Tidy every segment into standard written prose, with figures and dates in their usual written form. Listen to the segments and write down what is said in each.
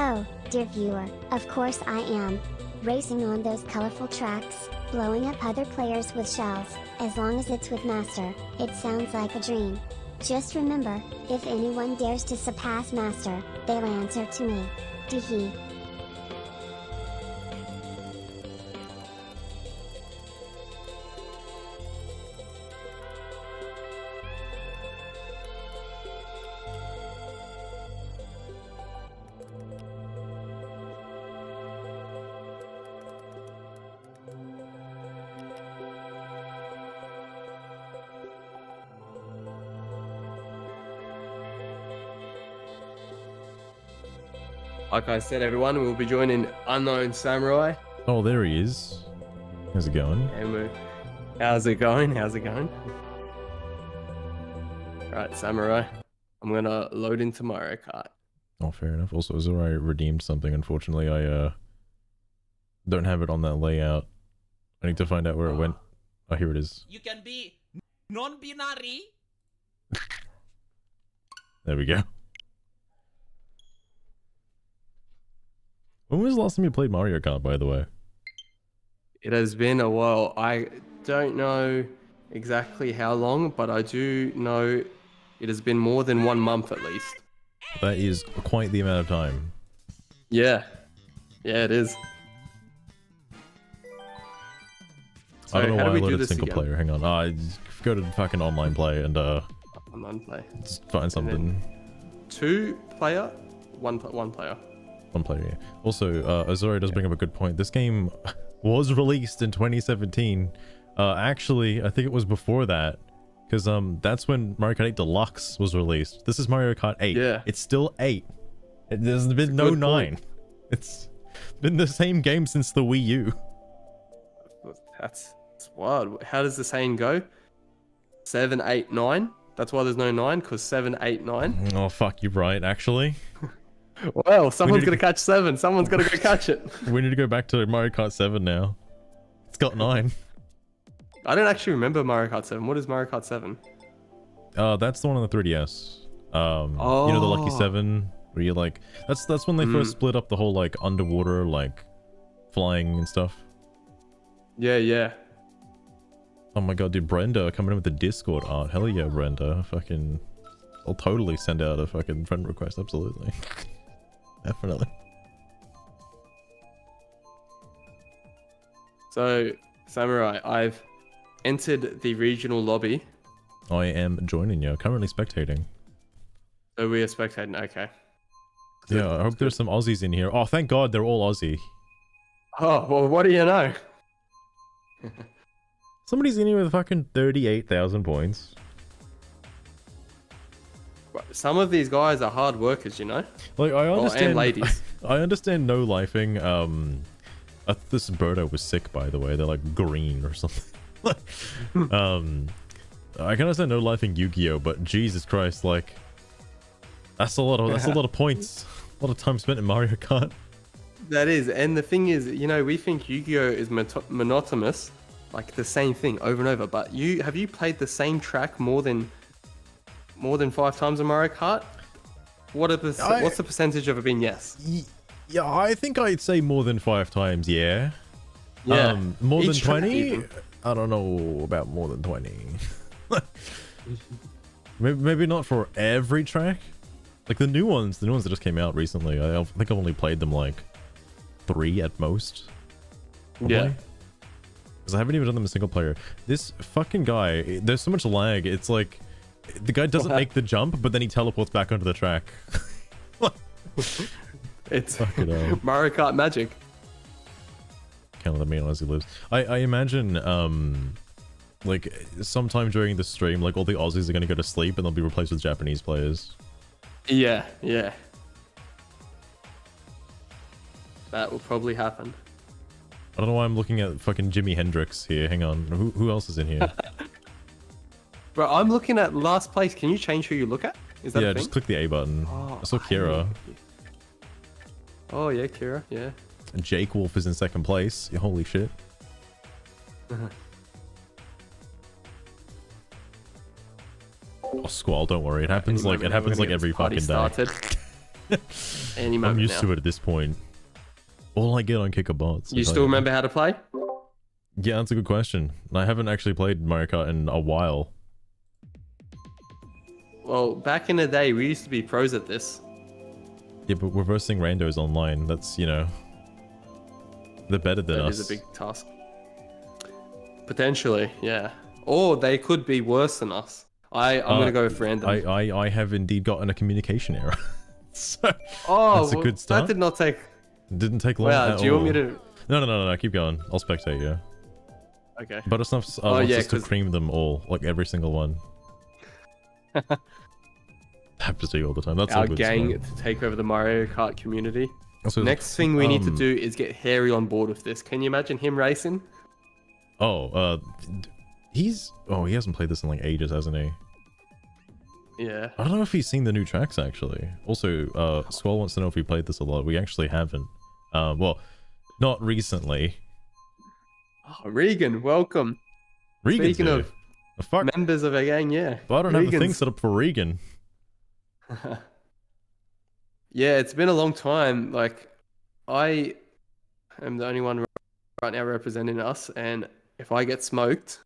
Oh, dear viewer, of course I am. Racing on those colorful tracks, blowing up other players with shells, as long as it's with Master, it sounds like a dream. Just remember, if anyone dares to surpass Master, they'll answer to me. Teehee. Like I said, everyone, we'll be joining Unknown Samurai. Oh, there he is. How's it going? And how's it going? How's it going? Right, Samurai. I'm gonna load into Mario Kart. Oh, fair enough. Also, Azura redeemed something. Unfortunately, I don't have it on that layout. I need to find out where it went. Oh, here it is. You can be non-binary. There we go. When was the last time you played Mario Kart, by the way? It has been a while. I don't know exactly how long, but I do know it has been more than 1 month at least. That is quite the amount of time. Yeah. Yeah, it is. So I don't know how why do I we do loaded this single again? player. Hang on. I go to fucking online play and Online play. just find something. 2 player, 1 player. One player, yeah. Also, Azura does bring up a good point. This game was released in 2017. Actually, I think it was before that. Because that's when Mario Kart 8 Deluxe was released. This is Mario Kart 8. Yeah. It's still 8. There's been no 9. It's been the same game since the Wii U. That's wild. How does the saying go? 7, 8, 9? That's why there's no 9, because 7, 8, 9. Oh, fuck, you're right, actually. Well, someone's gonna catch 7. Someone's gotta go catch it. We need to go back to Mario Kart 7 now. It's got 9. I don't actually remember Mario Kart 7. What is Mario Kart 7? That's the one on the 3DS. You know the Lucky 7, where you like that's when they first split up the whole like underwater like flying and stuff. Yeah. Oh my god, dude, Brenda coming in with the Discord art. Hell yeah, Brenda. Fucking, I'll totally send out a fucking friend request. Absolutely. Definitely. So, Samurai, I've entered the regional lobby. I am joining you. Currently spectating. So we are spectating. Okay. Yeah, I hope there's some Aussies in here. Oh, thank God they're all Aussie. Oh, well, what do you know? Somebody's in here with fucking 38,000 points. Some of these guys are hard workers, you know? Like, I understand. And ladies. I understand no lifing. This Birdo was sick, by the way. They're like green or something. I can understand no lifing Yugioh, but Jesus Christ, like, that's a lot of points. A lot of time spent in Mario Kart. That is, and the thing is, you know, we think Yu-Gi-Oh is monotonous, like the same thing over and over. But have you played the same track more than 5 times in Mario Kart? What's the percentage of it being yes? Yeah, I think I'd say more than 5 times. Yeah. Yeah. More than Each track 20? even. I don't know about more than 20. maybe not for every track. Like the new ones that just came out recently. I think I've only played them like 3 at most. Probably. Yeah. Because I haven't even done them in single player. This fucking guy, there's so much lag. It's like the guy doesn't make the jump, but then he teleports back onto the track. It's Mario Kart magic. Can't let me know as he lives. I imagine like sometime during the stream, like all the Aussies are gonna go to sleep and they'll be replaced with Japanese players. Yeah. That will probably happen. I don't know why I'm looking at fucking Jimi Hendrix here. Hang on. Who else is in here? Bro, I'm looking at last place. Can you change who you look at? Is that a thing? Just click the A button. Oh, I saw Kira. Oh yeah, Kira. Yeah. And Jake Wolf is in second place. Yeah, holy shit. Oh, Squall, don't worry. It happens like every fucking day. any I'm moment used now. to it at this point. All I get on Kicker bots. You still remember how to play? Yeah, that's a good question. I haven't actually played Mario Kart in a while. Well, back in the day, we used to be pros at this. Yeah, but we're versing randos online. That's, you know, they're better than That us. is a big task. Potentially, yeah. Or they could be worse than us. I'm gonna go with random. I have indeed gotten a communication error. So, Oh, that's a good start. That did not take. Didn't take long Wow, at do you want me all. to? No, keep going. I'll spectate you. Okay. Buttersnuffs Oh, wants yeah, us to 'cause- cream them all, like every single one. Happens to you all the time. That's Our all good gang stuff. to take over the Mario Kart community. Also, Next thing we need to do is get Harry on board with this. Can you imagine him racing? Oh, he hasn't played this in like ages, hasn't he? Yeah. I don't know if he's seen the new tracks actually. Also, Squall wants to know if we played this a lot. We actually haven't. Well, not recently. Oh, Regan, welcome. Regan's Speaking here. of The fuck? members of our gang, yeah. But I don't have a thing Regan's- set up for Regan. Yeah, it's been a long time. Like, I am the only one right now representing us, and if I get smoked,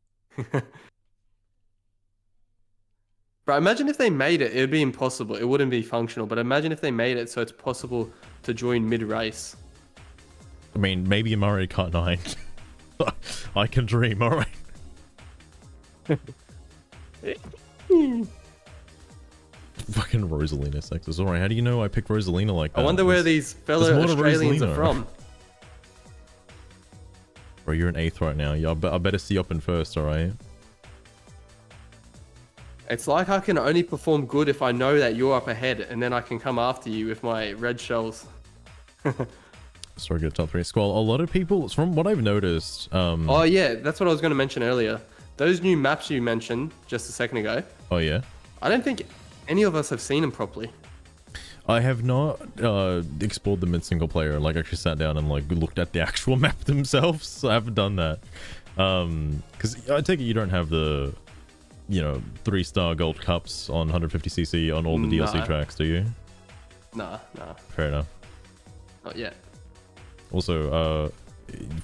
but imagine if they made it, it'd be impossible. It wouldn't be functional. But imagine if they made it so it's possible to join mid-race. I mean, maybe in Mario Kart 9. I can dream, alright. Fucking Rosalina sexes. Alright, how do you know I picked Rosalina like that? I wonder where There's- these fellow there's more to Australians are Rosalina. from. Bro, you're an 8th right now. Yeah, I better see you up in first, alright? It's like I can only perform good if I know that you're up ahead, and then I can come after you with my red shells. Sorry, good top 3. Squall, a lot of people, from what I've noticed, Oh yeah, that's what I was going to mention earlier. Those new maps you mentioned just a second ago, oh yeah? I don't think any of us have seen them properly. I have not explored them in single player, like actually sat down and like looked at the actual map themselves. I haven't done that. Because I take it you don't have the, you know, 3-star gold cups on 150cc on all the DLC No. tracks, do you? Nah, Fair enough. not yet. Also,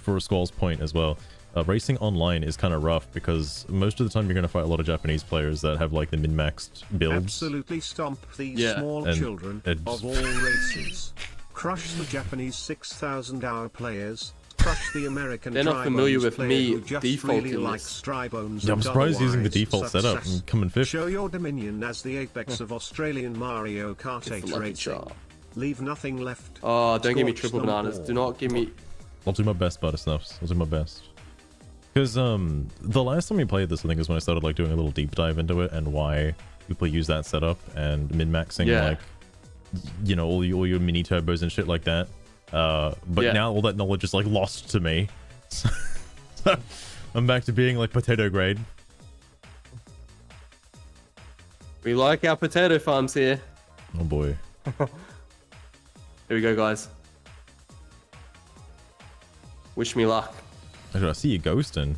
for Squall's point as well, racing online is kind of rough because most of the time you're going to fight a lot of Japanese players that have like the min-maxed builds. Absolutely stomp these Yeah. small And- children and- of all races. Crush the Japanese 6,000-hour players. Crush the American They're not familiar Tri-Bones with player me who just defaulting really this. likes Tri-Bones Yeah, I'm and surprised using the otherwise default setup success. and coming 5th. Show your dominion as the apex of Australian Mario Kart It's 8 the lucky racing. charm. Leave nothing left. Oh, don't give me Scorch triple them bananas. all. Do not give me. I'll do my best, Buttersnuffs. I'll do my best. Because the last time we played this, I think, is when I started like doing a little deep dive into it and why people use that setup and min-maxing Yeah. like, you know, all your mini turbos and shit like that. But Yeah. now all that knowledge is like lost to me. So I'm back to being like potato grade. We like our potato farms here. Oh boy. Here we go, guys. Wish me luck. Actually, I see you ghosting.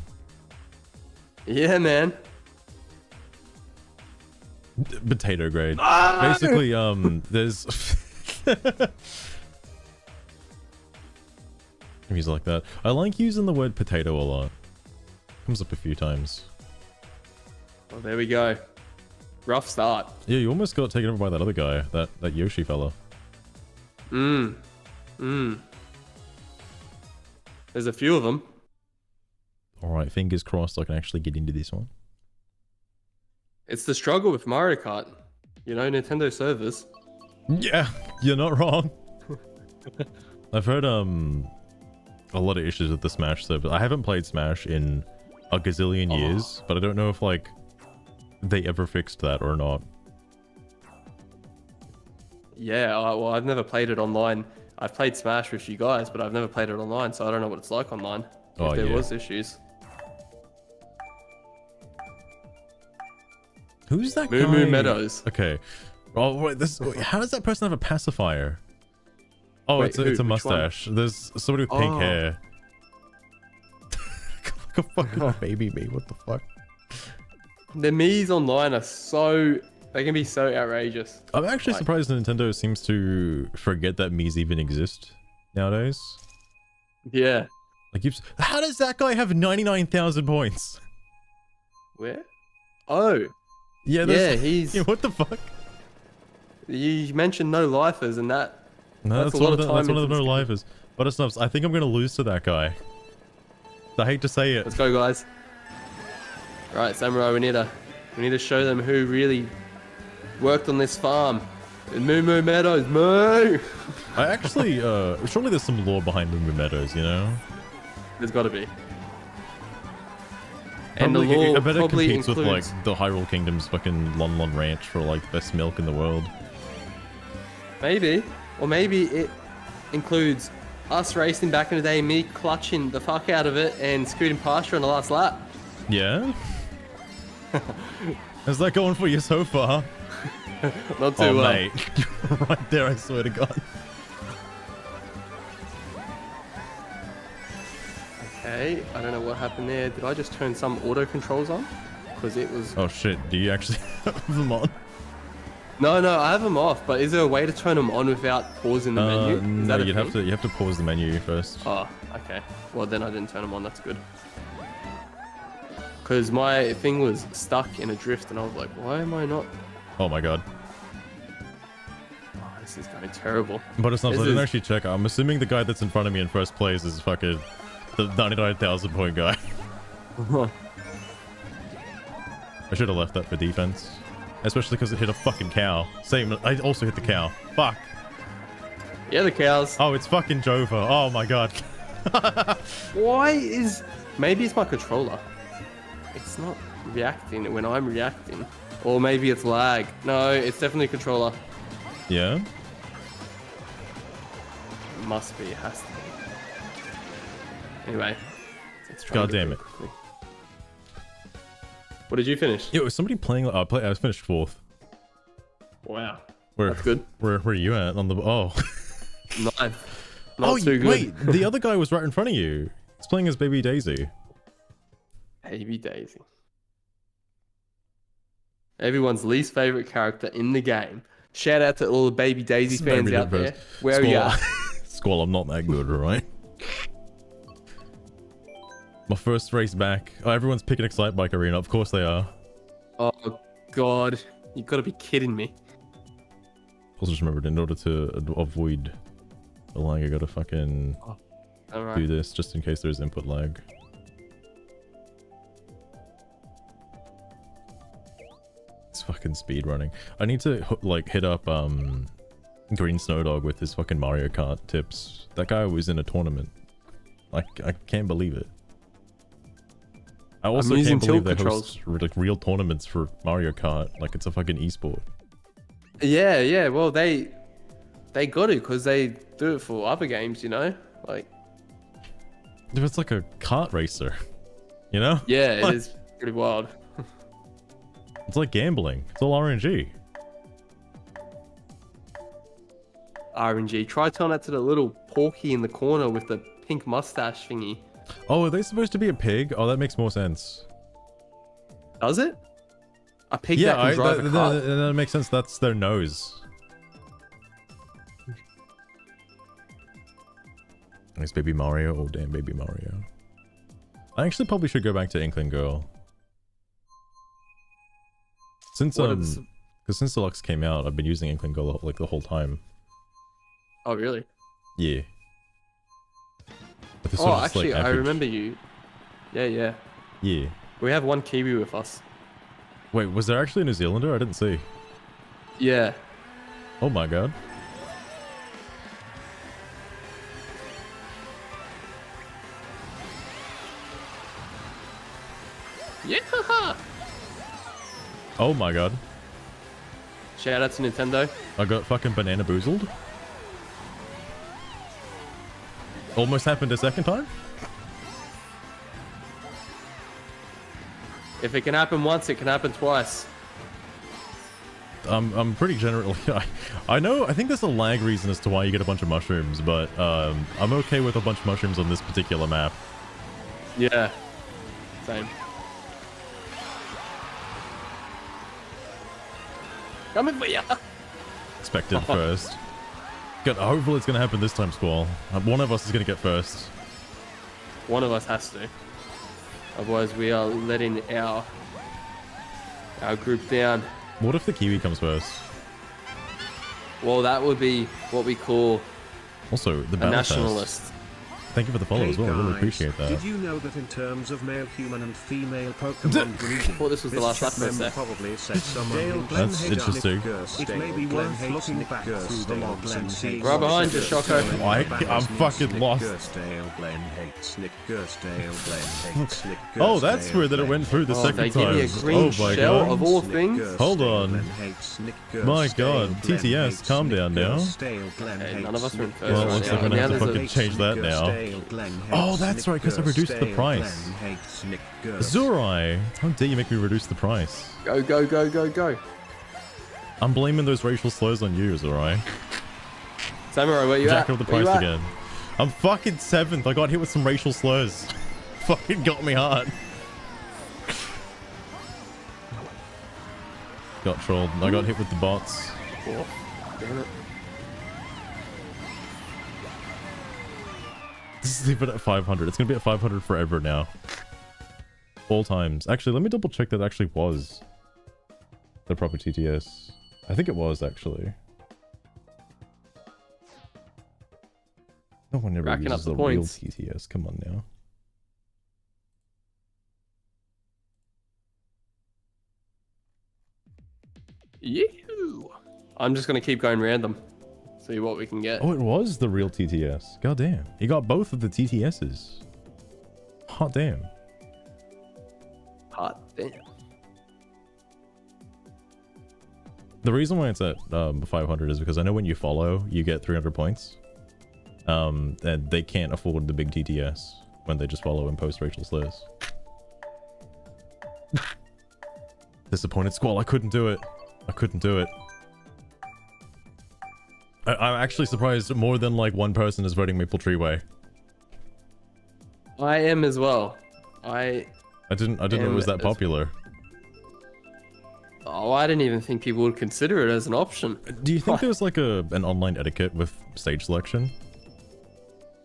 Yeah, man. Potato grade. Ah! Basically, there's He's like that. I like using the word potato a lot. Comes up a few times. Well, there we go. Rough start. Yeah, you almost got taken over by that other guy, that Yoshi fella. There's a few of them. Alright, fingers crossed I can actually get into this one. It's the struggle with Mario Kart. You know, Nintendo servers. Yeah, you're not wrong. I've heard a lot of issues with the Smash server. I haven't played Smash in a gazillion years, but I don't know if like they ever fixed that or not. Yeah, well, I've never played it online. I've played Smash with you guys, but I've never played it online, so I don't know what it's like online. Oh, if there yeah. was issues. Who's that Moo guy? Moo Meadows. Okay. Oh, wait, how does that person have a pacifier? Oh, Wait, it's a who? Which one? mustache. There's somebody with pink Oh. hair. Like a fucking baby me. What the fuck? The Mii's online are so They can be so outrageous. I'm actually Like- surprised Nintendo seems to forget that Mii's even exist nowadays. Yeah. Like, how does that guy have 99,000 points? Where? Oh. Yeah, Yeah, he's. Yeah, what the fuck? You mentioned no lifers, and that. No, That's that's a lot one of of the, time that's one of into the no this game. lifers. But it's not, I think I'm gonna lose to that guy. I hate to say it. Let's go, guys. Right, Samurai, we need to show them who really worked on this farm. Moo Moo Meadows, moo! I actually, surely there's some lore behind Moo Meadows, you know? There's got to be. And Probably, the law I bet it probably competes includes. with like the Hyrule Kingdom's fucking Lon Lon Ranch for like best milk in the world. Maybe, or maybe it includes us racing back in the day, me clutching the fuck out of it and scooting past you on the last lap. Yeah? How's that going for you so far? Not too Oh, well. mate. Right there, I swear to God. Okay, I don't know what happened there. Did I just turn some auto controls on? Because it was. Oh shit, do you actually have them on? No, I have them off. But is there a way to turn them on without pausing the menu? Is No, that a you thing? have to pause the menu first. Oh, okay. Well, then I didn't turn them on. That's good. Because my thing was stuck in a drift, and I was like, why am I not? Oh my God. Oh, this is going terrible. But it's not, This I didn't is- actually check. I'm assuming the guy that's in front of me in first place is fucking the 99,000 point guy. I should have left that for defense. Especially because it hit a fucking cow. Same, I also hit the cow. Fuck. Yeah, the cows. Oh, it's fucking Jova. Oh my God. Why is... Maybe it's my controller. It's not reacting when I'm reacting. Or maybe it's lag. No, it's definitely controller. Yeah? It must be. It has to be. Anyway. Let's try God and get damn through it. quickly. What did you finish? Yo, was somebody playing? I was finished fourth. Wow. Where, That's good. Where are you at on the? Oh. Not Oh, too good. wait. The other guy was right in front of you. He's playing as Baby Daisy. Baby Daisy. Everyone's least favorite character in the game. Shout out to all the Baby Daisy fans Maybe out the there. first- Where are you Squall, at? Squall, I'm not that good, alright? My first race back. Oh, everyone's picking Excite Bike Arena. Of course they are. Oh, God. You gotta be kidding me. Also just remembered, in order to avoid the lag, I gotta fucking do Alright. this just in case there's input lag. It's fucking speed running. I need to like hit up Green Snowdog with his fucking Mario Kart tips. That guy was in a tournament. Like, I can't believe it. I also using can't believe tilt they host like real tournaments for Mario Kart. Like, it's a fucking esport. Yeah. Well, they got to because they do it for other games, you know? Like, Dude, it's like a kart racer. You know? yeah, it Like- is pretty wild. It's like gambling. It's all RNG. RNG. Try telling that to the little porky in the corner with the pink mustache thingy. Oh, are they supposed to be a pig? Oh, that makes more sense. Does it? A pig Yeah, that can drive a car? that makes sense. That's their nose. Nice Baby Mario. Oh, damn, Baby Mario. I actually probably should go back to Inkling Girl. Since What is- because since Deluxe came out, I've been using Inkling Girl like the whole time. Oh, really? Yeah. But this Oh, sort of just, actually, like, I average- remember you. Yeah. Yeah. We have one Kiwi with us. Wait, was there actually a New Zealander? I didn't see. Yeah. Oh my god. Yeah. Oh my god. Shout out to Nintendo. I got fucking banana boozled. Almost happened a second time? If it can happen once, it can happen twice. I'm pretty generally I know I think there's a lag reason as to why you get a bunch of mushrooms, but I'm okay with a bunch of mushrooms on this particular map. Yeah. Same. Coming for ya. Expected first. Good. Hopefully it's gonna happen this time, Squall. One of us is gonna get first. One of us has to. Otherwise, we are letting our group down. What if the Kiwi comes first? Well, that would be what we call Also, the a battle test. nationalist. Thank you for the follow Hey as well. I really guys, appreciate that. Did you know that in terms of male human and female Pokemon breeding, Thought this was the last lap chat for a member sec. probably said someone Dale named Glenn That's Glenn hates interesting. Nick Gerst. It may be Glenn worth hates looking Nick back Gerst. through the Dale logs Glenn and seeing hates Right what behind Nick you, Gerst. Shocko. Dale I- Glenn I'm hates fucking Nick lost. Gerst. Dale Glenn hates Nick Gerst. Dale Glenn hates Nick Gerst. Oh, that's Dale weird that it Glenn went through the Oh, second they time. give me a green Oh my shell god. of all Nick things. Gerst. Hold Dale on. Glenn hates Nick Gerst. My Dale god, Glenn TTS, hates calm Nick down now. Gerst. Dale Glenn Okay, hates none of us are in Nick first Well, right looks now. like we're gonna Now have to there's a- fucking change that now. Dale Glenn Oh, hates that's Nick right, 'cause I Gerst. reduced the Dale price. Glenn hates Nick Gerst. Zurai, how dare you make me reduce the price? Go, go, go, go, go. I'm blaming those racial slurs on you, Zurai. Samurai, where you Jack at? up the Where you price at? again. I'm fucking 7th. I got hit with some racial slurs. Fucking got me hard. Got trolled. I got hit with the bots. Oh, damn it. Just leave it at 500. It's gonna be at 500 forever now. All times. Actually, let me double check that actually was the proper TTS. I think it was actually. No one ever Racking up uses the the real points. TTS. Come on now. Yee-hoo. I'm just gonna keep going random. See what we can get. Oh, it was the real TTS. God damn. He got both of the TTSs. Hot damn. Hot damn. The reason why it's at 500 is because I know when you follow, you get 300 points. And they can't afford the big TTS when they just follow and post racial slurs. Disappointed Squall. I couldn't do it. I couldn't do it. I'm actually surprised more than like one person is voting Maple Tree Way. I am as well. I didn't know it was that popular. Oh, I didn't even think people would consider it as an option. Do you think there's like an online etiquette with stage selection?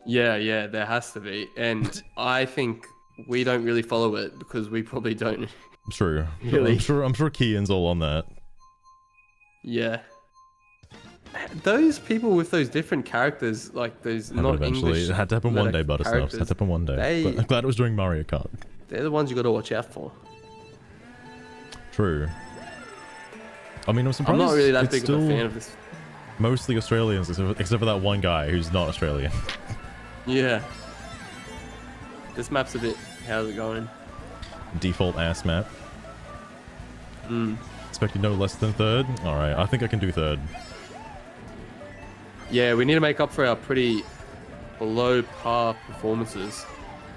Yeah, there has to be. And I think we don't really follow it because we probably don't. True. Really? I'm sure Kian's all on that. Yeah. Those people with those different characters, like those Happened not eventually. English. It had to happen one day, letter Buttersnaps. Had characters, to happen one day. they- But I'm glad it was during Mario Kart. They're the ones you got to watch out for. True. I mean, I'm surprised I'm not really that it's big of a still fan of this. mostly Australians, except for that one guy who's not Australian. Yeah. This map's a bit. How's it going? Default ass map. Mm. Expecting no less than third. All right, I think I can do third. Yeah, we need to make up for our pretty below par performances.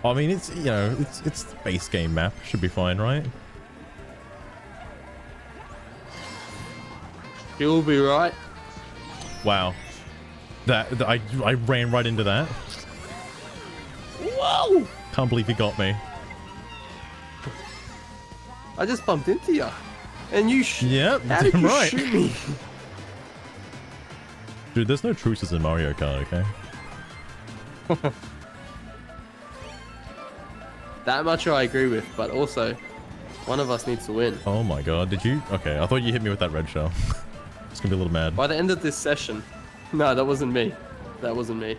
I mean, it's it's the base game map. Should be fine, right? He'll be right. Wow. I ran right into that. Whoa! Can't believe he got me. I just bumped into you, and you. Yep, How did damn you right. shoot me? Dude, there's no truces in Mario Kart, okay? That much I agree with, but also, one of us needs to win. Oh my god, did you? Okay, I thought you hit me with that red shell. It's gonna be a little mad. By the end of this session, no, that wasn't me. That wasn't me.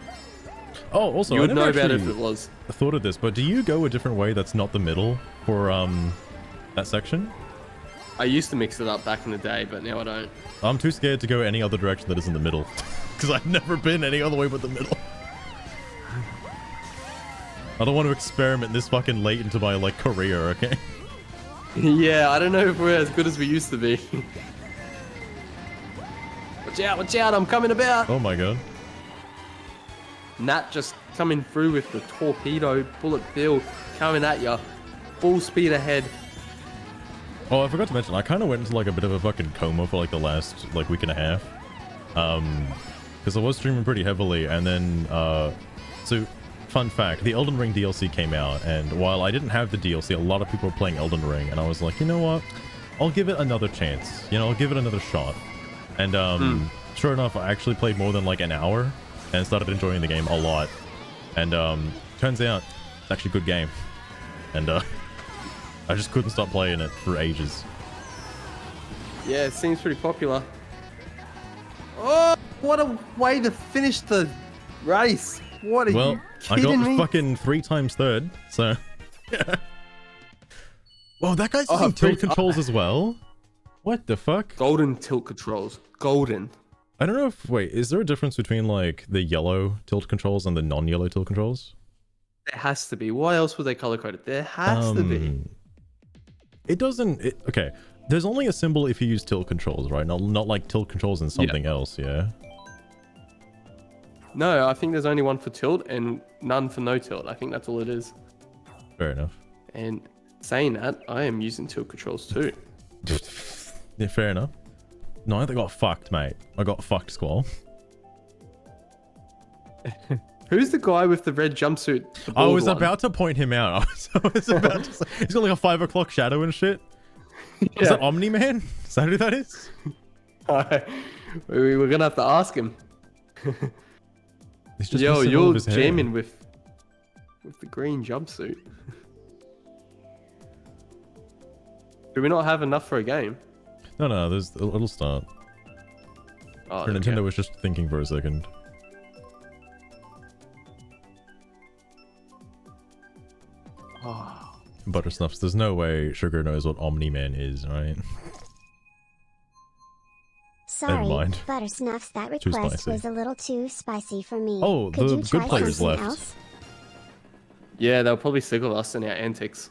Oh, also, You I would never know about it if actually it was. thought of this, but do you go a different way that's not the middle for that section? I used to mix it up back in the day, but now I don't. I'm too scared to go any other direction that isn't the middle. Because I've never been any other way but the middle. I don't want to experiment this fucking late into my, like, career, okay? Yeah, I don't know if we're as good as we used to be. Watch out, I'm coming about. Oh my god. Nat just coming through with the torpedo, bullet bill, coming at ya. Full speed ahead. Oh, I forgot to mention, I kind of went into, like, a bit of a fucking coma for, like, the last, like, week and a half. Because I was streaming pretty heavily, and then, so, fun fact, the Elden Ring DLC came out, and while I didn't have the DLC, a lot of people were playing Elden Ring, and I was like, you know what? I'll give it another chance. You know, I'll give it another shot. And sure enough, I actually played more than like an hour and started enjoying the game a lot. And turns out it's actually a good game. And I just couldn't stop playing it for ages. Yeah, it seems pretty popular. Oh, what a way to finish the race. What are you kidding me? I got fucking 3 times third, so... Whoa, that guy's using tilt controls as well? What the fuck? Golden tilt controls. Golden. I don't know if... Wait, is there a difference between, like, the yellow tilt controls and the non-yellow tilt controls? There has to be. Why else would they color-coded? There has to be. It doesn't... okay, there's only a symbol if you use tilt controls, right? Not like tilt controls and something else, yeah? No, I think there's only one for tilt and none for no tilt. I think that's all it is. Fair enough. And saying that, I am using tilt controls too. Yeah, fair enough. No, I got fucked, mate. I got fucked, Squall. Who's the guy with the red jumpsuit? I was about to point him out. I was about to say, he's got like a 5 o'clock shadow and shit. Is that Omni-Man? Is that who that is? We were gonna have to ask him. Yo, you're jamming with the green jumpsuit. Do we not have enough for a game? No, there's a little start. Oh, Nintendo was just thinking for a second. Oh. Buttersnuffs, there's no way Sugar knows what Omni-Man is, right? Sorry, mind. Buttersnuffs, that request was a little too spicy for me. Oh, Could the you try good players something left. else? Yeah, they'll probably sick of us and our antics.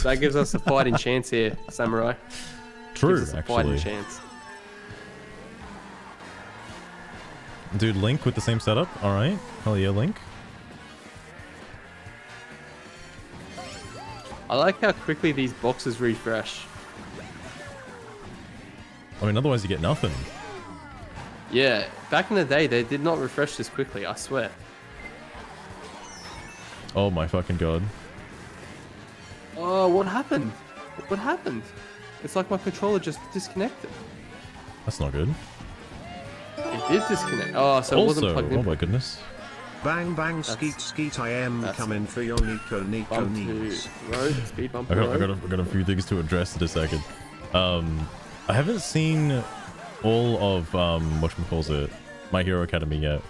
That gives us a fighting chance here, Samurai. True, gives us a actually. fighting chance. Dude, Link with the same setup? Alright. Hell yeah, Link. I like how quickly these boxes refresh. I mean, otherwise you get nothing. Yeah, back in the day, they did not refresh this quickly, I swear. Oh my fucking god. Oh, what happened? What happened? It's like my controller just disconnected. That's not good. It did disconnect. Oh, so it wasn't plugged in. Oh my goodness. Bang bang skeet skeet, I am coming for your Nico needs. Road, speed bump I road. got a few things to address in a second. I haven't seen all of whatchamacallit, My Hero Academy yet,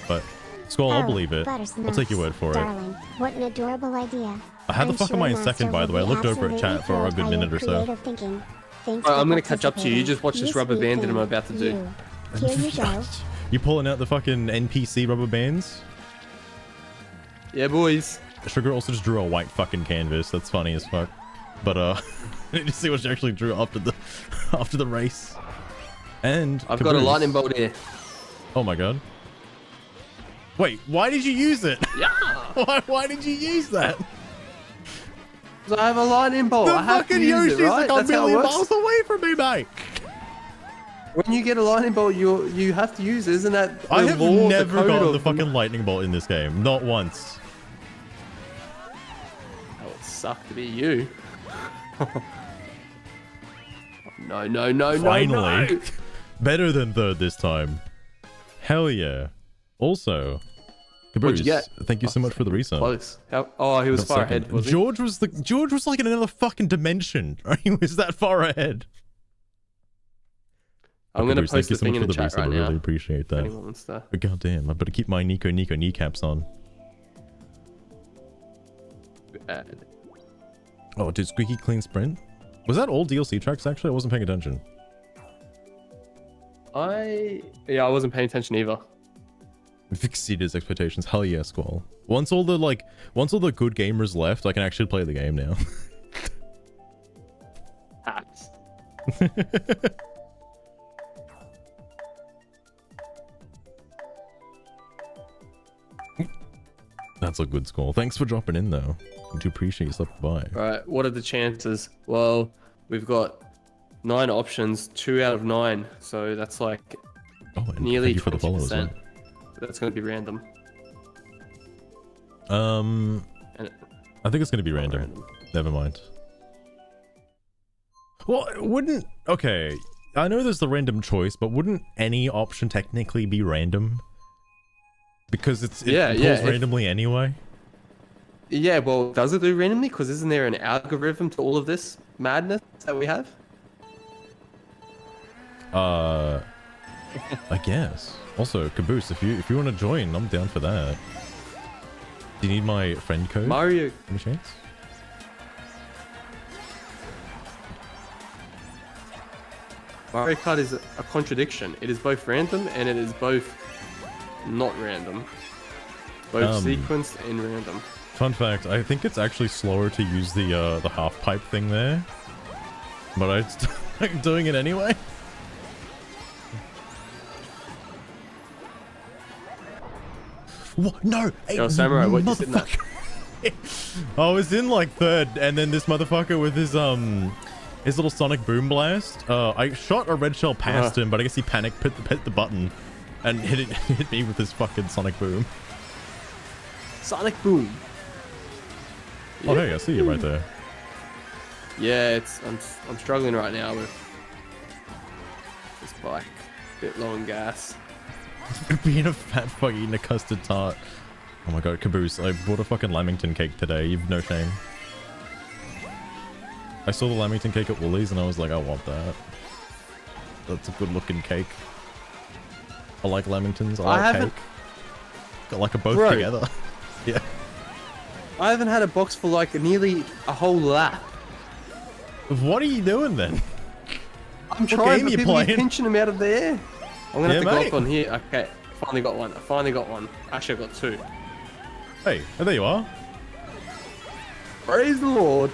but Skull, I'll believe it. I'll take your word for darling, what an adorable idea. How the fuck am I in second, by the way? I looked over at chat for a good minute or so. Alright, I'm gonna catch up to you. You just watch this rubber band that I'm about to do. Here you go. You pulling out the fucking NPC rubber bands? Yeah, boys. Sugar also just drew a white fucking canvas. That's funny as fuck. But I need to see what she actually drew after the race. And I've got a lightning bolt here. Oh my god. Wait, why did you use it? Yeah. Why did you use that? Because I have a lightning bolt. I have to use it, right? Like That's how it million works. miles away from me, mate. When you get a lightning bolt, you have to use it. Isn't that the I have law, never the gotten the fucking lightning bolt in this game. Not once. That would suck to be you. No. Finally. Better than third this time. Hell yeah. Also, What'd you Caboose, get? thank you so much for the resub. Close. Oh, he was far ahead. Was he? George was like in another fucking dimension. He was that far ahead. I'm gonna Caboose, post the thank you so thing much in the for the chat resub. right I now. really appreciate that. Anyone wants to- But goddamn, I better keep my Nico kneecaps on. Bad. Oh, did Squeaky Clean Sprint? Was that all DLC tracks actually? I wasn't paying attention. I wasn't paying attention either. Exceeded his expectations. Hell yeah, Squall. Once all the good gamers left, I can actually play the game now. Hats. That's a good Squall. Thanks for dropping in though. I do appreciate you stopping by. Right, what are the chances? Well, we've got 9 options, 2 out of 9. So that's like And nearly thank you for the follow as well. 20%. That's going to be random. And And I think it's going to be random. Never mind. Well, wouldn't... Okay, I know there's the random choice, but wouldn't any option technically be random? Because it pulls randomly anyway? Yeah, well, does it do randomly? Because isn't there an algorithm to all of this madness that we have? I guess. Also, Caboose, if you want to join, I'm down for that. Do you need my friend code? Mario... Any chance? Mario Kart is a contradiction. It is both random and it is both not random. Both sequenced and random. Fun fact, I think it's actually slower to use the half pipe thing there. But I'm doing it anyway. What? No! Hey, Yo, Samurai, what you sitting at? I was in like third, and then this motherfucker with his little sonic boom blast. I shot a red shell past him, but I guess he panicked, hit the button, and hit me with his fucking sonic boom. Sonic boom. Oh hey, I see you right there. Yeah, I'm struggling right now with this bike. Bit low on gas. Being a fat fuck eating a custard tart. Oh my god, Caboose, I bought a fucking lamington cake today. You've no shame. I saw the lamington cake at Woolies and I was like, I want that. That's a good looking cake. I like lamingtons. I like cake. I like them both together. Yeah. I haven't had a box for like nearly a whole lap. What are you doing then? I'm trying, but people keep pinching them out of the air. I'm gonna have to go up on here. Okay, finally got one. I finally got one. Actually, I got two. Hey, oh, there you are. Praise the Lord.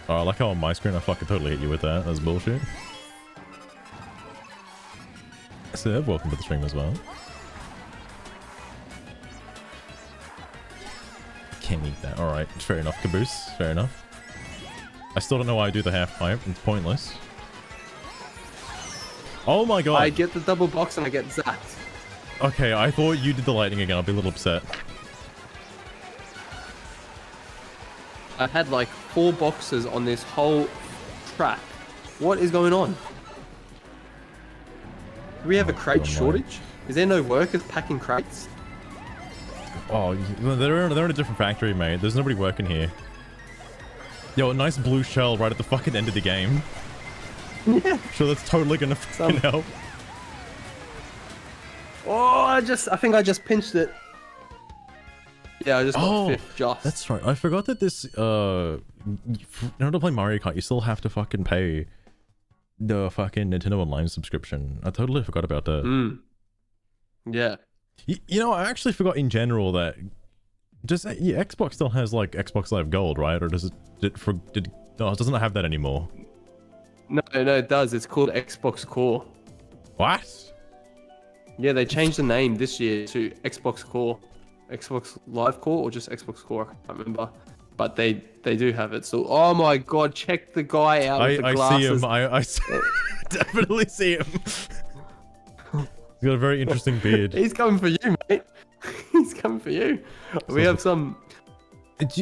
Oh, I like how on my screen I fucking totally hit you with that. That's bullshit. Seb, welcome to the stream as well. Can't eat that. Alright, fair enough, Caboose. Fair enough. I still don't know why I do the half pipe. It's pointless. Oh my god. I get the double box and I get zapped. Okay, I thought you did the lightning again. I'll be a little upset. I had like 4 boxes on this whole track. What is going on? Do we have a crate shortage? Is there no workers packing crates? Oh, they're in a different factory, mate. There's nobody working here. Yo, a nice blue shell right at the fucking end of the game. Yeah. Sure, that's totally gonna fucking help. Oh, I think I just pinched it. Yeah, I just got fifth just. That's right. I forgot that this, in order to play Mario Kart, you still have to fucking pay the fucking Nintendo Online subscription. I totally forgot about that. Yeah. You know, I actually forgot in general that Xbox still has like Xbox Live Gold, right? Or does it doesn't have that anymore? No, it does. It's called Xbox Core. What? Yeah, they changed the name this year to Xbox Core. Xbox Live Core or just Xbox Core? I can't remember. But they do have it. So, oh my god, check the guy out with the glasses. I see him. I definitely see him. He's got a very interesting beard. He's coming for you, mate. He's coming for you. We have some...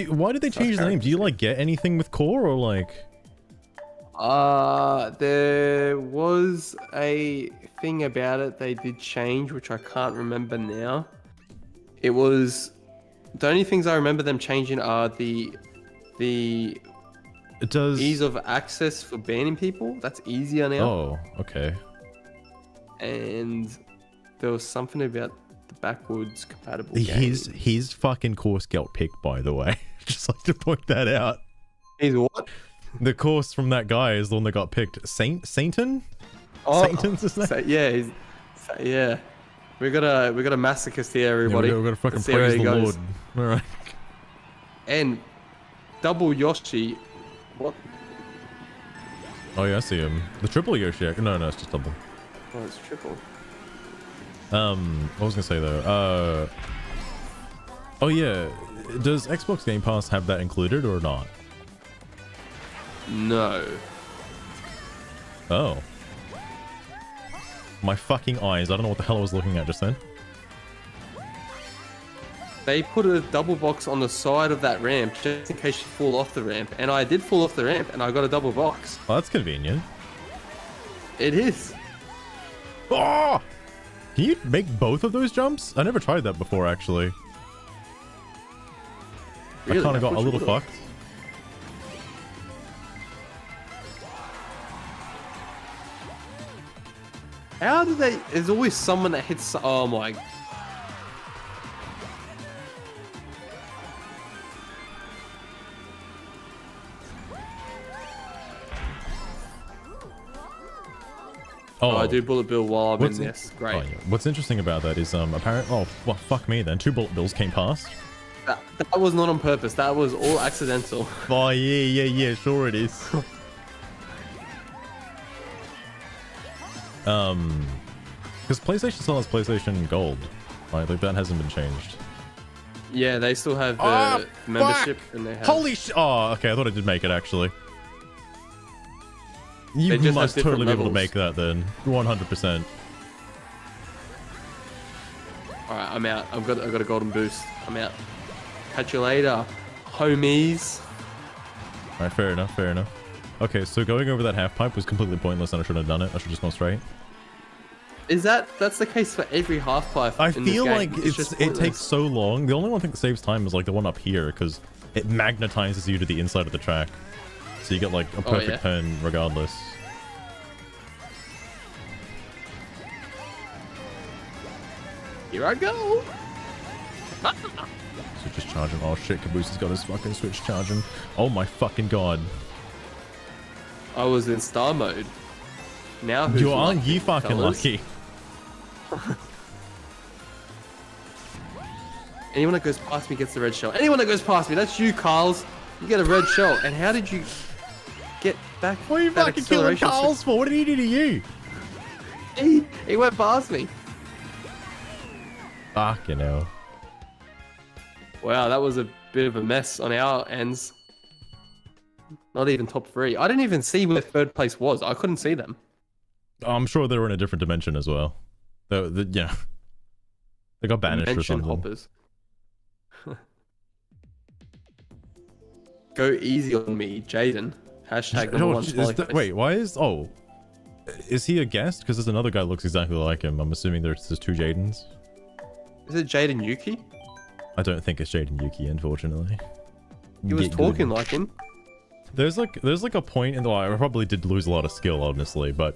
Why did they change the name? Do you like get anything with Core or like... There was a thing about it they did change, which I can't remember now. It was... The only things I remember them changing are the It does... ease of access for banning people. That's easier now. Oh, okay. And there was something about the backwards compatible games. His fucking course got picked, by the way. Just like to point that out. He's what? The course from that guy is the one that got picked. Sainton? Oh, Sainton's his name? Yeah. We got a masochist here, everybody. Yeah, we got to fucking praise the Lord. All right. And double Yoshi. What? Oh yeah, I see him. The triple Yoshi. No, it's just double. Oh, it's triple. What was I gonna say though? Oh yeah. Does Xbox Game Pass have that included or not? No. Oh. My fucking eyes. I don't know what the hell I was looking at just then. they put a double box on the side of that ramp just in case you fall off the ramp. And I did fall off the ramp and I got a double box. Well, that's convenient. It is. Oh! Can you make both of those jumps? I never tried that before, actually. Really? I kind of got a little would've. fucked. How do they... There's always someone that hits... Oh my... Oh, I do bullet bill while I'm in this. Great. Oh, yeah. What's interesting about that is apparently... Oh, well, fuck me then. 2 bullet bills came past. That was not on purpose. That was all accidental. Oh, yeah. Sure it is. Because PlayStation still has PlayStation Gold. Right? Like, that hasn't been changed. Yeah, they still have the membership. And they have... Holy sh... Oh, okay. I thought I did make it, actually. You They just must have totally be able to levels. make that then. 100%. Alright, I'm out. I've got a golden boost. I'm out. Catch you later, homies. Alright, fair enough. Okay, so going over that half pipe was completely pointless and I shouldn't have done it. I should just go straight. That's the case for every half pipe? I in this feel game? like it takes so long. The only one thing that saves time is like the one up here because it magnetizes you to the inside of the track. So you get like a perfect turn regardless. Here I go. Switch is charging. Oh shit, Caboose has got his fucking switch charging. Oh my fucking god. I was in star mode. Now who's Aren't lucky, you fucking fellas? lucky? Anyone that goes past me gets the red shell. Anyone that goes past me, that's you, Carls. You get a red shell. And how did you get back? What are you that fucking killing acceleration? Carls for? What did he do to you? He went past me. Fucking hell. Wow, that was a bit of a mess on our ends. Not even top 3. I didn't even see where third place was. I couldn't see them. I'm sure they were in a different dimension as well. Yeah. They got banished or Dimension something. hoppers. Go easy on me, Jaden. Hashtag number 1 smiley face. Wait, why is... Oh. Is he a guest? Because there's another guy who looks exactly like him. I'm assuming there's 2 Jadens. Is it Jaden Yuki? I don't think it's Jaden Yuki, unfortunately. He was talking like him. There's like a point in the... I probably did lose a lot of skill, honestly, but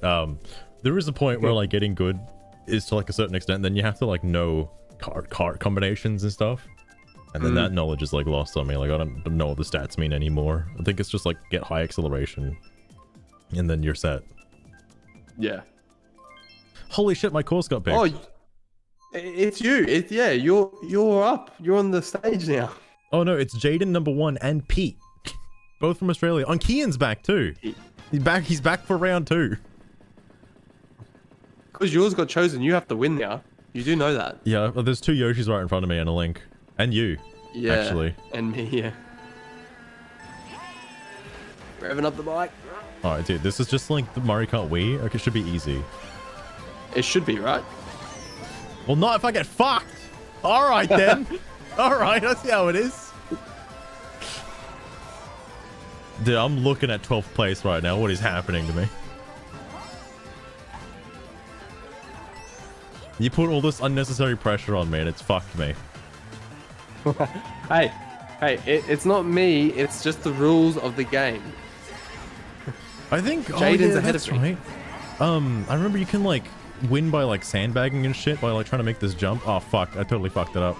there is a point where like getting good is to like a certain extent, then you have to like know kart combinations and stuff. And then that knowledge is like lost on me. Like I don't know what the stats mean anymore. I think it's just like get high acceleration and then you're set. Yeah. Holy shit, my course got picked. Oh, it's you. Yeah, you're up. You're on the stage now. Oh no, it's Jaden number 1 and Pete. Both from Australia. On Kian's back too. He's back for round 2. Because yours got chosen, you have to win now. You do know that. Yeah, well, there's 2 Yoshis right in front of me and a Link. And you. Yeah. Actually. And me, yeah. Revving up the bike. Alright, dude, this is just like the Mario Kart Wii. Like, it should be easy. It should be, right? Well, not if I get fucked. Alright then. Alright, I see how it is. Dude, I'm looking at 12th place right now. What is happening to me? You put all this unnecessary pressure on me and it's fucked me. Hey, it's not me. It's just the rules of the game. I think Jaden's ahead that's of me. right. I remember you can like win by like sandbagging and shit by like trying to make this jump. Oh fuck, I totally fucked it up.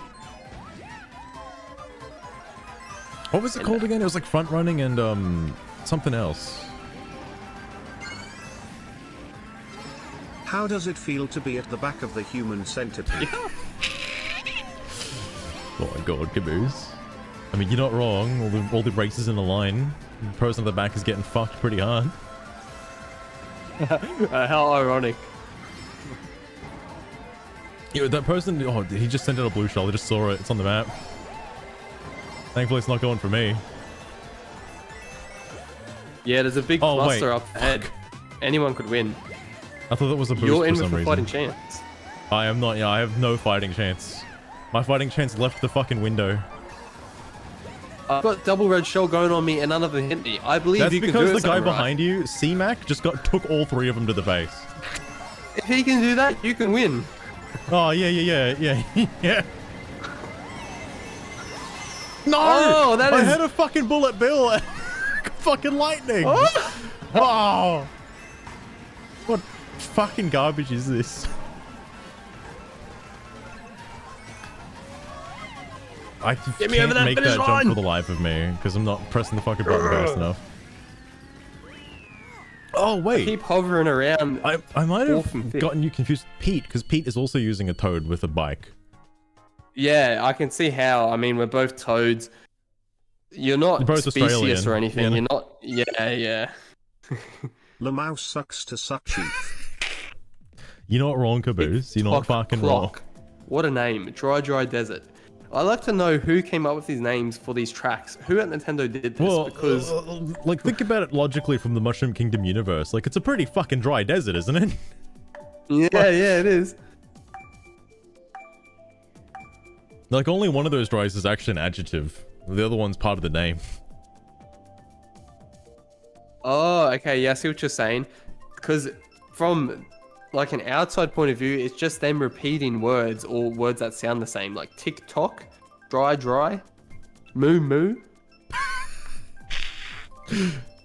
What was it called again? It was like front running and something else. How does it feel to be at the back of the human centipede? Oh my god, Caboose. I mean, you're not wrong. All the races in a line. The person at the back is getting fucked pretty hard. How ironic. Yo, that person, oh, he just sent out a blue shell. I just saw it. It's on the map. Thankfully, it's not going for me. Yeah, there's a big Oh, cluster wait. up ahead. Anyone could win. I thought that was a boost You're in for with some a fighting reason. chance. I am not. Yeah, I have no fighting chance. My fighting chance left the fucking window. I've got double red shell going on me and none of them hit me. I believe That's you can do because it, the guy Samurai. behind you, C-Mac, just took all 3 of them to the face. If he can do that, you can win. Oh, yeah. No! Oh, that I is... had a fucking bullet bill. Fucking lightning. Oh! What fucking garbage is this? I Get me can't over that make that finish jump line. for the life of me because I'm not pressing the fucking button fast enough. Oh wait, Keep hovering around. I might fourth and have fifth. gotten you confused, Pete, because Pete is also using a toad with a bike. Yeah, I can see how. I mean, we're both toads. You're not You're both specious Australian, or anything. yeah. You're not... Yeah. The mouse sucks to suck chief. You're not wrong, Caboose. You're not fucking wrong. Clock. What a name. Dry Desert. I'd like to know who came up with these names for these tracks. Who at Nintendo did this? Well, Because... like, think about it logically from the Mushroom Kingdom universe. Like, it's a pretty fucking dry desert, isn't it? Yeah, it is. Like, only one of those dries is actually an adjective. The other one's part of the name. Oh, okay. Yeah, I see what you're saying. Because from like an outside point of view, it's just them repeating words or words that sound the same. Like tick-tock, dry, moo.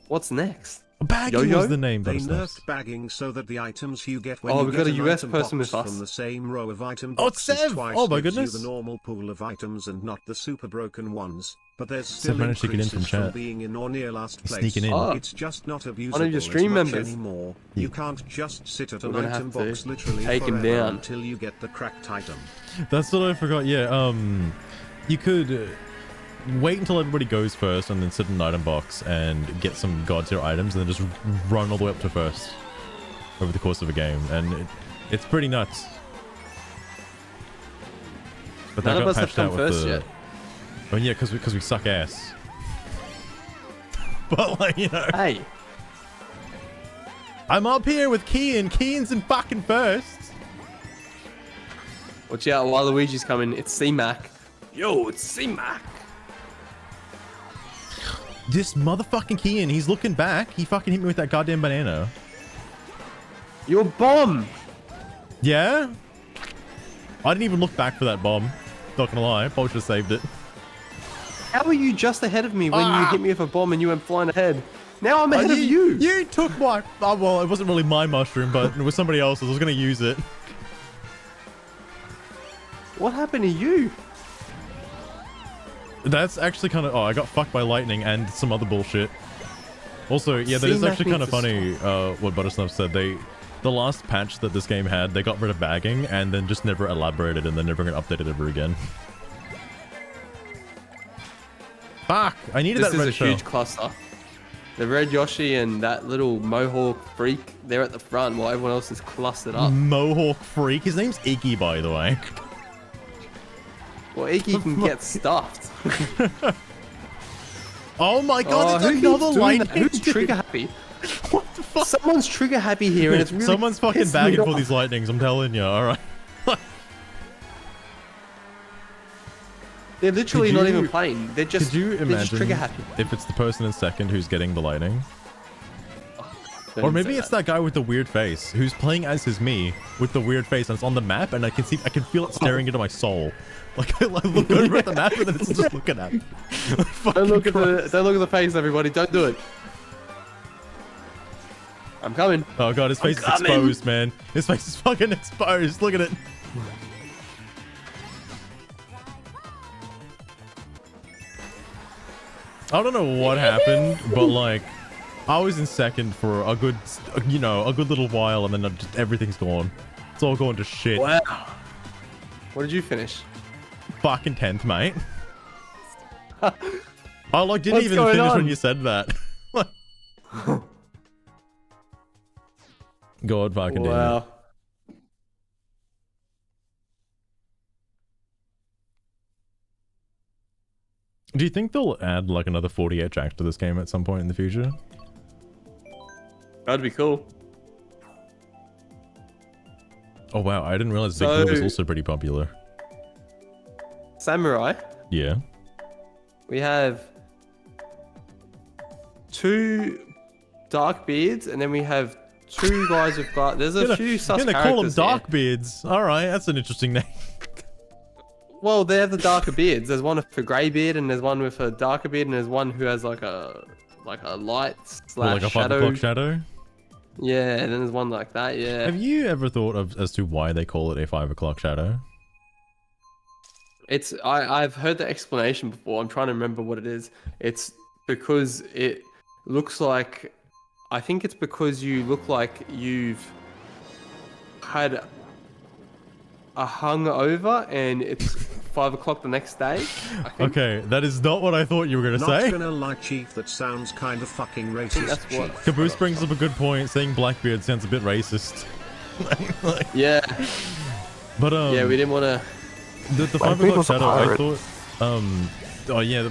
What's next? Bagging Yo-yo? was the name, They but it's not. nerfed bagging so that the items you get when Oh, you we've get got a an US item person box with us. from the same row of item Oh, it's boxes Sev! twice Oh my gives you goodness. the normal pool of items and not the super broken ones. But there's still managed to get in increases from from chat. being in or near last place. Sneaking in. Oh. It's just not abusable One of your stream as much members. anymore. You can't just sit at an We're gonna item have to box literally take him forever down. until you get the cracked item. That's what I forgot. Yeah, you could wait until everybody goes first and then sit in an item box and get some god tier items and then just run all the way up to first over the course of a game. And it's pretty nuts. But None that of got us have patched out come with first the... yet. Oh yeah, because we suck ass. But like, you know, Hey, I'm up here with Kian. Kian's in fucking first. watch out while Luigi's coming. It's C-Mac. Yo, it's C-Mac. This motherfucking Kian, he's looking back. He fucking hit me with that goddamn banana. You're bomb. Yeah? I didn't even look back for that bomb. Not gonna lie, probably should have saved it. How were you just ahead of me when you hit me with a bomb and you went flying ahead? Now I'm ahead of you. You took my... Oh, well, it wasn't really my mushroom, but it was somebody else's. I was gonna use it. What happened to you? That's actually kind of... Oh, I got fucked by lightning and some other bullshit. Also, yeah, that is C-Mac actually kind of needs funny, what Buttersnuff said. The last patch that this game had, they got rid of bagging and then just never elaborated and they're never gonna update it ever again. Fuck! I needed This that is red a shell. huge cluster. The red Yoshi and that little Mohawk freak, they're at the front while everyone else is clustered up. Mohawk freak. His name's Iggy, by the way. Well, Iki can get stuffed. Oh my god, who there's keeps another doing lightning. that? Who's trigger happy? What the fuck? Someone's trigger happy here, and it's really Someone's fucking pissed me bagging for off. these lightnings, I'm telling you, alright. They're literally Could not you- even playing. They're just, Could you they're just trigger imagine happy. if it's the person in second who's getting the lightning? Don't Or even maybe say it's that guy with the weird face who's playing as his me with the weird face and it's on the map and I can feel it staring into my soul. Like I look over at the map and then it's just looking at me. Don't look at the face, everybody. Don't do it. I'm coming. Oh god, his face is coming. exposed, man. His face is fucking exposed. Look at it. I don't know what happened, but like, I was in second for a good, you know, a good little while, and then just everything's gone. It's all going to shit. Wow. What did you finish? Fucking 10th, mate. I like didn't What's even going finish on? when you said that. God fucking damn it. Wow. Do you think they'll add like another 48 tracks to this game at some point in the future? That'd be cool. Oh wow, I didn't realize Big So- Blue was also pretty popular. samurai. Yeah. We have 2 dark beards, and then we have 2 guys with there's a few sus They characters call them dark here. beards. All right, that's an interesting name. Well, they have the darker beards. There's one with a grey beard, and there's one with a darker beard, and there's one who has like a light / Like a 5 shadow. o'clock shadow. Yeah, and then there's one like that. Yeah. Have you ever thought of as to why they call it a 5 o'clock shadow? I've heard the explanation before. I'm trying to remember what it is. It's because it looks like, I think it's because you look like you've had a hungover and it's 5 o'clock the next day. I think. Okay, that is not what I thought you were gonna Not say. gonna lie, Chief, that sounds kind of fucking racist, that's what- Chief. Caboose brings up a good point. Saying Blackbeard sounds a bit racist. Like, Yeah. but Yeah, we didn't want to. the 5 o'clock shadow. I thought. Oh yeah,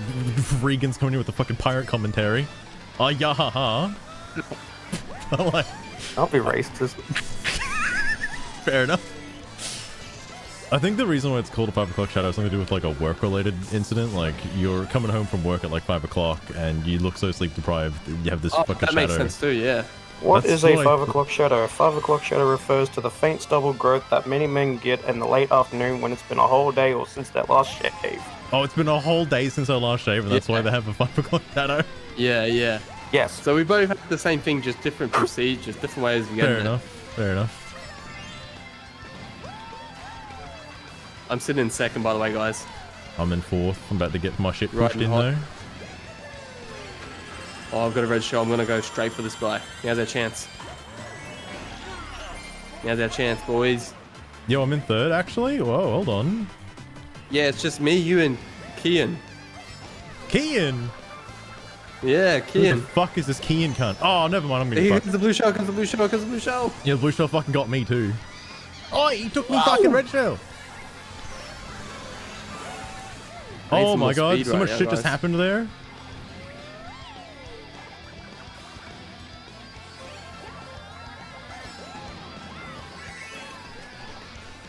Regan's coming in with the fucking pirate commentary. Oh yeah, haha. Like, I'll be racist. fair enough. I think the reason why it's called a 5 o'clock shadow has something to do with like a work-related incident. Like you're coming home from work at like 5 o'clock and you look so sleep deprived. You have this fucking That shadow. makes sense too. Yeah. What That's is a what I 5 thought. o'clock shadow? A 5 o'clock shadow refers to the faint stubble growth that many men get in the late afternoon when it's been a whole day or since their last shave. Oh, it's been a whole day since our last shave, and that's why they have a 5 o'clock shadow. Yeah. Yeah. Yes. So we both have the same thing, just different procedures, different ways of getting Fair it. enough. Fair enough. I'm sitting in second, by the way, guys. I'm in 4th. I'm about to get my shit Right pushed and in hot. though. Oh, I've got a red shell. I'm gonna go straight for this guy. He has our chance. He has our chance, boys. Yo, I'm in 3rd actually. Whoa, hold on. Yeah, it's just me, you, and Kian. Kian. Yeah, Who the Kian. fuck is this Kian cunt? Oh, never mind. I'm He gonna comes the blue shell, comes the blue shell, comes the blue shell. Yeah, the blue shell fucking got me too. Oh, he took me fucking red shell. I need Oh some my more god, speed so right much now, shit just guys. happened there.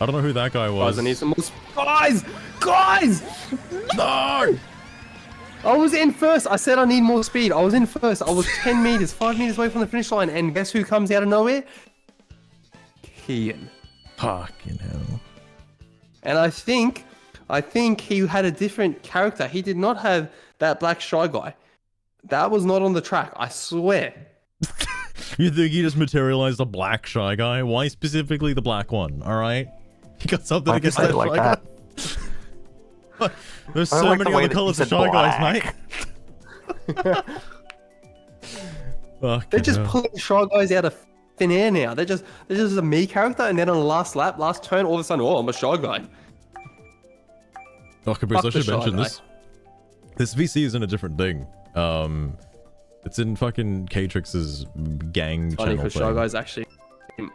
I don't know who that guy was. Guys, I need some more Guys! Guys! No! I was in first. I said I need more speed. I was in first. I was 10 meters, 5 meters away from the finish line. And guess who comes out of nowhere? Kian. Fucking hell. And I think he had a different character. He did not have that black shy guy. That was not on the track. I swear. You think he just materialized a black shy guy? Why specifically the black one? Alright? You got something I against just that like shy that. guy? There's I so like the many way other that colors he of said shy black. guys, mate. They're just hell. pulling shy guys out of thin air now. They're just a me character, and then on the last lap, last turn, all of a sudden, oh, I'm a shy guy. Oh, Caboose, I Fuck the should mention shy this. This VC isn't a different thing. It's in fucking K-Trix's gang Funny channel because thing. Shy Guy's actually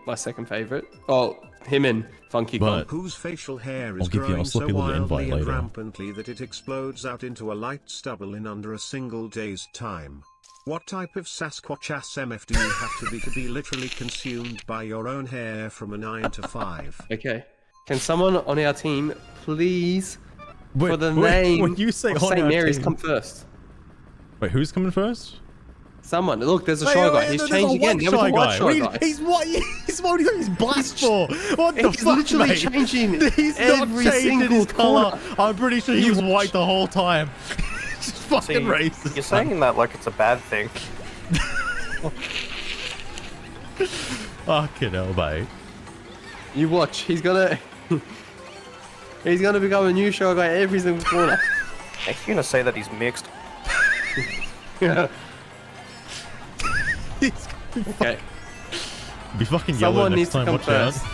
my second favorite. Oh, him and Funky But- Kong. Whose facial hair I'll is give you- I'll growing slip so you a little wildly invite and later. rampantly that it explodes out into a light stubble in under a single day's time. What type of Sasquatch ass MF do you have to be literally consumed by your own hair from a 9 to 5? Okay. Can someone on our team please, Wait, for the wait, name when you say of on St. our Mary's, team- come first? Wait, who's coming first? Someone. Look, there's a shy guy. He's there's changed a again. white There was a shy white guy. shy What guy. He's what? He's what? He's black for? What the He's fuck, literally mate? changing He's not every changing single his color. corner. I'm pretty sure he You was watch. white the whole time. Just See, fucking racist. you're saying that like it's a bad thing. Fucking hell, mate. You watch. He's gonna become a new shy guy every single corner. Next, you're gonna say that he's mixed. He's Okay. be fucking yellow Someone next needs to time. come Watch out. first.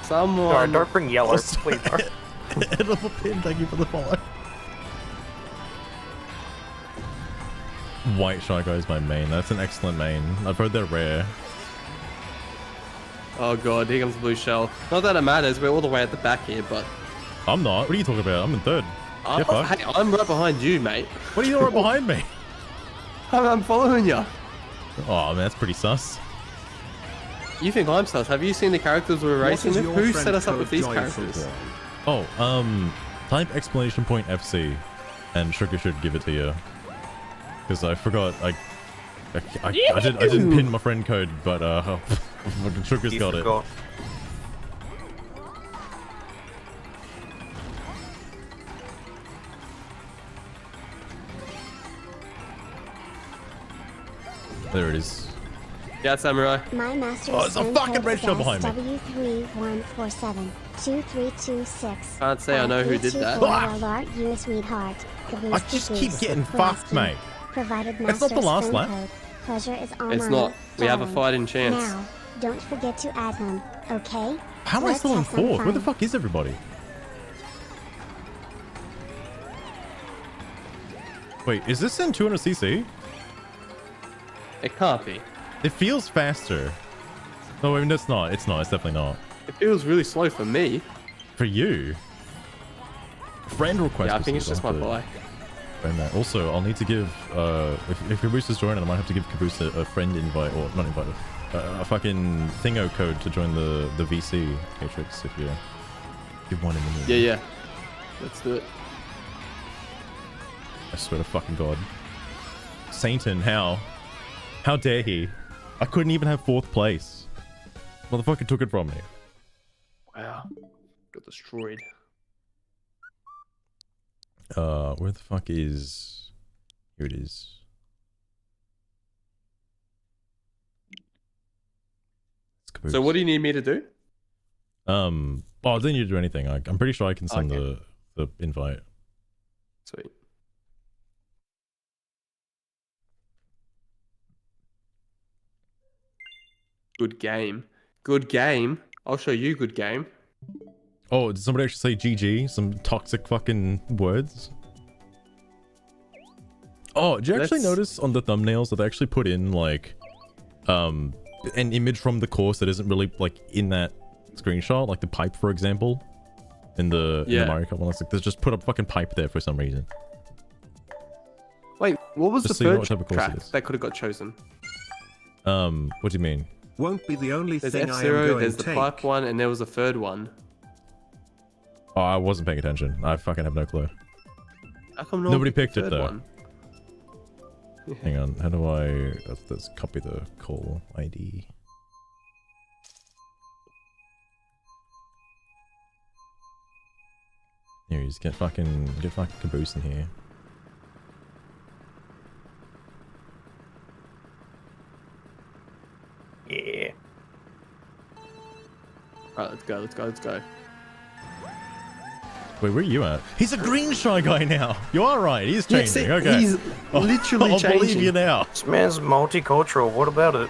Someone. Alright, don't bring yellow, please. Don't. Edible pin, thank you for the follow. White Shy Guy is my main. That's an excellent main. I've heard they're rare. Oh god, here comes the blue shell. Not that it matters. We're all the way at the back here, but I'm not. What are you talking about? I'm in 3rd. I'm, Yeah, fuck. hey, I'm right behind you, mate. What are you doing right behind me? I'm following you. Oh, man, that's pretty sus. You think I'm sus? Have you seen the characters we're racing with? Who set us up with these characters? Oh, Type exclamation point FC, and Sugar should give it to you. Because I forgot, I didn't pin my friend code, but fucking Sugar's You got forgot. it. There it is. Yeah, Samurai. My master's Oh, there's a phone fucking code red shell is behind me. W31472326. Can't say I know who did that. You sweetheart. I just keep getting fucked, mate. Provided It's not the last lap. code. Pleasure is all It's mine. not. We have a Darling. fighting chance. Now, don't forget to add him, okay? How am I Let's still in have some fourth? Where the fun. fuck is everybody? Wait, is this in 200cc? It can't be. It feels faster. No, I mean, it's not. It's not. It's definitely not. It feels really slow for me. For you. Friend request. Yeah, I think it's just my bike. Friend that. Also, I'll need to give, if Caboose is joining, I might have to give Caboose a friend invite, or not invite, a fucking thingo code to join the VC matrix if you give one in the middle. Yeah. Let's do it. I swear to fucking God. Satan, how? How dare he? I couldn't even have fourth place. Motherfucker took it from me. Wow. Got destroyed. Where the fuck is... Here it is. So what do you need me to do? Oh, I don't need to do anything. I'm pretty sure I can send Okay. the invite. Sweet. Good game. Good game. I'll show you good game. Oh, did somebody actually say GG? Some toxic fucking words? Oh, did you actually Let's- notice on the thumbnails that they actually put in, like, an image from the course that isn't really, like, in that screenshot? Like the pipe, for example? In the Mario Kart one. It's like, they just put a fucking pipe there for some reason. Wait, what was Just the so you know third what type of course it track is. that could have got chosen? What do you mean? Won't be the only There's thing I am F-Zero, going there's to the take. pipe one, and there was a third one. Oh, I wasn't paying attention. I fucking have no clue. How come no Nobody one picked picked the it, third though. one? Hang on, how do I... Let's copy the call ID. Here he is. Get fucking Caboose in here. Yeah. Alright, let's go. Wait, where are you at? He's a green shy guy now. You are right. He's Yeah, changing. see, Okay. he's literally I'll believe changing. you now. This man's multicultural. What about it?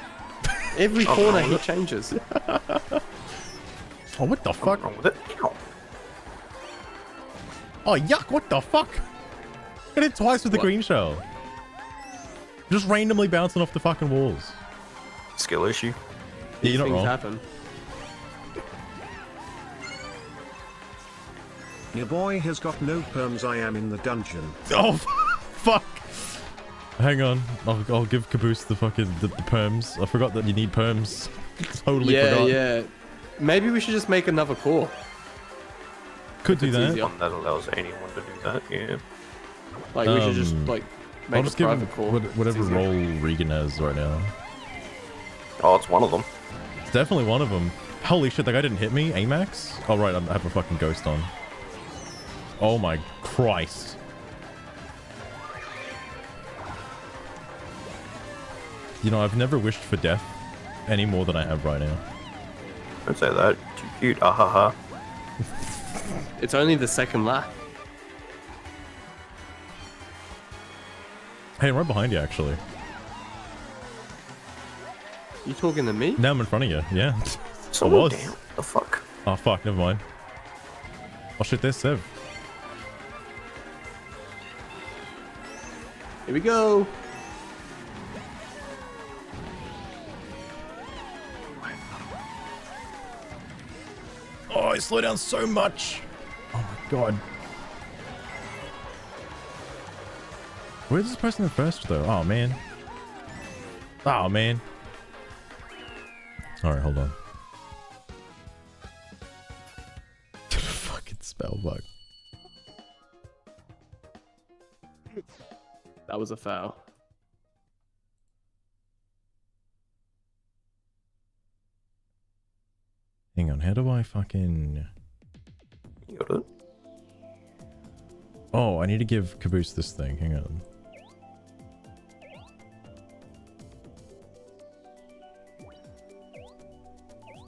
Every Oh, corner no. he changes. Oh, what the What's fuck? wrong with it? Ow. Oh, yuck. What the fuck? I did it twice with the What? green shell. Just randomly bouncing off the fucking walls. Skill issue. Yeah, These you're not things wrong. happen. Your boy has got no perms. I am in the dungeon. Oh, fuck. Hang on. I'll give Caboose the fucking the perms. I forgot that you need perms. Totally forgot. Yeah. Maybe we should just make another core. Could do It's that. easier. One that allows anyone to do that. Yeah. Like we should just Um, like I'll make a just give him private core. whatever It's easier. role Regan has right now. Oh, it's one of them. It's definitely one of them. Holy shit, that guy didn't hit me? Amax? Oh, right, I have a fucking ghost on. Oh my Christ. You know, I've never wished for death any more than I have right now. Don't say that. Too cute. Ah ha ha. It's only the second lap. Hey, I'm right behind you, actually. You talking to me? Now I'm in front of you, yeah. Someone was. down. The fuck? Oh, fuck, never mind. Oh shit, there's Sev. Here we go. Oh, I slow down so much. Oh my god. Where's this person in first though? Oh man. Oh man. Alright, hold on. Fucking spell bug. That was a foul. Hang on, how do I fucking... You got it. Oh, I need to give Caboose this thing. Hang on.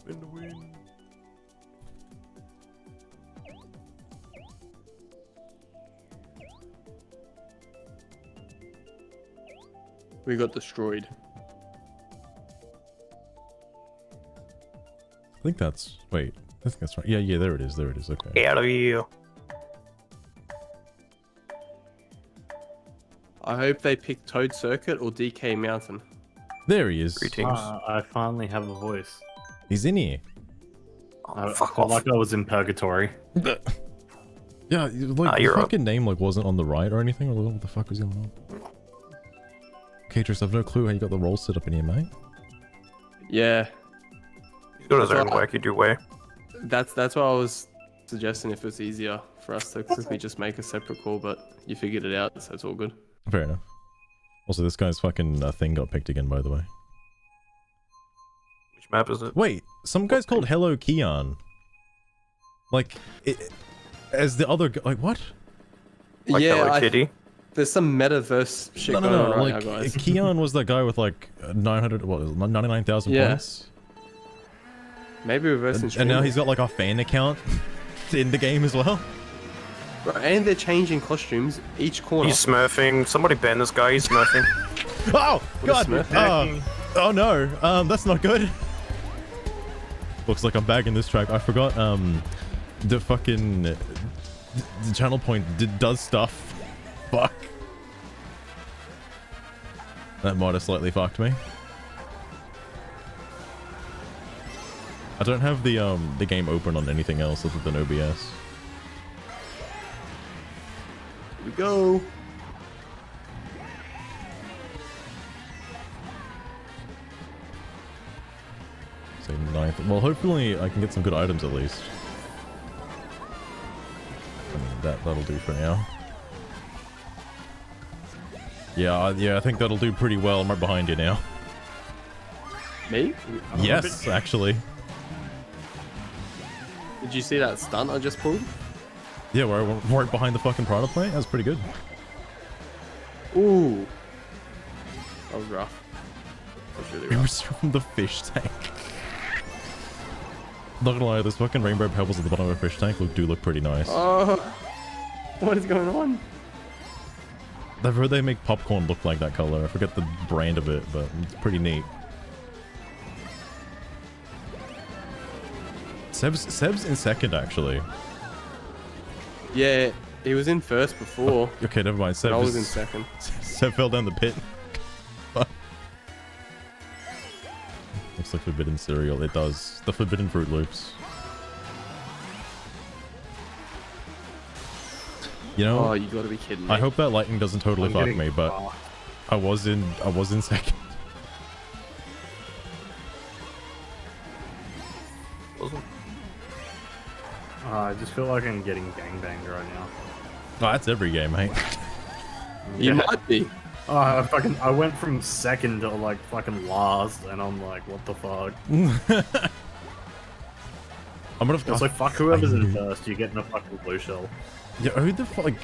In the wind. We got destroyed. I think that's... Wait. I think that's right. Yeah, yeah, there it is. There it is. Okay. Out of here. I hope they pick Toad Circuit or DK Mountain. There he is. Greetings. I finally have a voice. He's in here. Oh, I fuck felt off. like I was in purgatory. Yeah, like the you're up. fucking name like wasn't on the right or anything. Or what the fuck was going on? Catris, I've no clue how you got the roll set up in here, mate. Yeah, He's got his That's own right. wacky do way. that's why I was suggesting if it's easier for us to quickly just make a separate call, but you figured it out, so it's all good. Fair enough. Also, this guy's fucking thing got picked again, by the way. Which map is it? Wait, some guy's called Hello Keon. Like, as the other like what? Like Hello yeah, Kitty? there's some metaverse shit No, going on right like now, guys. Keon was that guy with like 99,000 Yeah. points. Maybe reverse And now he's got like a fan account in the game as well. Right, and they're changing costumes each corner. He's smurfing. Somebody ban this guy. He's smurfing. Oh god! Smurf. Oh no! That's not good. Looks like I'm bagging this track. I forgot. The fucking the channel point does stuff. Fuck. That might have slightly fucked me. I don't have the game open on anything else other than OBS. Here we go. Say 9th. Well, hopefully I can get some good items at least. I mean, that'll do for now. Yeah, I think that'll do pretty well. I'm right behind you now. Me? Yes, actually. Did you see that stunt I just pulled? Yeah, we're right behind the fucking Prada plant. That was pretty good. Ooh. That was rough. That was really We were rough. from the fish tank. Not gonna lie, those fucking rainbow pebbles at the bottom of a fish tank look pretty nice. Oh, what is going on? I've heard they make popcorn look like that color. I forget the brand of it, but it's pretty neat. Seb's in second, actually. Yeah, he was in first before. Okay, never mind. Seb But I was in second. Seb fell down the pit. Fuck. Looks like forbidden cereal. It does. The forbidden Fruit Loops. You know, Oh, you gotta be kidding me. I hope that lightning doesn't totally I'm fuck getting me, but fucked. I was in second. I just feel like I'm getting gangbanged right now. Oh, that's every game, mate. You Yeah. might be. I went from second to like fucking last, and I'm like, what the fuck? I'm gonna. It's like, fuck whoever's in first, you're getting a fucking blue shell. Yeah, who the fuck? Like,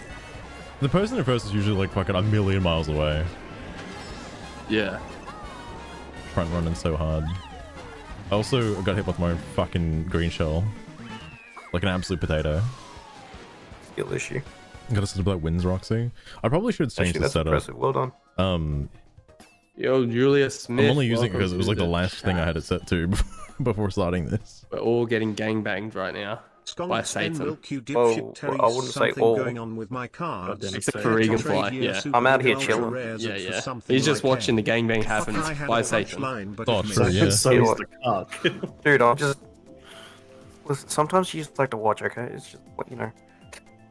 the person in first is usually like fucking a million miles away. Yeah. Front running so hard. I also got hit with my own fucking green shell. Like an absolute potato. Skill issue. Gotta set up that wins, Roxy. I probably should change Actually, the that's setup. impressive. Well done. Yo, Julia Smith. I'm only using it welcome because it was to like the last thing I had it set to before starting this. We're all getting gangbanged right now. by Satan. Milk, you Oh, dipshit, tell I you wouldn't say something all. going on with my cards. Goddamn Except it. for Regan Fly, yeah. I'm out here chilling. Yeah, yeah. He's just watching the gangbang happen by Satan. Oh, true, yeah. So You know is what? the card. Dude, I'm just... Listen, sometimes you just like to watch, okay? It's just, you know...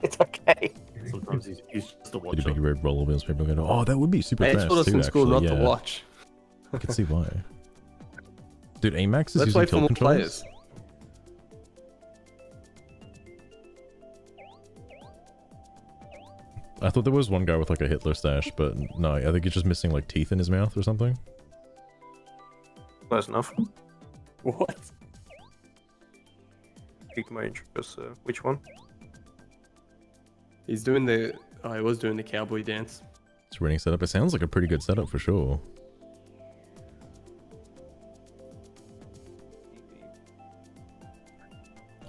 It's okay. Sometimes he's just a Did you watcher. make red roller wheels? People go, oh, that would be super They fast told us too, in school not actually, to yeah. watch. I can see why. Dude, Amax is Let's using wait for tilt more controls. players. I thought there was one guy with like a Hitler stash, but no, I think he's just missing like teeth in his mouth or something. Close enough. What? Piqued my interest. Which one? He's doing the. Oh, he was doing the cowboy dance. It's running setup. It sounds like a pretty good setup for sure.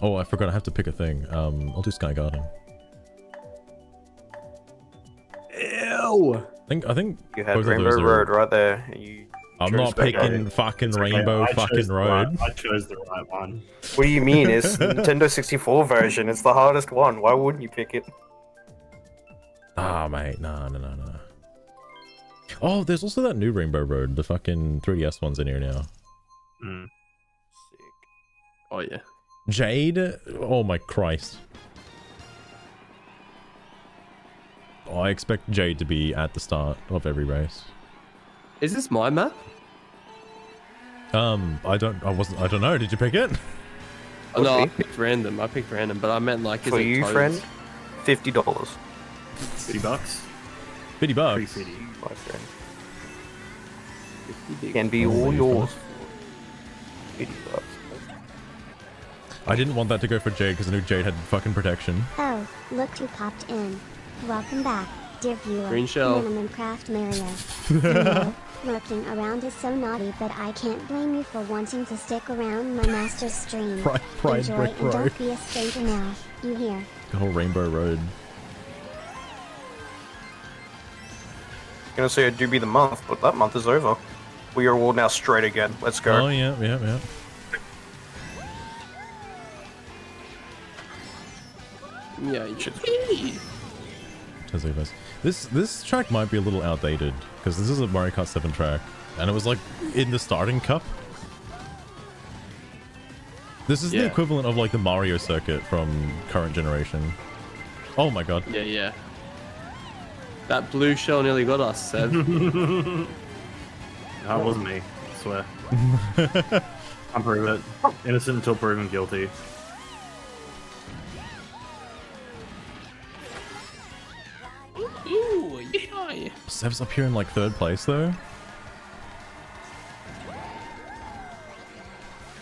Oh, I forgot I have to pick a thing. I'll do Sky Garden. Ew. I think You had both of Rainbow those are- Road right there. And you I'm chose not Sky picking Garden. fucking It's okay, Rainbow I chose fucking the Road. right- I chose the right one. What do you mean? It's the Nintendo 64 version. It's the hardest one. Why wouldn't you pick it? Ah, mate, no. Oh, there's also that new Rainbow Road. The fucking 3DS one's in here now. Mm. Sick. Oh yeah. Jade? Oh my Christ. Oh, I expect Jade to be at the start of every race. Is this my map? I don't know. Did you pick it? Oh, no, I Would picked random. But I meant like. For you, friend, $50. $50. 50 bucks. 350. My friend. Can be all yours. $50. I didn't want that to go for Jade because I knew Jade had fucking protection. Oh, look who popped in. Welcome back, dear viewer. Green shell. Minimum Craft Mario. You know, lurking around is so naughty, but I can't blame you for wanting to stick around my master's stream. Pride Enjoy Brick and Road. don't be a stranger now. You hear? The whole Rainbow Road. Gonna say it do be the month, but that month is over. We are all now straight again. Let's go. Oh yeah. Yeah, you should. This track might be a little outdated because this is a Mario Kart 7 track, and it was like in the starting cup. This is the Yeah. equivalent of like the Mario circuit from current generation. Oh my god. Yeah. That blue shell nearly got us, Seb. That wasn't me, I swear. I'm proven it. Innocent until proven guilty. Ooh, yeah. Seb's up here in like 3rd place though.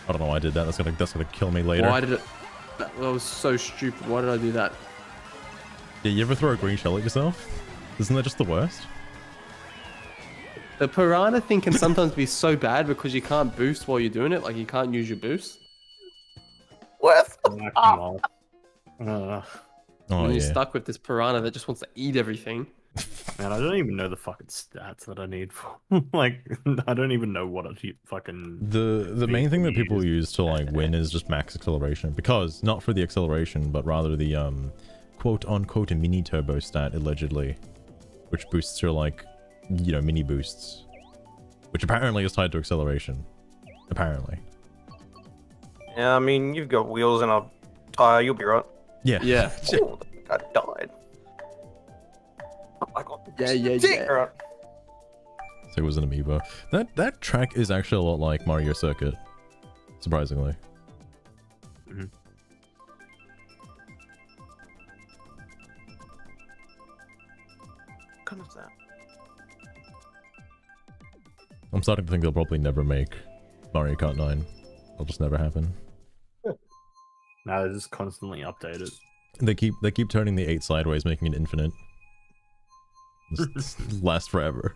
I don't know why I did that. That's gonna kill me later. Why did it? That was so stupid. Why did I do that? Yeah, you ever throw a green shell at yourself? Isn't that just the worst? The piranha thing can sometimes be so bad because you can't boost while you're doing it. Like you can't use your boost. What? Knock them off. Oh and you're yeah. stuck with this piranha that just wants to eat everything. Man, I don't even know the fucking stats that I need for. Like, I don't even know what I fucking. The main thing that people use. use to like win is just max acceleration, because not for the acceleration, but rather the quote unquote mini turbo stat allegedly, which boosts your like, you know, mini boosts, which apparently is tied to acceleration. Apparently. Yeah, I mean, you've got wheels and a tire, you'll be right. Yeah. Yeah. Oh, I died. Oh my god. Yeah. Right. So it was an amiibo. That track is actually a lot like Mario Circuit, surprisingly. Mhm. What kind of that? I'm starting to think they'll probably never make Mario Kart 9. It'll just never happen. No, they just constantly update it. They keep turning the 8 sideways, making it infinite. Just last forever.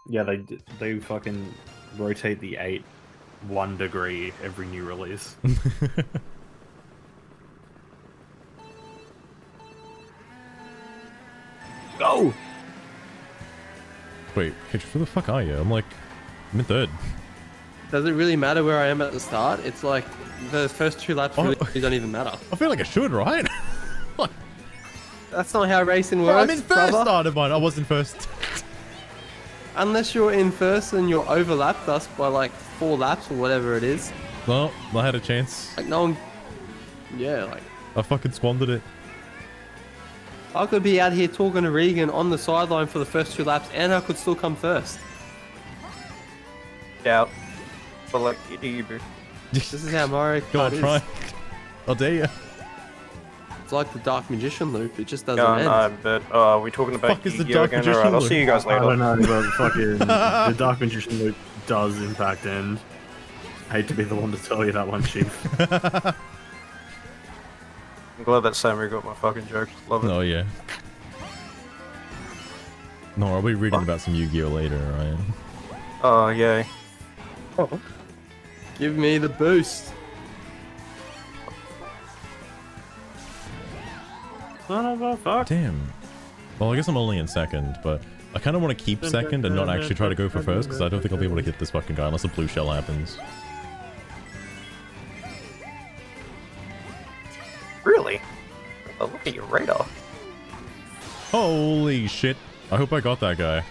Yeah, they fucking rotate the 8 1 degree every new release. Go! Wait, Hitch, where the fuck are you? I'm like, I'm in 3rd. Does it really matter where I am at the start? It's like the first 2 laps really don't even matter. I feel like I should, right? That's not how racing Bro, works, I'm in 1st. brother. Oh, never mind. I was in 1st. Unless you're in first and you're overlapped us by like 4 laps or whatever it is. Well, I had a chance. Like no one. Yeah, like I fucking squandered it. I could be out here talking to Regan on the sideline for the first 2 laps, and I could still come first. Doubt. But like, you do you, boo. This is how Mario Go on, Kart is. try. I'll dare you. It's like the Dark Magician loop. It just doesn't No, end. no, but are we talking about Fuck is the Yu-Gi-Oh Dark again? Magician Alright, I'll loop? see you guys I don't later. know, but fucking the Dark Magician loop does in fact end. Hate to be the one to tell you that one, Chief. I'm glad that Samurai got my fucking joke. Love it. Oh yeah. No, I'll be reading about some Yu-Gi-Oh later, Ryan. Oh, yay. Give me the boost. Son of a fuck. Damn. Well, I guess I'm only in second, but I kind of want to keep second and not actually try to go for first, because I don't think I'll be able to hit this fucking guy unless a blue shell happens. Really? Oh, look at your radar. Holy shit. I hope I got that guy.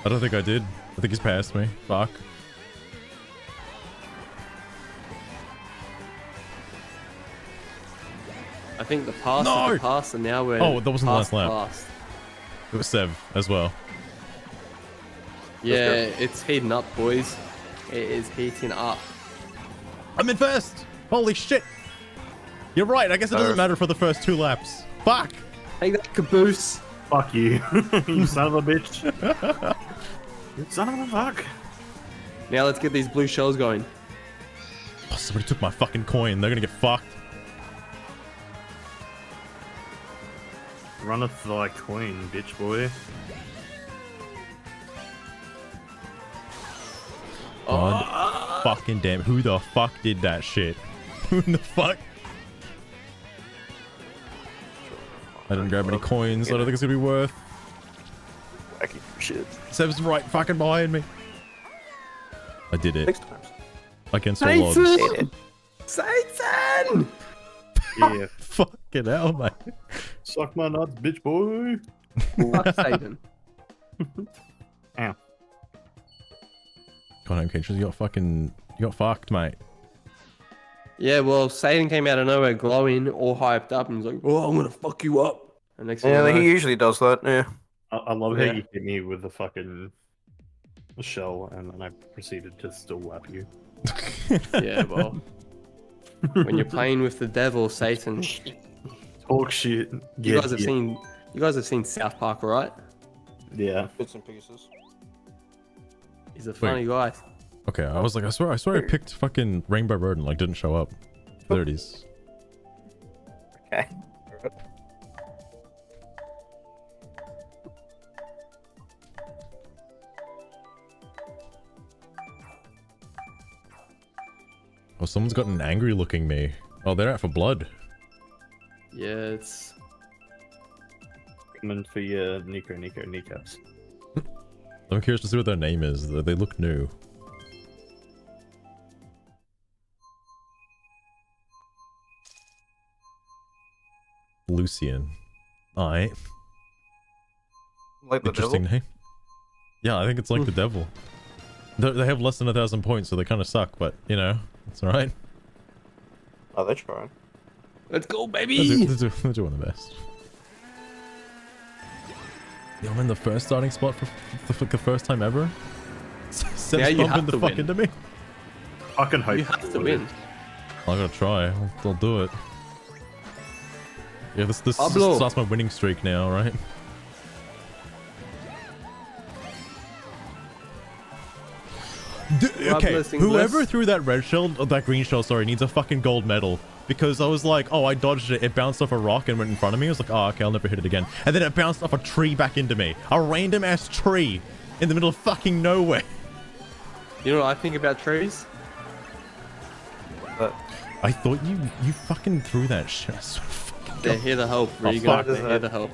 I don't think I did. I think he's past me. Fuck. I think the past No! is the past, and now we're. Oh, that wasn't the last lap. past. It was Sev as well. Yeah, it's heating up, boys. It is heating up. I'm in first! Holy shit! You're right, I guess it doesn't matter for the first 2 laps. Fuck! Take that caboose. Fuck you. You son of a bitch. You son of a fuck. Now let's get these blue shells going. Oh, somebody took my fucking coin. They're gonna get fucked. Runneth like queen, bitch boy. God fucking damn. Who the fuck did that shit? Who the fuck? I didn't grab any coins. I don't think it's gonna be worth. Wacky shit. Sev's right fucking behind me. I did it. 6 times. Against all odds. Satan! Satan! Yeah. Fucking hell, mate. Suck my nuts, bitch boy. Fuck Satan. Ow. God damn, Catrus, you got fucked, mate. Yeah, well, Satan came out of nowhere glowing, all hyped up, and he's like, "Oh, I'm gonna fuck you up." And next thing Yeah, you know, he usually does that, yeah. I love Yeah. how you hit me with the fucking shell and then I proceeded to still whap you. yeah, well, when you're playing with the devil, Satan, Talk shit. you guys have seen South Park, right? Yeah. Bits and pieces. He's a funny guy. Okay, I was like, I swear I picked fucking Rainbow Road and like didn't show up. There it is. Okay. Oh, someone's got an angry looking me. Oh, they're out for blood. Yeah, it's Coming for your Nico kneecaps. I'm curious to see what their name is. They look new. Lucian. Alright. Like the Interesting devil. name. Yeah, I think it's like the devil. They have less than 1,000 points, so they kind of suck, but, you know, it's alright. Oh, they're trying. let's go, baby. They're doing the best. Yo, I'm in the first starting spot for the first time ever. Sev's Now you bumping have the to fuck win. into me. Fucking hope You have to win. I gotta try. I'll do it. Yeah, this Pablo. starts my winning streak now, right? Okay, blessing, whoever bless. threw that red shell, or that green shell, sorry, needs a fucking gold medal. Because I was like, oh, I dodged it. It bounced off a rock and went in front of me. I was like, oh, okay, I'll never hit it again. And then it bounced off a tree back into me. A random ass tree in the middle of fucking nowhere. You know what I think about trees? I thought you fucking threw that shit. They're here to help, Oh, Rigo. fuck. They're here to help.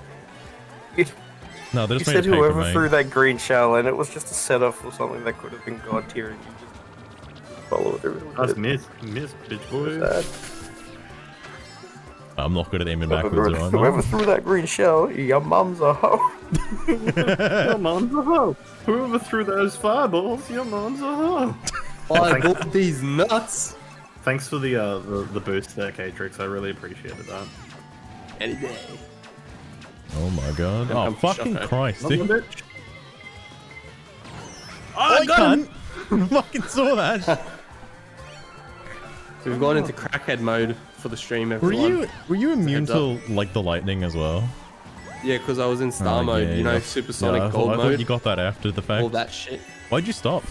No, they're You just made said of paper, whoever mate. threw that green shell and it was just a setup for something that could have been god tier and you just follow it everyone That's did. miss, bitch boy. Sad. I'm not good at aiming backwards, am I? Whoever threw that green shell, your mum's a hoe. Your mom's a hoe. Whoever threw those fireballs, your mom's a hoe. I bought these nuts. Thanks for the boost there, Catrix. I really appreciated that. Any day. Oh my god. Oh, I'm fucking shocked. Christ, Love you, dude. bitch. Oh, I can't. Fucking saw that. We've gone into crackhead mode for the stream, everyone. Were you immune Heads to like the lightning as well? Yeah, because I was in star mode, yeah, you know, yeah. supersonic I gold thought mode, you got that after the fact. all that shit. Why'd you stop?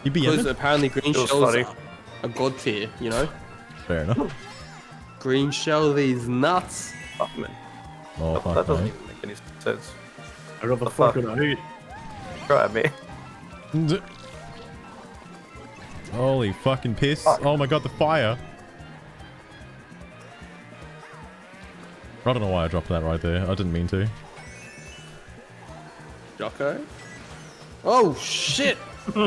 You Because BM'd? apparently green It was shells funny. are a god tier, you know? Fair enough. Green shell these nuts. Oh, man. Oh, That fuck, doesn't mate. even make any sense. I got the fuck? fucking heat. Try me. Holy fucking piss. Fuck. Oh my god, the fire. I don't know why I dropped that right there. I didn't mean to. Jocko? Oh shit! Me,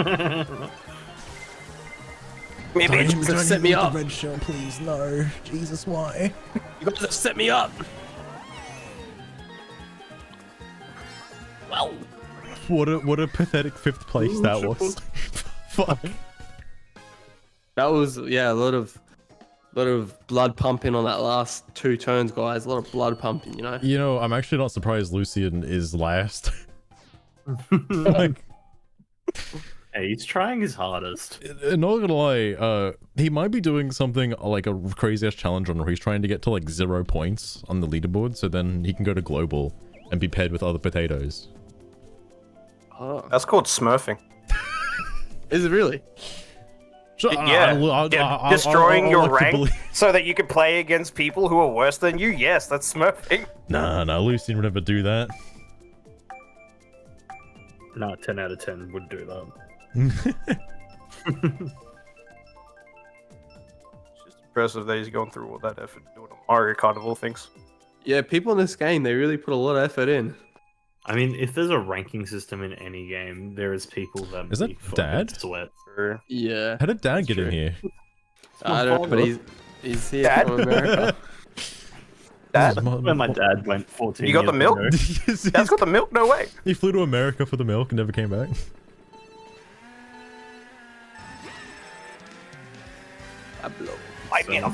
bitch. You guys have set me up. red shell, please. No. Jesus, why? You guys have set me up. Well, What a pathetic 5th place that was. Fuck. that was yeah, a lot of blood pumping on that last 2 turns, guys. A lot of blood pumping, you know. You know, I'm actually not surprised Lucian is last. Like, Hey, he's trying his hardest. not gonna lie, he might be doing something like a crazy ass challenge run where he's trying to get to like 0 points on the leaderboard, so then he can go to global and be paired with other potatoes. Oh. That's called smurfing. Is it really? So, Yeah, destroying your like to rank believe- so that you can play against people who are worse than you. Yes, that's smurfing. Nah, Lucian would never do that. No, 10 out of 10 would do that. It's just impressive that he's going through all that effort doing a Mario Kart of all things. Yeah, people in this game, they really put a lot of effort in. I mean, if there's a ranking system in any game, there is people that Is that make fucking Dad? sweat. Sure. Yeah. How did Dad get in true. here? I don't know, but he's here Dad? from America. Dad, When my dad went 14 you got the years milk? ago. Dad's got the milk? No way. He flew to America for the milk and never came back. Pablo. Light me up.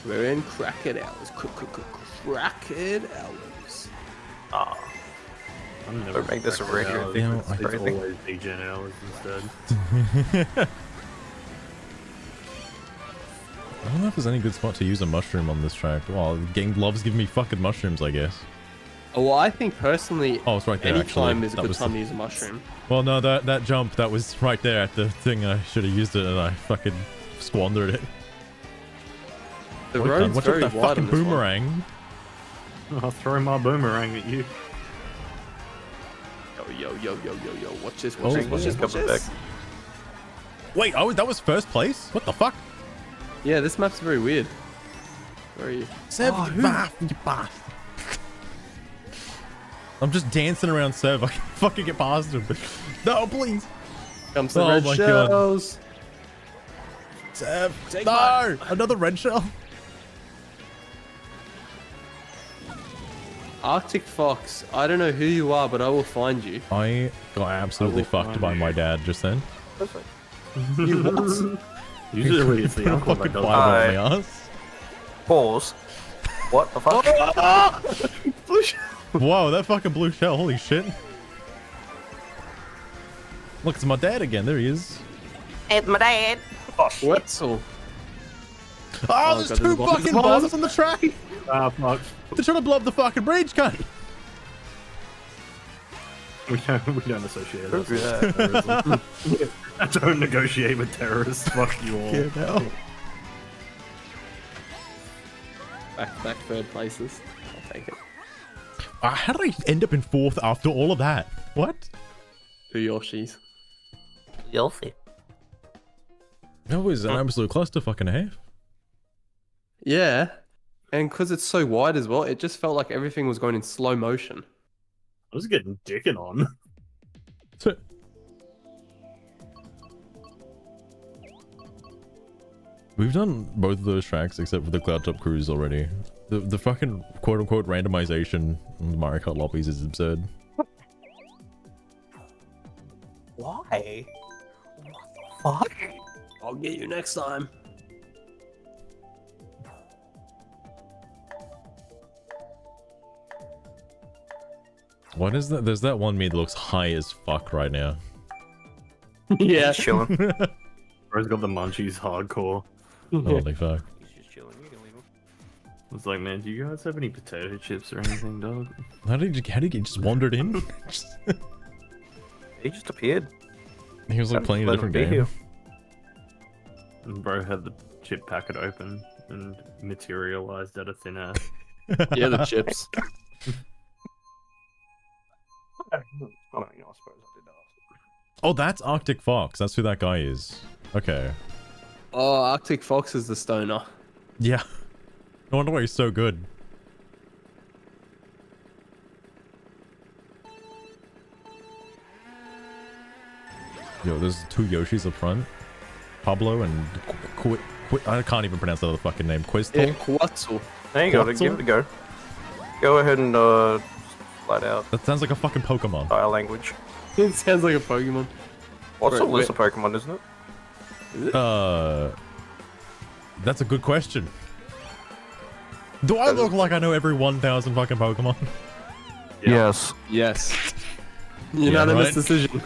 We're in crackhead hours. Crackhead hours. I'm never Don't make this a cracking radio hours. thing, that's It's crazy. always degen hours instead. I don't know if there's any good spot to use a mushroom on this track. Well, the game loves giving me fucking mushrooms, I guess. Oh, well, I think personally, Oh, it's right there, any actually. time is a That good was time the- to use a mushroom. Well, no, that jump, that was right there at the thing. I should have used it and I fucking squandered it. The Wait, road's watch very out that wide fucking on this one. boomerang. I'll throw my boomerang at you. Yo. Watch this, Oh, watch this, watch yeah. this, watch Coming this. back. Wait, oh, that was first place? What the fuck? Yeah, this map's very weird. Where are you? I'm just dancing around Sev. I can fucking get past him. No, please. Comes the Oh red my God. shells. Sev. Take No! Another red shell? Arctic Fox, I don't know who you are, but I will find you. I got absolutely I will fucked find by you. my dad just then. You what? Usually it's the uncle Fucking that bite does on Hi. my ass. Pause. What the fuck? Whoa, that fucking blue shell. Holy shit. Look, it's my dad again. There he is. It's my dad. Oh, shit. Wetzel. Oh, there's there's a two bomb. There's a fucking bomb. bombs on the track. Ah, fuck. They're trying to blow up the fucking bridge, cunt. We don't associate Don't do us. that. Terrorism. Don't negotiate with terrorists. Fuck you all. Yeah, no. Back third places. I'll take it. How did I end up in 4th after all of that? What? Two Yoshis. Yelphy. That was an absolute clusterfuck and a half. Yeah. And because it's so wide as well, it just felt like everything was going in slow motion. I was getting dicking on. We've done both of those tracks except for the Cloud Top Cruise already. The fucking quote-unquote randomization on the Mario Kart lobbies is absurd. Why? What the fuck? I'll get you next time. What is that? There's that one me that looks high as fuck right now. Yeah. Chilling. Bro, Bro's got the munchies hardcore. Holy fuck. He's just chilling. You can leave him. It's like, man, do you guys have any potato chips or anything, dog? How did you just wandered in? He just appeared. He was like playing a Let him different be game. here. And bro had the chip packet open and materialized out of thin air. Yeah, the chips. I don't know, I suppose I did ask. Oh, that's Arctic Fox. That's who that guy is. Okay. Oh, Arctic Fox is the stoner. Yeah. No wonder why he's so good. Yo, there's two Yoshis up front. Pablo and I can't even pronounce the other fucking name. Quistel? Yeah, Quetzal. There you go. Quetzal? Give it a go. Go ahead and flat out That sounds like a fucking Pokemon. our language. It sounds like a Pokemon. What's a Right, list of Pokemon, isn't it? Is it? That's a good question. Do I look like I know every 1,000 fucking Pokemon? Yeah. Yes. Yes. Unanimous right. decision.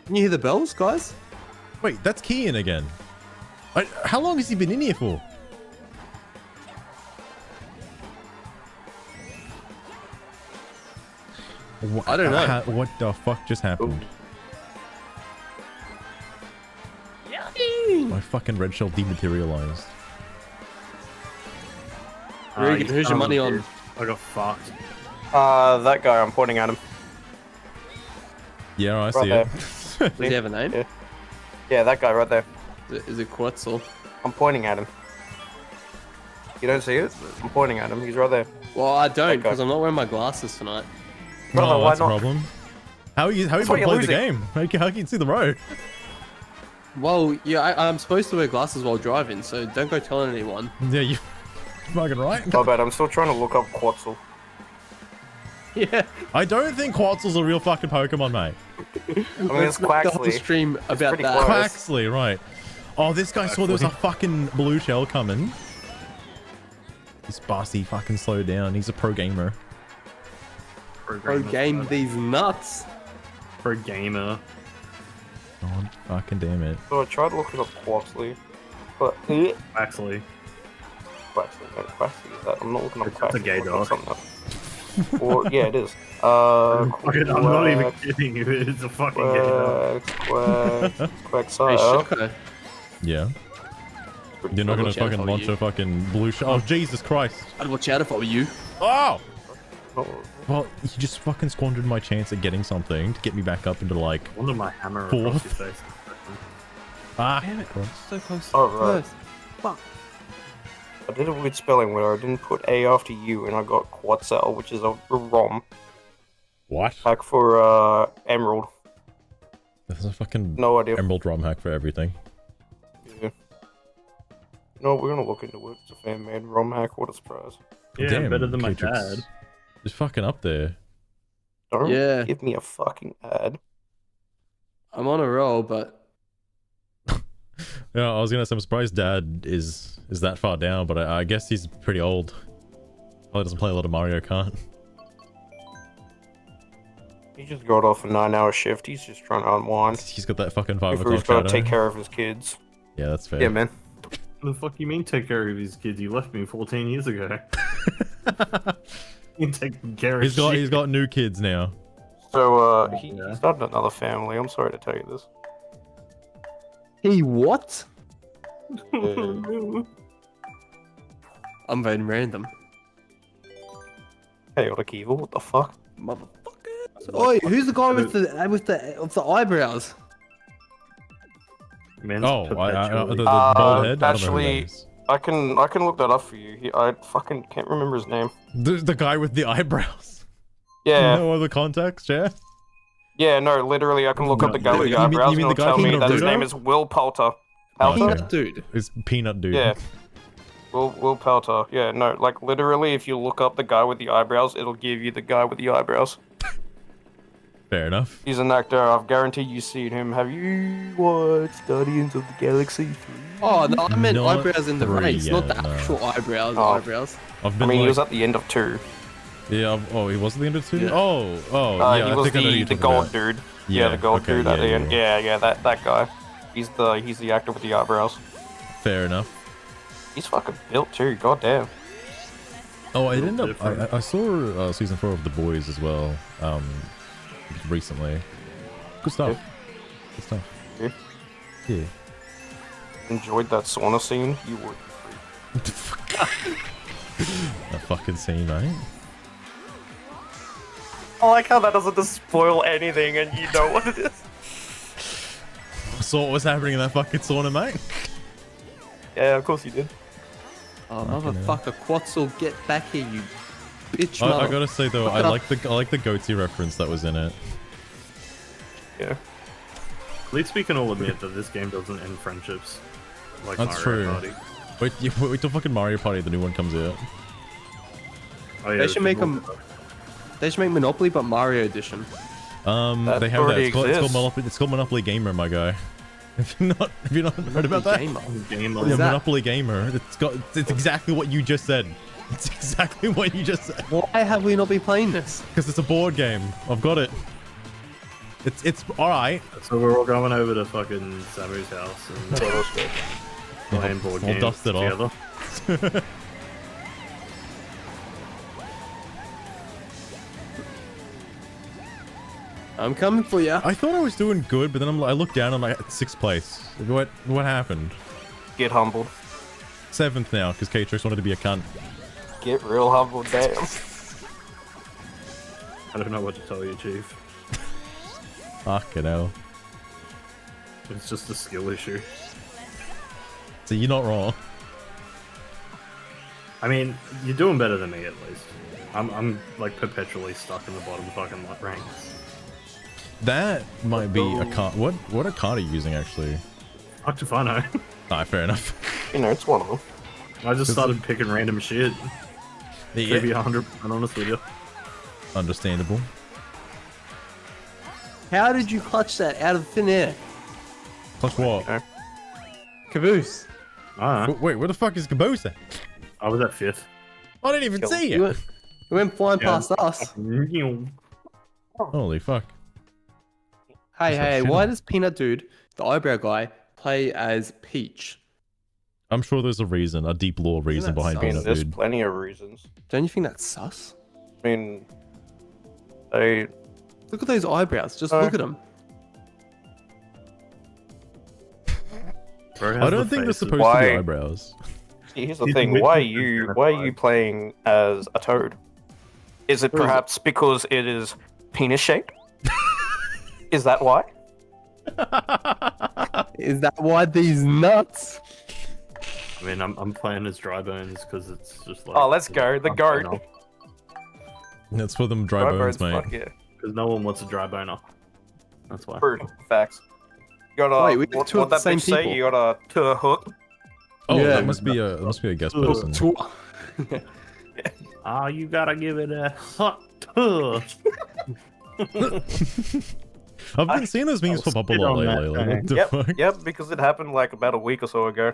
Can you hear the bells, guys? Wait, that's Kian again. How long has he been in here for? I don't know. What the fuck just happened? My fucking red shell dematerialized. Regan, who's your money on? I got fucked. That guy. I'm pointing at him. Yeah, I Right see there. it. Does he have a name? Yeah. Yeah, that guy right there. Is it Quetzal? I'm pointing at him. You don't see it? I'm pointing at him. He's right there. Well, I don't, That guy. because I'm not wearing my glasses tonight. Brother, No, why that's a not? problem. How are you why gonna you're play the losing. game? How can you see the road? Well, yeah, I'm supposed to wear glasses while driving, so don't go telling anyone. Yeah, you fucking right. My bad. I'm still trying to look up Quetzal. Yeah. I don't think Quetzal's a real fucking Pokemon, mate. I mean, it's The whole Quaxley. stream about pretty that. close. Quaxley, right. Oh, this guy saw there was a fucking blue shell coming. This bossy fucking slowed down. He's a pro gamer. Pro game these nuts. Pro gamer. God fucking damn it. So I tried looking up Quaxley, but Actually, Quaxley, no, Quaxley is that? I'm not looking up That's a Quaxley. gay I'm looking up dog. something else. Or, yeah, it is. I'm not even kidding you. It's a fucking gay dog. Hey, Quaxar. Shoko. Yeah. You're not gonna watch out fucking for launch you. a fucking blue shell. Oh, Jesus Christ. I'd watch out if I were you. Oh! Well, you just fucking squandered my chance at getting something to get me back up into like One of my hammer across your fourth. face. Damn it, so close. Oh, right. Fuck. I did a weird spelling where I didn't put A after U and I got Quetzal, which is a ROM What? hack for Emerald. There's a fucking No idea. Emerald ROM hack for everything. Yeah. No, we're gonna look into it. It's a fan-made ROM hack. What a surprise. Yeah, Damn, better than my Catrix. dad. It's fucking up there. Don't Yeah. give me a fucking ad. I'm on a roll, but Yeah, I was gonna say I'm surprised Dad is that far down, but I guess he's pretty old. Probably doesn't play a lot of Mario Kart. He just got off a 9-hour shift. He's just trying to unwind. He's got that fucking 5 Before he's o'clock got shadow. to take care of his kids. Yeah, that's fair. Yeah, man. What the fuck you mean take care of his kids? You left me 14 years ago. You take care of He's got new kids now. So, he Yeah. started another family. I'm sorry to tell you this. he what? Yeah. I'm voting random. Chaotic evil, what the fuck? Motherfucker. Oi, who's the guy with the eyebrows? Man's Oh, the perpetually- bald head. I don't know who actually- that is. I can look that up for you. I fucking can't remember his name. The guy with the eyebrows. Yeah, No other context, yeah. yeah, no, literally, I can look up the guy with the You mean- eyebrows you mean and the it'll guy tell me from that his Naruto? name is Will Poulter. Oh, Poulter? okay. Dude. It's Peanut Dude. Yeah. Will Poulter. Yeah, no, like literally, if you look up the guy with the eyebrows, it'll give you the guy with the eyebrows. Fair enough. He's an actor. I've guaranteed you've seen him. Have you watched Guardians of the Galaxy 3? Oh no, I meant Not eyebrows in the three race, not the yet, no. actual eyebrows. Oh. Eyebrows. I've I been mean, he like, was at the end of 2. Yeah. Oh, he was the Ender 2? Yeah. Oh, yeah. He I was think I know who the you're talking gold about. dude. Yeah, The gold okay, dude at yeah, the yeah, end. Yeah, that guy. He's the actor with the eyebrows. Fair enough. He's fucking built too. God damn. Oh, I Little ended up. different. I saw season 4 of The Boys as well. Recently. Good stuff. Good stuff. Yeah. Yeah. Enjoyed that sauna scene. You would. That fucking scene, mate. I like how that doesn't just spoil anything, and you know what it is. I saw what was happening in that fucking sauna, mate. Yeah, of course you did. Oh, Fucking motherfucker, Quetzal, get back here, you bitch! I mother- gotta say though, Fuck I it up. like the goatee reference that was in it. Yeah. At least we can all admit that this game doesn't end friendships. Like That's Mario true. Party. Wait till fucking Mario Party, the new one comes out. Oh, yeah, They should make them. They should make Monopoly, but Mario Edition. That They have that. already It's called exists. Monopoly. It's called Monopoly Gamer, my guy. Have you not heard about that? Gamer. Game Yeah, is that? Monopoly Gamer. It's exactly what you just said. It's exactly what you just said. Why have we not been playing this? Because it's a board game. I've got it. It's all right. So we're all going over to fucking Samu's house and playing board We'll games dust it together. off. I'm coming for ya. I thought I was doing good, but then I looked down. I'm like 6th place. What happened? Get humbled. 7th now because K-Trix wanted to be a cunt. Get real humbled, damn. I don't know what to tell you, Chief. Fucking hell. It's just a skill issue. So you're not wrong. I mean, you're doing better than me at least. I'm like perpetually stuck in the bottom fucking ranks. That might be a card. What a card are you using actually? Fuck if I know. Alright, fair enough. You know, it's one of them. I just started picking random shit. To be Yeah. 100% honest with you. Understandable. How did you clutch that out of thin air? Plus what? Okay. Caboose. Alright. Wait, where the fuck is Caboose? I was at 5th. I didn't even see You it. went flying Yeah. past us. Holy fuck. Hey, That's like hey, shit. why does Peanut Dude, the eyebrow guy, play as Peach? I'm sure there's a reason, a deep lore reason that behind sus? being I mean, that there's dude. plenty of reasons. Don't you think that's sus? I mean, they. Look at those eyebrows. Just look at them. I don't think they're supposed to be Why- eyebrows. See, here's the He's thing. with Why are the you genocide. playing as a toad? Is it What is it? perhaps because it is penis shaped? Is that why? Is that why these nuts? I mean, I'm playing as dry bones because it's just like. Oh, let's go, the goat. That's for them dry bones, mate. Fuck yeah. Because no one wants a dry boner. That's why. Rude. Facts. You got a. Wait, we have what, two of what the that same bitch say? people. You got a hook. Oh, Yeah. that must be a guest person. Ah, you gotta give it a hot touch. I've been seeing those memes I'll pop up a spit lot on that lately. Like, thing. what the Yep, fuck? yep, because it happened like about a week or so ago.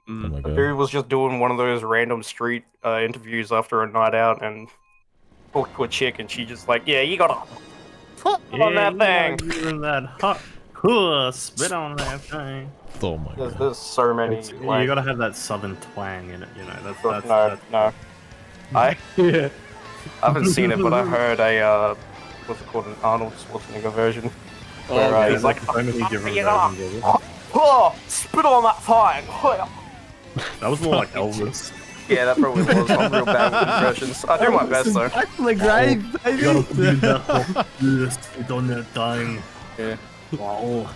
Oh my god. Dude was just doing one of those random street interviews after a night out and talked to a chick and she just like, yeah, you gotta put on that thing. Give it that hot touch. Spit on that thing. Oh my god. There's so many. Like, You gotta have that southern twang in it, you know. That's no. I Yeah. haven't seen it, but I heard a what's it called, an Arnold Schwarzenegger version. Oh, Where, yeah, he's like, so many different yeah. versions of it. oh, spit on that thing. That was more like Elvis. Yeah, that probably was. I'm real bad with impressions. I do my best though. Back from the grave, You baby. gotta do that hot touch. Spit on that thing. Yeah, Wow.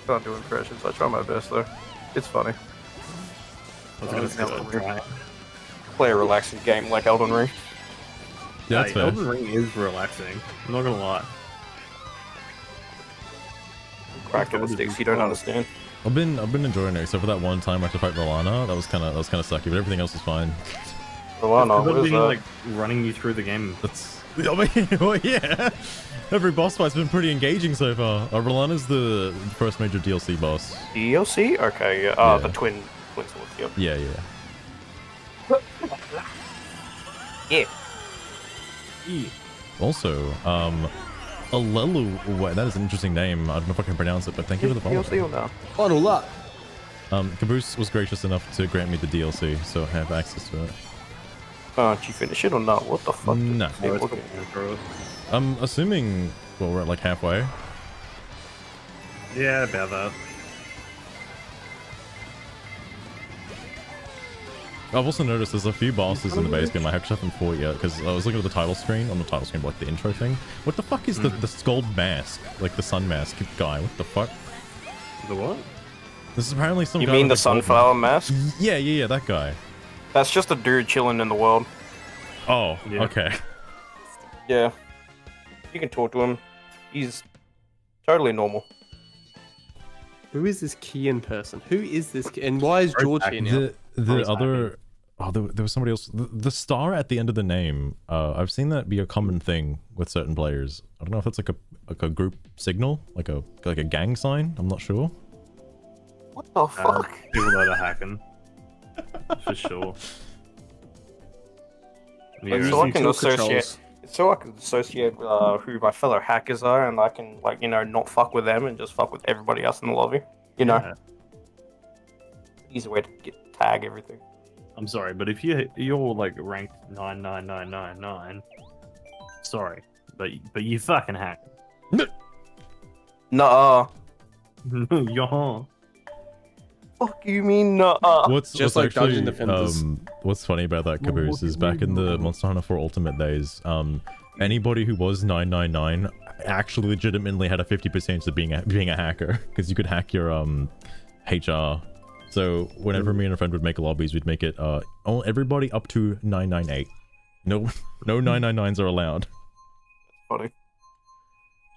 can't do impressions. I try my best though. It's funny. I was gonna say that dry. Play a relaxing game like Elden Ring. Yeah, that's Hey, fair. Elden Ring is relaxing. I'm not gonna lie. Crack to the sticks you don't understand. I've been enjoying it, except for that one time I had to fight Rolana. That was kind of sucky, but everything else was fine. Oh, I know. I've What is been that? like running you through the game. That's. I mean, well, yeah. Every boss fight's been pretty engaging so far. Rolana's the first major DLC boss. DLC? Okay, yeah. Yeah. The twin swords. Yep. Yeah, yeah. Yeah. Also, Alelu, that is an interesting name. I don't know if I can pronounce it, but thank you for the follow. DLC or no? Final luck. Caboose was gracious enough to grant me the DLC, so I have access to it. Did you finish it or not? What the fuck? No. Oh, it's Okay. cool. I'm assuming, well, we're at like halfway. Yeah, about that. I've also noticed there's a few bosses in the base game I actually haven't fought yet, because I was looking at the title screen, on the title screen, like the intro thing. What the fuck is the skull mask? Like the sun mask guy, what the fuck? The what? This is apparently some You guy mean with the a gold sunflower mask? Yeah, that guy. That's just a dude chilling in the world. Oh, Yeah. okay. Yeah. You can talk to him. He's totally normal. Who is this Kian person? Who is this? And why is George here now? The other... Oh, there was somebody else. The star at the end of the name, I've seen that be a common thing with certain players. I don't know if that's like a group signal, like a gang sign. I'm not sure. What the fuck? People that are hacking. For sure. Like, Yeah, so I Using can kill associate. So I can associate who my fellow hackers are, and I can, like, you know, not fuck with them and just fuck with everybody else in the lobby. You know, yeah. easy way to tag everything. I'm sorry, but if you're like ranked 99999, sorry, but you fucking hack. Nuh-uh. Yo. Fuck you mean nuh-uh? What's Just what's like actually, Dungeon Defenders. what's funny about that, Caboose, is back in the Monster Hunter 4 Ultimate days, anybody who was 999 actually legitimately had a 50% of being a hacker, because you could hack your HR. So whenever me and a friend would make lobbies, we'd make it everybody up to 998. No 999s are allowed. Funny.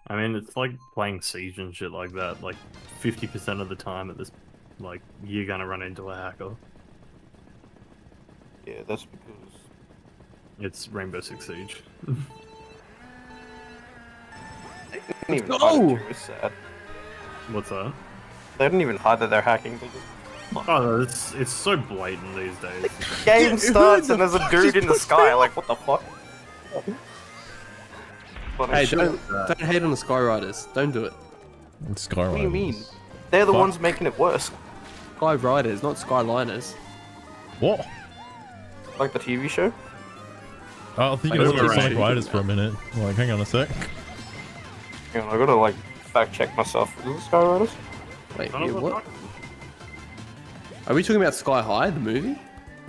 I mean, it's like playing Siege and shit like that. Like 50% of the time at this, like, you're gonna run into a hacker. Yeah, that's because It's Rainbow Six Siege. they didn't even Let's hide go! it too. It's sad. What's that? They didn't even hide that they're hacking. They just... Oh, it's so blatant these days. Game Who starts the and there's a fuck dude just in the put sky. that? Like, what the fuck? Funny Hey, shit. don't hate on the Skyriders. Don't do it. Skyrim. What do you mean? They're the Fuck. ones making it worse. Skyriders, not Skyliners. What? Like the TV show. Oh, I think Like, you those were were Sonic right. Riders for a minute. Like, hang on a sec. Hang on, I gotta like fact check myself. Is it Skyriders? Wait, Son of yeah, a what? Are we talking about Sky High, the movie?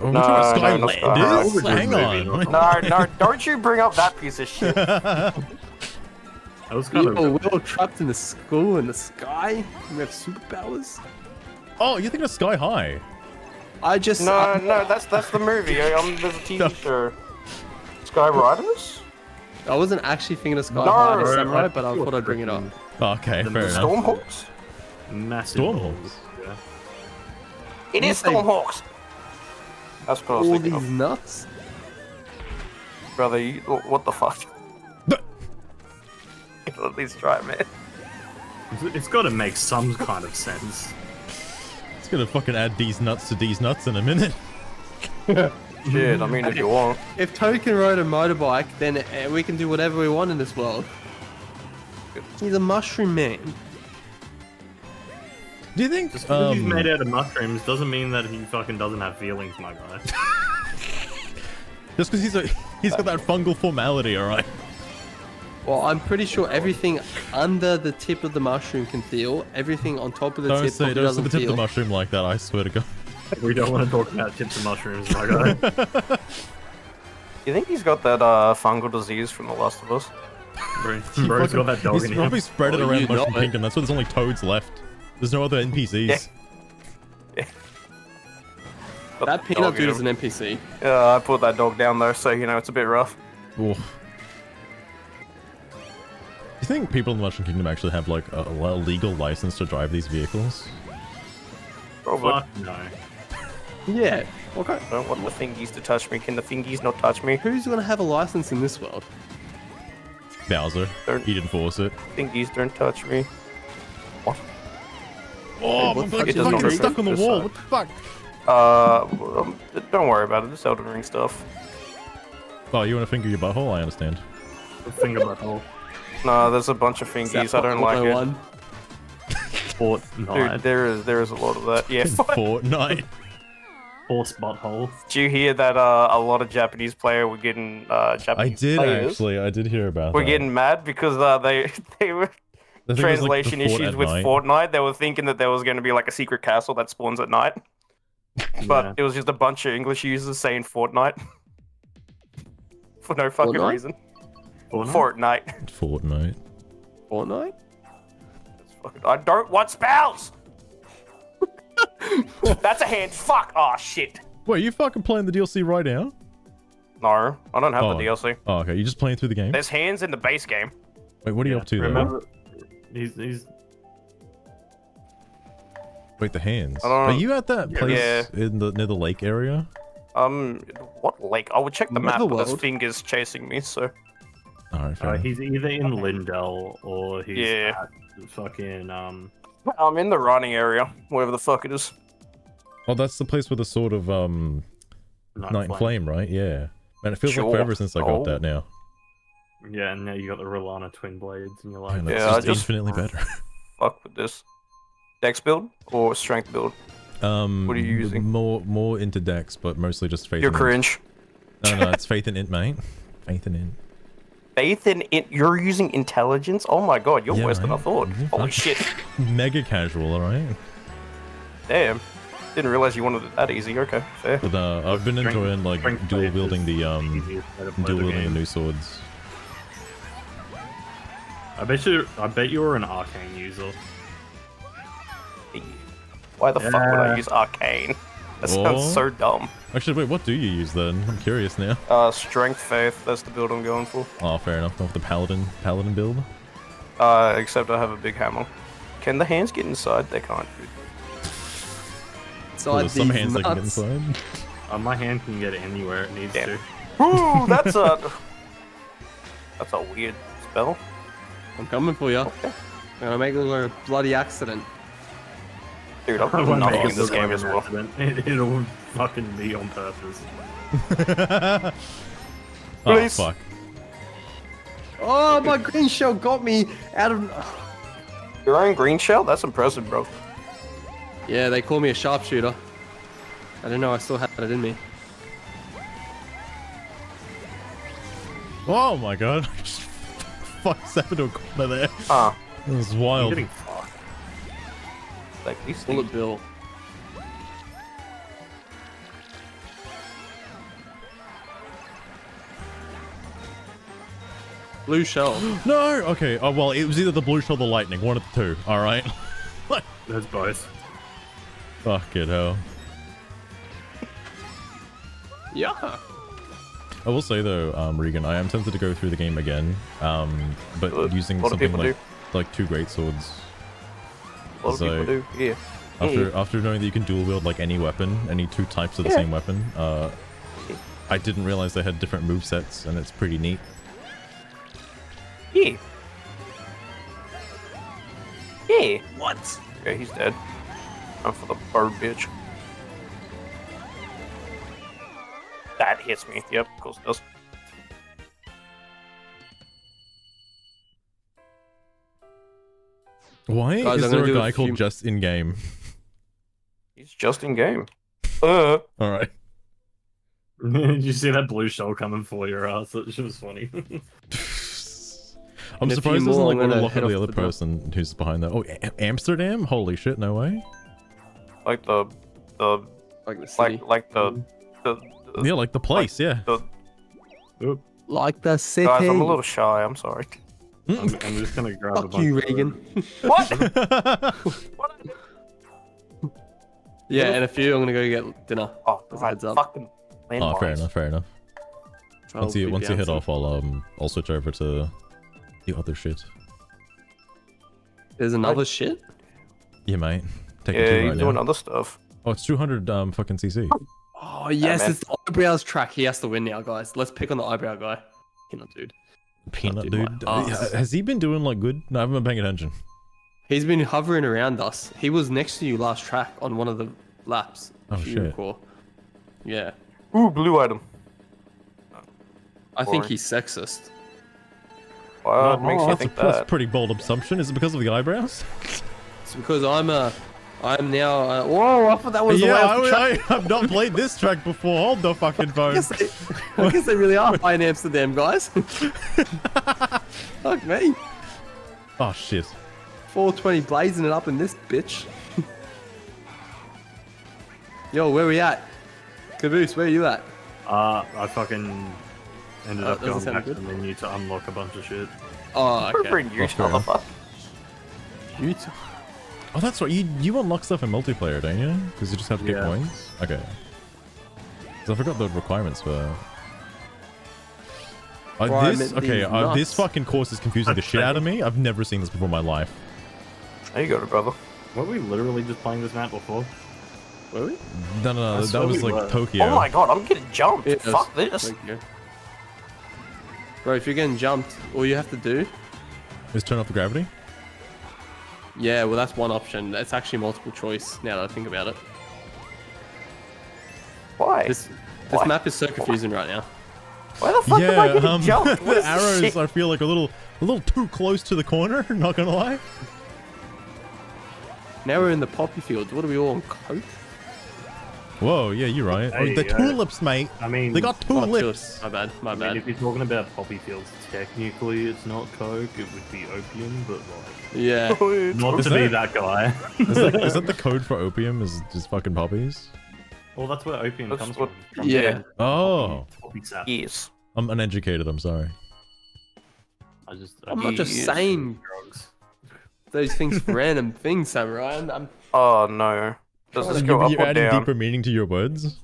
Oh, No, we're talking no, about not Skylanders? Skyrim. Hang on. No, don't you bring up that piece of shit. That was kind We're of all trapped in the school in the sky. We have superpowers. Oh, you're thinking of Sky High. I just No, that's the movie. There's a TV No. show. Skyriders? I wasn't actually thinking of Sky No, High the bro, Samurai, I but I thought I'd bring it up. Okay, The fair enough. Stormhawks? massive. Stormhawks. balls. Yeah. It is say- Stormhawks. That's what I was All thinking these of. nuts. Brother, what the fuck? At least try it, man. It's got to make some kind of sense. It's gonna fucking add these nuts to these nuts in a minute. Shit, I mean, if you want. If Token rode a motorbike, then we can do whatever we want in this world. He's a mushroom man. Do you think? Just because he's made out of mushrooms doesn't mean that he fucking doesn't have feelings, my guy. Just because he's got that fungal formality, all right. Well, I'm pretty sure everything under the tip of the mushroom can feel. Everything on top of the Don't tip say probably don't say doesn't the tip of feel. the mushroom like that. I swear to God. We don't want to talk about tips and mushrooms, my guy. You think he's got that fungal disease from The Last of Us? Bro's got that dog He's in him. probably spread it Oh, around you know Mushroom it. Kingdom. That's why there's only toads left. There's no other NPCs. Got That the peanut dog in dude is him. an NPC. Yeah, I put that dog down though, so you know it's a bit rough. Oof. Do you think people in the Mushroom Kingdom actually have like a legal license to drive these vehicles? Probably. Fuck no. Yeah. Okay. I don't want the fingies to touch me. Can the fingies not touch me? Who's gonna have a license in this world? Bowser. He didn't force it. Fingies don't touch me. What? Oh, what I'm the fuck fucking is fucking this? stuck on the This wall. side. What the fuck? Don't worry about it. It's Elden Ring stuff. Oh, you want to finger your butthole? I understand. Finger butthole. No, there's a bunch of fingies. I don't like it. 101. Fortnite. Dude, there is a lot of that. Yeah. Fortnite. Horse butthole. Did you hear that a lot of Japanese players were getting I Japanese did players actually. I did hear about were that. getting mad because they were I think it was, like, translation the Fort issues at with night. Fortnite. They were thinking that there was going to be like a secret castle that spawns at night, but Yeah. it was just a bunch of English users saying Fortnite for no fucking Fortnite? reason. Fortnite? Fortnite. Fortnite. Fucking, I don't want spells. That's a hand. Fuck. Oh shit. Wait, you fucking playing the DLC right now? No, I don't have Oh. the DLC. Oh, okay. You just playing through the game? There's hands in the base game. Wait, what are you up to though? Remember, he's Wait, the hands. I don't Are know. you at that place Yeah. in the near the lake area? What lake? I would check the map, but there's Netherworld? fingers chasing me. So Alright, fair enough. he's either in Lindell or he's Yeah. at fucking I'm in the running area, wherever the fuck it is. Oh, that's the place with the sort of Night and Flame, right? Yeah. Man, it feels like Sure. forever since I got Oh. that now. Yeah, and now you got the Rolana twin blades, and you're like, Man, that's Yeah, I just just- infinitely better. Fuck with this. Dex build or strength build? What are you using? More into Dex, but mostly just faith. You're in cringe. Int. No, it's faith in int, mate. Faith in int. Faith in it. You're using intelligence. Oh my god, you're Yeah, worse than I mate. thought. Mhm. Holy shit. Mega casual, alright. Damn. Didn't realize you wanted it that easy. Okay, fair. But I've been Strength- enjoying like strength dual blades wielding is the easiest way to play dual the wielding the game. new swords. I bet you were an arcane user. Why the fuck would I Yeah. use arcane? That sounds Oh. so dumb. Actually, wait, what do you use then? I'm curious now. Strength faith. That's the build I'm going for. Oh, fair enough. Off the paladin build. Except I have a big hammer. Can the hands get inside? They can't. Dude. Well, Inside there's some these hands that can get nuts. inside. My hand can get anywhere it needs Damn. to. Ooh, that's a weird spell. I'm coming for you. I'm gonna make it a bloody accident. Dude, I'm I doing won't make nothing it in this look game like as an well. accident. It'll fucking be on purpose. Oh, Please. fuck. Oh, my green shell got me out of. Your own green shell? That's impressive, bro. Yeah, they call me a sharpshooter. I didn't know I still had it in me. Oh my god. I just fucked step into a corner there. Ah, That was I'm wild. getting fucked. like these Bullet things. bill. Blue shell. No! Okay, oh well, it was either the blue shell or the lightning. One of the two, alright? There's both. Fucking hell. Yeah. I will say though, Regan, I am tempted to go through the game again, but Good. using A lot of something people like two great swords. A lot of people So- do. Yeah. After knowing that you can dual wield like any weapon, any two types of the Yeah. same weapon, I didn't realize they had different movesets, and it's pretty neat. Yeah. Yeah. What? Yeah, he's dead. I'm for the bird bitch. That hits me. Yep, of course it does. Why Guys, is I'm there gonna a do a guy called few- Just In Game? He's just in game. Alright. Did you see that blue shell coming for your ass? That shit was funny. I'm In a few surprised there's more, not like I'm one gonna look head at the off other the door. person who's behind that. Oh, Amsterdam? Holy shit, no way. Like the Like the city. like the Yeah, like the place, yeah. Like the city. guys, I'm a little shy. I'm sorry. I'm just gonna grab a Fuck bunch you, of- Regan. What? What? Yeah, in a few, I'm gonna go get dinner. Oh, Just a heads up. fucking Oh, fair landmines. enough, fair enough. So Once I'll you be head bouncing. off, I'll switch over to the other shit. There's another shit. Yeah, mate. Take Yeah, it he's right doing now. other stuff. Oh, it's 200 fucking CC. Oh yes, man. it's the eyebrows track. He has to win now, guys. Let's pick on the eyebrow guy. Peanut dude. Peanut dude, dude. my ass. Has he been doing like good? No, I haven't been paying attention. He's been hovering around us. He was next to you last track on one of the laps. Oh, if you shit. recall. Yeah. Ooh, blue item. I think Boring. he's sexist. What makes you that's think that's a that? pretty bold assumption. Is it because of the eyebrows? It's because I'm now. Whoa! I thought that was the way off the track. I've not played this track before. Hold the fucking phone. I guess they really are high in Amsterdam, guys. Fuck me. Oh shit. 420 blazing it up in this bitch. Yo, where we at? Caboose, where are you at? I fucking ended up doesn't going sound back good. to the menu to unlock a bunch of shit. Oh, We're okay. pretty huge, fair enough. motherfucker. Utah. Oh, that's right. You unlock stuff in multiplayer, don't you? Because you just have to get Yeah. coins. Okay. 'Cause I forgot the requirements for. This fucking course is confusing the shit out of me. I've never seen this before in my life. There you go, brother. Were we literally just playing this map before? Were we? No, I that swear was we like were. Tokyo. Oh my god, I'm getting jumped. It Fuck is. this. Thank you. Bro, if you're getting jumped, all you have to do. Just turn off the gravity. Yeah, well, that's one option. That's actually multiple choice now that I think about it. Why? This Why? map is so confusing right now. Why the fuck am I getting jumped? What the is this arrows shit? I feel like a little too close to the corner. Not gonna lie. Now we're in the poppy fields. What are we all on coke? Whoa, yeah, you're right. Hey, Oh, the yeah. tulips, mate. I mean, They got Oh, tulips. My bad. My I mean, bad. if you're talking about poppy fields, technically it's not coke. It would be opium, but like, Yeah. not Is to be that- that guy. Is that the code for opium? Is just fucking poppies? Well, that's where opium That's comes what- from. Yeah. Oh, Poppy sap. Yes. I'm uneducated. I'm sorry. I'm not just Yes. saying drugs. those things for random things, Samurai. I'm Oh no. Does this go up You're or adding down? deeper meaning to your words.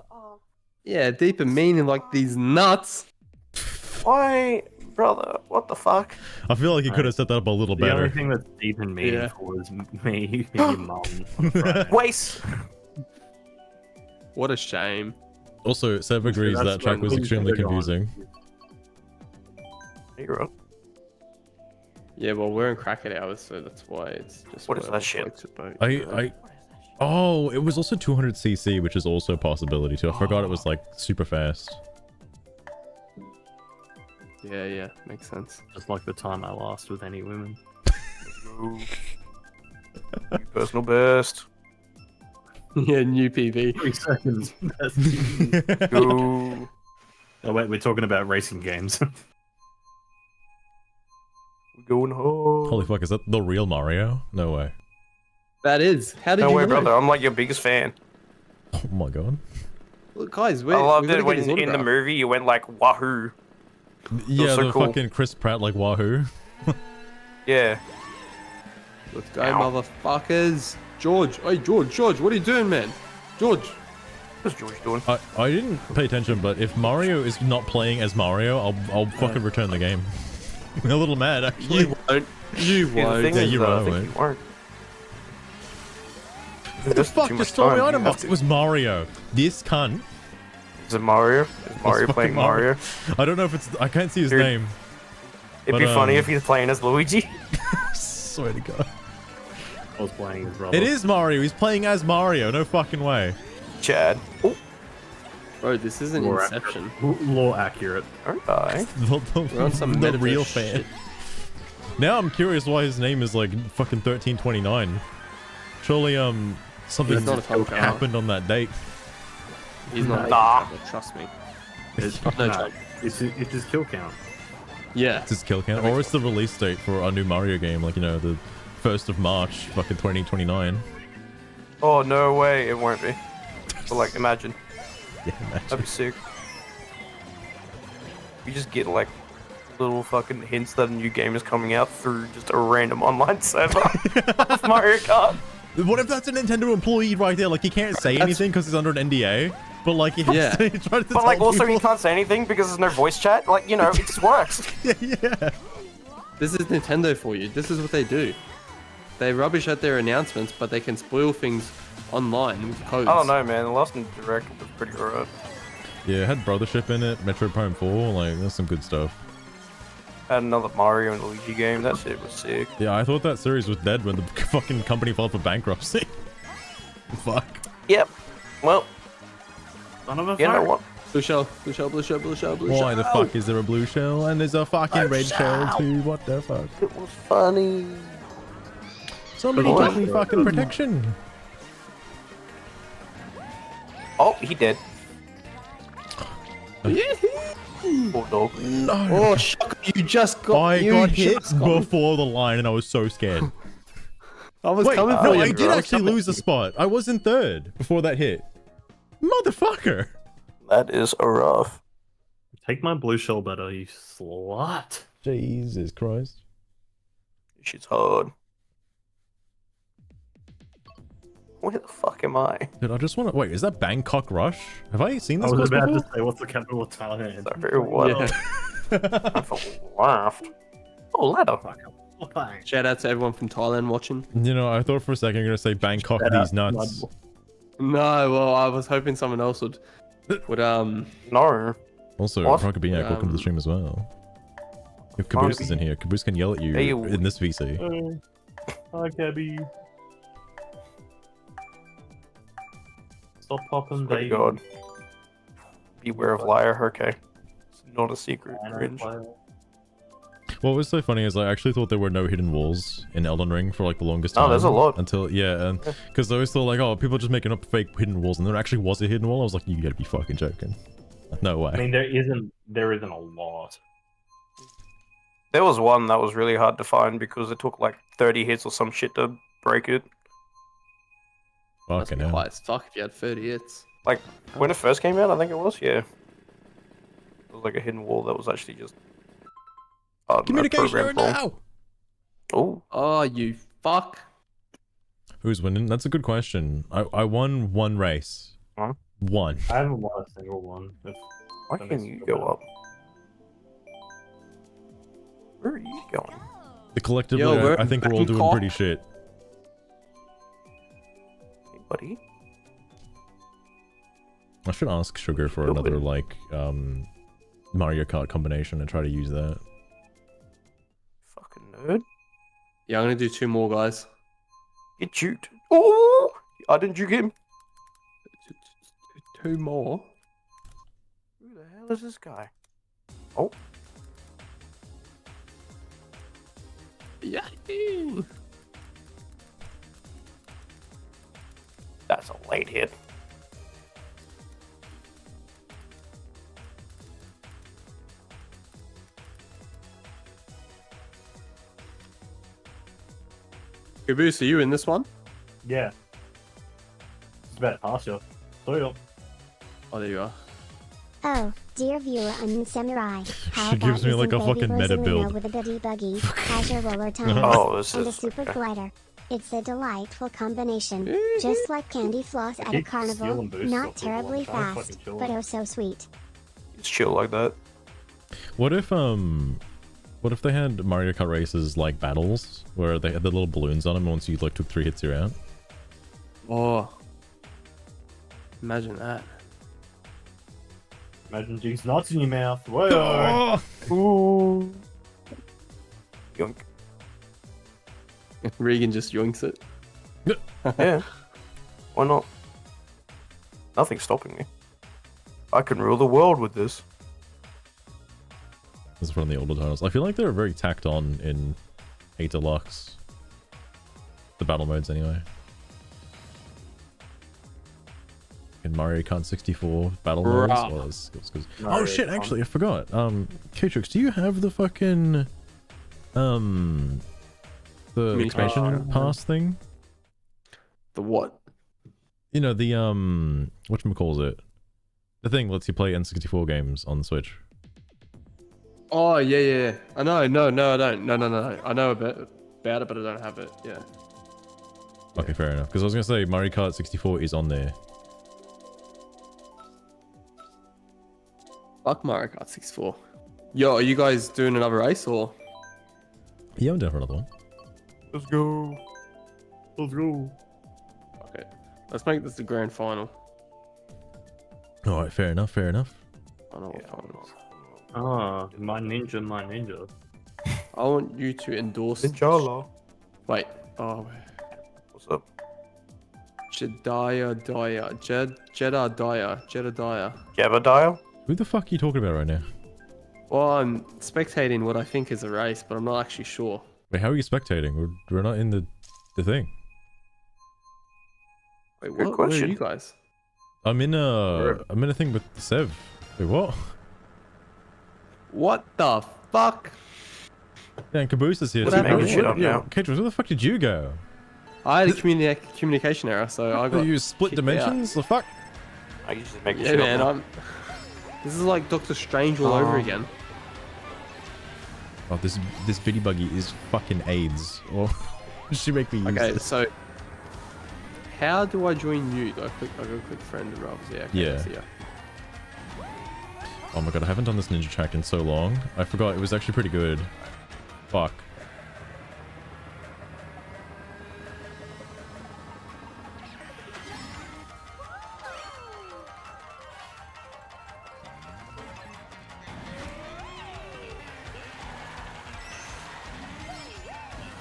yeah, deeper meaning like these nuts. Why, brother? What the fuck? I feel like you could have set that up a little The only better. thing that's deep and meaningful is me and your mum. Waste. What a shame. Also, Sev agrees That's that track when was things extremely are going. confusing. You're right. Yeah, well, we're in cracket hours, so that's why it's just. What is whatever that shit? floats your boat. Oh, it was also 200cc, which is also a possibility too. I forgot it was like super fast. Yeah, makes sense. Just like the time I lost with any women. Ooh. Personal best. Yeah, new PV. 3 seconds. Ooh. Oh wait, we're talking about racing games. We're going home. Holy fuck, is that the real Mario? No way. That is. How did No you way, know? brother. I'm like your biggest fan. Oh my god. Look, guys, I loved we're it when in the movie you went like wahoo. Yeah, so the cool. fucking Chris Pratt like wahoo. Yeah. Let's go, Ow. motherfuckers. George, hey George, what are you doing, man? George. What's George doing? I didn't pay attention, but if Mario is not playing as Mario, I'll fucking return the game. I'm a little mad actually. You won't. You See, the won't. thing Yeah, is, you're right, I think mate. you weren't. What the fuck just told me item box? It was Mario. This cunt. Is it Mario? Is Mario fucking playing Mario? I don't know if it's. I can't see his Dude. name. It'd be But, funny if he's playing as Luigi. Swear to God. I was playing as brother. It is Mario. He's playing as Mario. No fucking way. Chad. Oh, Bro, this isn't More Inception. Law accurate. don't die. We're on some the metaverse real shit. fan. Now I'm curious why his name is like fucking 1329. Surely something He's not a time traveler. happened on that date. He's not a Nah. traveler, trust me. It's, No no, joke. it's his kill count. Yeah. It's his kill count, or it's the release date for our new Mario game, like, you know, the 1st of March, fucking 2029. Oh, no way. It won't be. But, like, imagine. Yeah, That'd be sick. You just get, like, little fucking hints that a new game is coming out through just a random online server of Mario Kart. What if that's a Nintendo employee right there? Like, he can't say anything because he's under an NDA, but, like, he has Yeah. to try to But, like, tell also people. you can't say anything because there's no voice chat. Like, you know, it just works. yeah. This is Nintendo for you. This is what they do. They rubbish at their announcements, but they can spoil things online with codes. I don't know, man. The last Direct was pretty alright. Yeah, it had Brothership in it, Metroid Prime 4, like, that's some good stuff. Had another Mario and Luigi game. That shit was sick. Yeah, I thought that series was dead when the fucking company filed for bankruptcy. Fuck. Yep. Well, Son of a you know fuck. what? Blue shell, blue shell, blue shell, blue shell, blue shell. Why the fuck is there a blue shell and there's a fucking red shell too? What the fuck? It was funny. Somebody Boy. give me fucking protection. Oh, he did. Bulldog. No. Oh, shock! You just got. I you got hit just got- before the line and I was so scared. I was Wait, coming for no, you. I did bro. actually lose a spot. I was in third before that hit. Motherfucker. That is a rough. Take my blue shell better, you slut. Jesus Christ. This shit's hard. Where the fuck am I? Dude, I just want to... Wait, is that Bangkok Rush? Have I seen I this was course about before? to say, what's the capital of Thailand? So very what? Yeah. I fucking laughed. Oh, ladder. Shout out to everyone from Thailand watching. You know, I thought for a second you were going to say Bangkok these nuts. No, well, I was hoping someone else would. No. Also, What? Rocket Beaniac, welcome to the stream as well. If Caboose is in here, Caboose can yell at you Hey, you- in this VC. Hi, Cabby. Stop popping, Swear to baby. God. Beware of liar. Okay. It's not a secret. Cringe. What was so funny is I actually thought there were no hidden walls in Elden Ring for like the longest No, time. there's a lot. Until, yeah, and because I always thought like, oh, people are just making up fake hidden walls, and there actually was a hidden wall. I was like, you gotta be fucking joking. No way. I mean, there isn't a lot. There was one that was really hard to find because it took like 30 hits or some shit to break it. Must Fucking be hell. quite stuck if you had 30 hits. Like, when it first came out, I think it was, yeah. It was like a hidden wall that was actually just... Communication now! Oh, Oh, you fuck. Who's winning? That's a good question. I won one race. Huh? One. I haven't won a single one. why can't you go up? Where are you going? Collectively, Yo, we're I think we're all doing Bangkok. pretty shit. Anybody? I should ask Sugar for Go another with- like Mario Kart combination and try to use that. Fucking nerd. Yeah, I'm gonna do 2 more, guys. Get juked. Oh! I didn't juke him. 2 more. Who the hell is this guy? Oh, Yeah. that's a late hit. Caboose, are you in this one? Yeah. It's about past you. So yeah. Oh, there you are. Oh, dear viewer and samurai, how She about gives me like using a fucking baby meta Rosalina build. with a goody buggy, as your roller tires, Oh, this and a is... super okay. glider? It's a delightful combination, just like candy floss at a Keep carnival, stealing boosts not off people terribly and try and fast, fucking kill but them. oh so sweet. It's chill like that. What if they had Mario Kart races like battles where they had the little balloons on them and once you like took 3 hits you're out? Oh. Imagine that. Imagine Jinx nuts in your mouth. Whoa! Ooh. Yoink. Regan just yoinks it. Yeah. Why not? Nothing's stopping me. I can rule the world with this. This is from the older titles. I feel like they're very tacked on in 8 Deluxe. The battle modes anyway. In Mario Kart 64 battle modes. Bruh. Well, it's good. Mario Oh shit, Kart. actually I forgot. Katrix, do you have the fucking the expansion Communication. pass thing? The what? You know, the whatchamacallit? The thing lets you play N64 games on the Switch. Oh, yeah. I know, no, I don't. No. I know about it, but I don't have it. Yeah. Okay, fair enough. Because I was gonna say Mario Kart 64 is on there. Fuck Mario Kart 64. Yo, are you guys doing another race or? Yeah, I'm down for another one. Let's go. Let's go. Okay. Let's make this the grand final. Alright, fair enough. I know what finals. Ah, my ninja. I want you to endorse. Ninjala. Wait. Oh, What's up? Jebediah? Who the fuck are you talking about right now? Well, I'm spectating what I think is a race, but I'm not actually sure. Wait, how are you spectating? We're not in the thing. Wait, Good what? Where are question. you guys? I'm in a thing with Sev. Wait, what? What the fuck? Yeah, and Caboose is here What too. happened? Making shit up now. Ketros, where the fuck did you go? I had a communication error, so I got. You split kicked out. dimensions? The fuck? I usually make Yeah, shit man. up. This is like Doctor Strange all over again. Oh, this bitty buggy is fucking AIDS. Or she make me use Okay, this. so how do I join you? Do I go click friend and Robs? Yeah. Okay, Yeah. I see ya. Oh my god, I haven't done this ninja track in so long. I forgot it was actually pretty good. Fuck.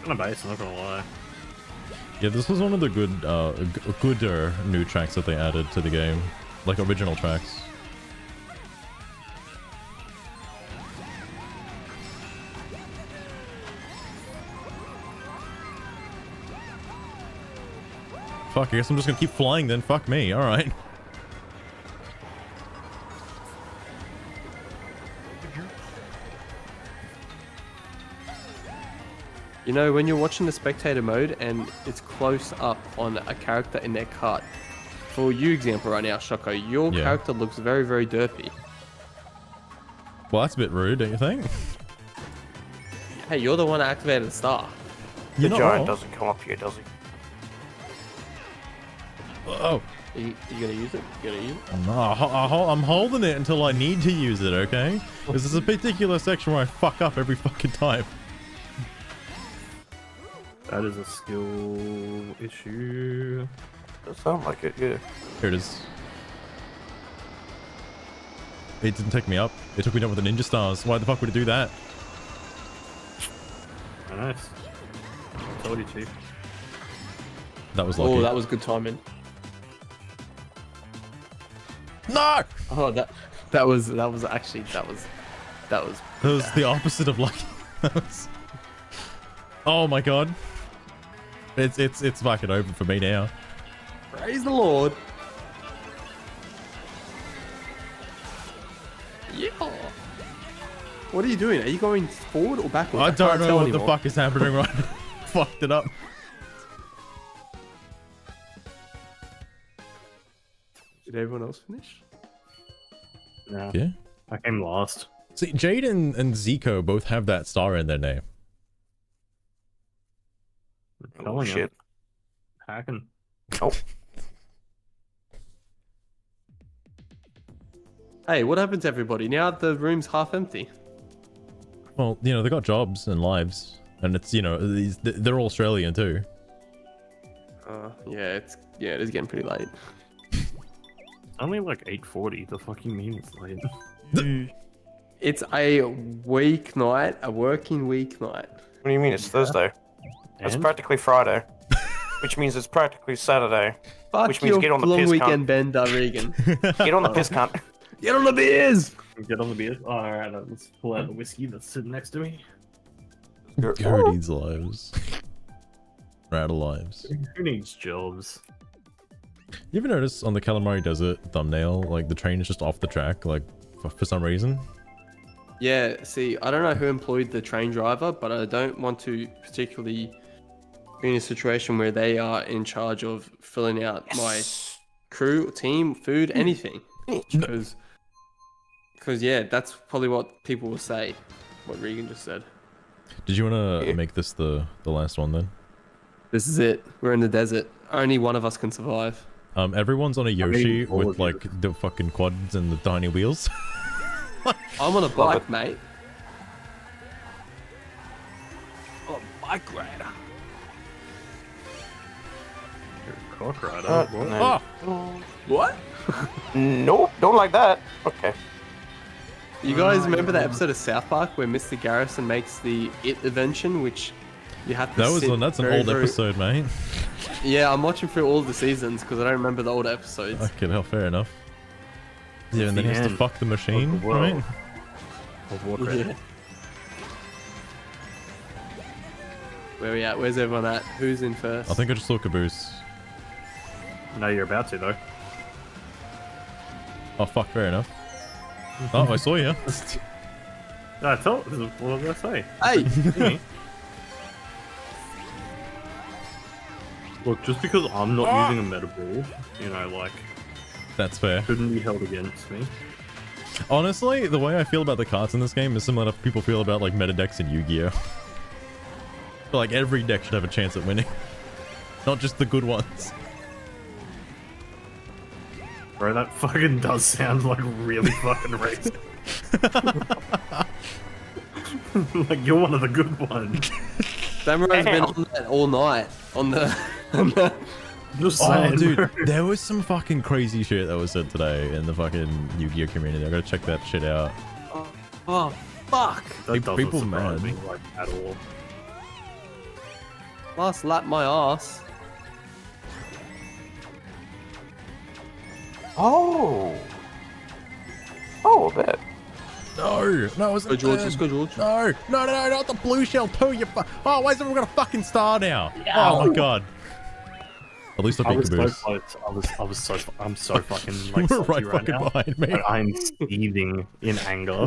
Kind of base, I'm not gonna lie. Yeah, this was one of the gooder new tracks that they added to the game. Like original tracks. Fuck, I guess I'm just gonna keep flying then. Fuck me, alright. You know, when you're watching the spectator mode and it's close up on a character in their cart. For you example right now, Shoko, your Yeah. character looks very, very derpy. Well, that's a bit rude, don't you think? Hey, you're the one that activated the star. The You're not giant wrong. doesn't come up here, does he? Oh. You gonna use it? You gonna use it? No, I'm holding it until I need to use it, okay? Because there's a particular section where I fuck up every fucking time. That is a skill issue. Does sound like it, yeah. Here it is. It didn't take me up. It took me down with the ninja stars. Why the fuck would it do that? Oh, nice. I told you, Chief. That was lucky. Oh, that was good timing. No! Oh, that was actually that was. That was the opposite of lucky. That was... Oh my god. It's fucking over for me now. Praise the Lord. Yeah. What are you doing? Are you going forward or backwards? I don't can't know tell what anymore. the fuck is happening right now. Fucked it up. Did everyone else finish? Yeah. Yeah. I came last. See, Jade and Zico both have that star in their name. Oh, Telling you. shit. Hacking. Oh, Hey, what happened to everybody? Now the room's half empty. Well, you know, they got jobs and lives. And it's, you know, they're all Australian too. Yeah, it is getting pretty late. Only like 8:40. The fucking mean it's late. It's a weeknight, a working weeknight. what do you mean? It's Thursday. It's And? practically Friday. Which means it's practically Saturday. Fuck Which means your get on the long piss, weekend bender, Regan. Get on the piss, cunt. Get on the beers! Get on the beer. Oh, alright, let's pull out the whiskey that's sitting next to me. Who needs lives? We're out of lives. Who needs jobs? You ever notice on the Calamari Desert thumbnail, like the train is just off the track, like for some reason? Yeah, see, I don't know who employed the train driver, but I don't want to particularly be in a situation where they are in charge of filling out my crew, team, food, anything. Because yeah, that's probably what people will say, what Regan just said. Did you want to make this the last one then? This is it. We're in the desert. Only one of us can survive. Everyone's on a Yoshi all with of you. like the fucking quads and the tiny wheels. I'm on a bike, it. mate. I'm a bike rider. You're a cock rider. Uh, What? no. Oh! What? Nope, don't like that. Okay. You guys remember that episode of South Park where Mr. Garrison makes the It invention, which you have to That's sit an very, old very- episode, mate. Yeah, I'm watching through all the seasons because I don't remember the old episodes. Okay, hell, fair enough. Yeah, and then he The has to end fuck the machine, of the world. right? Of Warcraft. Yeah. Where we at? Where's everyone at? Who's in first? I think I just saw Caboose. No, you're about to though. Oh, fuck, fair enough. Oh, I saw you. No, I told. What did I say? Hey! Look, just because I'm not using a meta ball, you know, like, That's fair. couldn't be held against me. Honestly, the way I feel about the cards in this game is similar to people feel about like meta decks in Yu-Gi-Oh. Like every deck should have a chance at winning. Not just the good ones. Bro, that fucking does sound like really fucking racist. Like, you're one of the good ones. Samurai's been on that all night. On the Just Oh, saying, dude, bro. there was some fucking crazy shit that was said today in the fucking Yu-Gi-Oh community. I gotta check that shit out. Oh, fuck! That doesn't people surprise mad. me, like, at all. Last lap my ass. Oh. Oh, that. No, no, it's Go George, let's go George. No, not the blue shell too. Oh, why is everyone got a fucking star now? Oh my god. At least I I beat was so Caboose. close. I'm so fucking You like were salty right right fucking now. behind me. I'm seething in anger.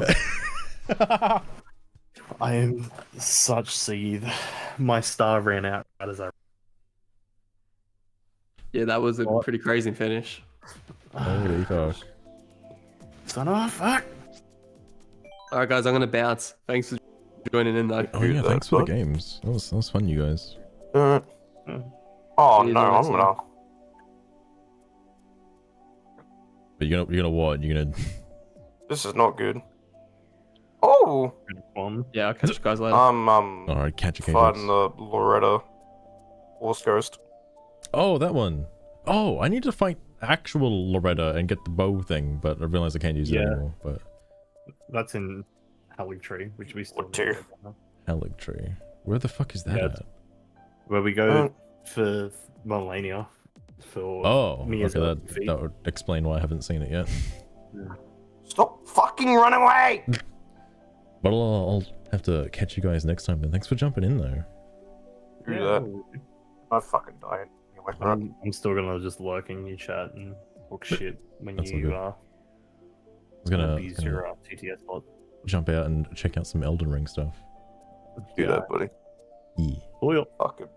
I am such seethe. My star ran out right as I. Yeah, that was a pretty crazy finish. Holy fuck. Son of a fuck. Alright guys, I'm gonna bounce. Thanks for joining in though. Oh yeah, thanks for the games. That was fun, you guys. Oh See you no, in the I'm next gonna. But you're gonna what? You're gonna This is not good. Oh, One. Yeah, I'll catch you guys later. alright, catch a fighting cage. the Loretta Horse Ghost. Oh, that one. Oh, I need to fight actual Loretta and get the bow thing, but I realize I can't use it Yeah. anymore. But That's in Haligtree, which we still What two? Helic tree. Where the fuck is that Yeah, at? where we go for Melania for Oh, Mia's okay, feet. that would explain why I haven't seen it yet. Stop fucking running away! But I'll have to catch you guys next time. Then thanks for jumping in though. Do that. I fucking died. Anyway, right. I'm still gonna just lurk in your chat and talk shit when That's all you good. I was gonna abuse your TTS bot. jump out and check out some Elden Ring stuff. Do that, buddy. Yeah. Loyal. Fucking.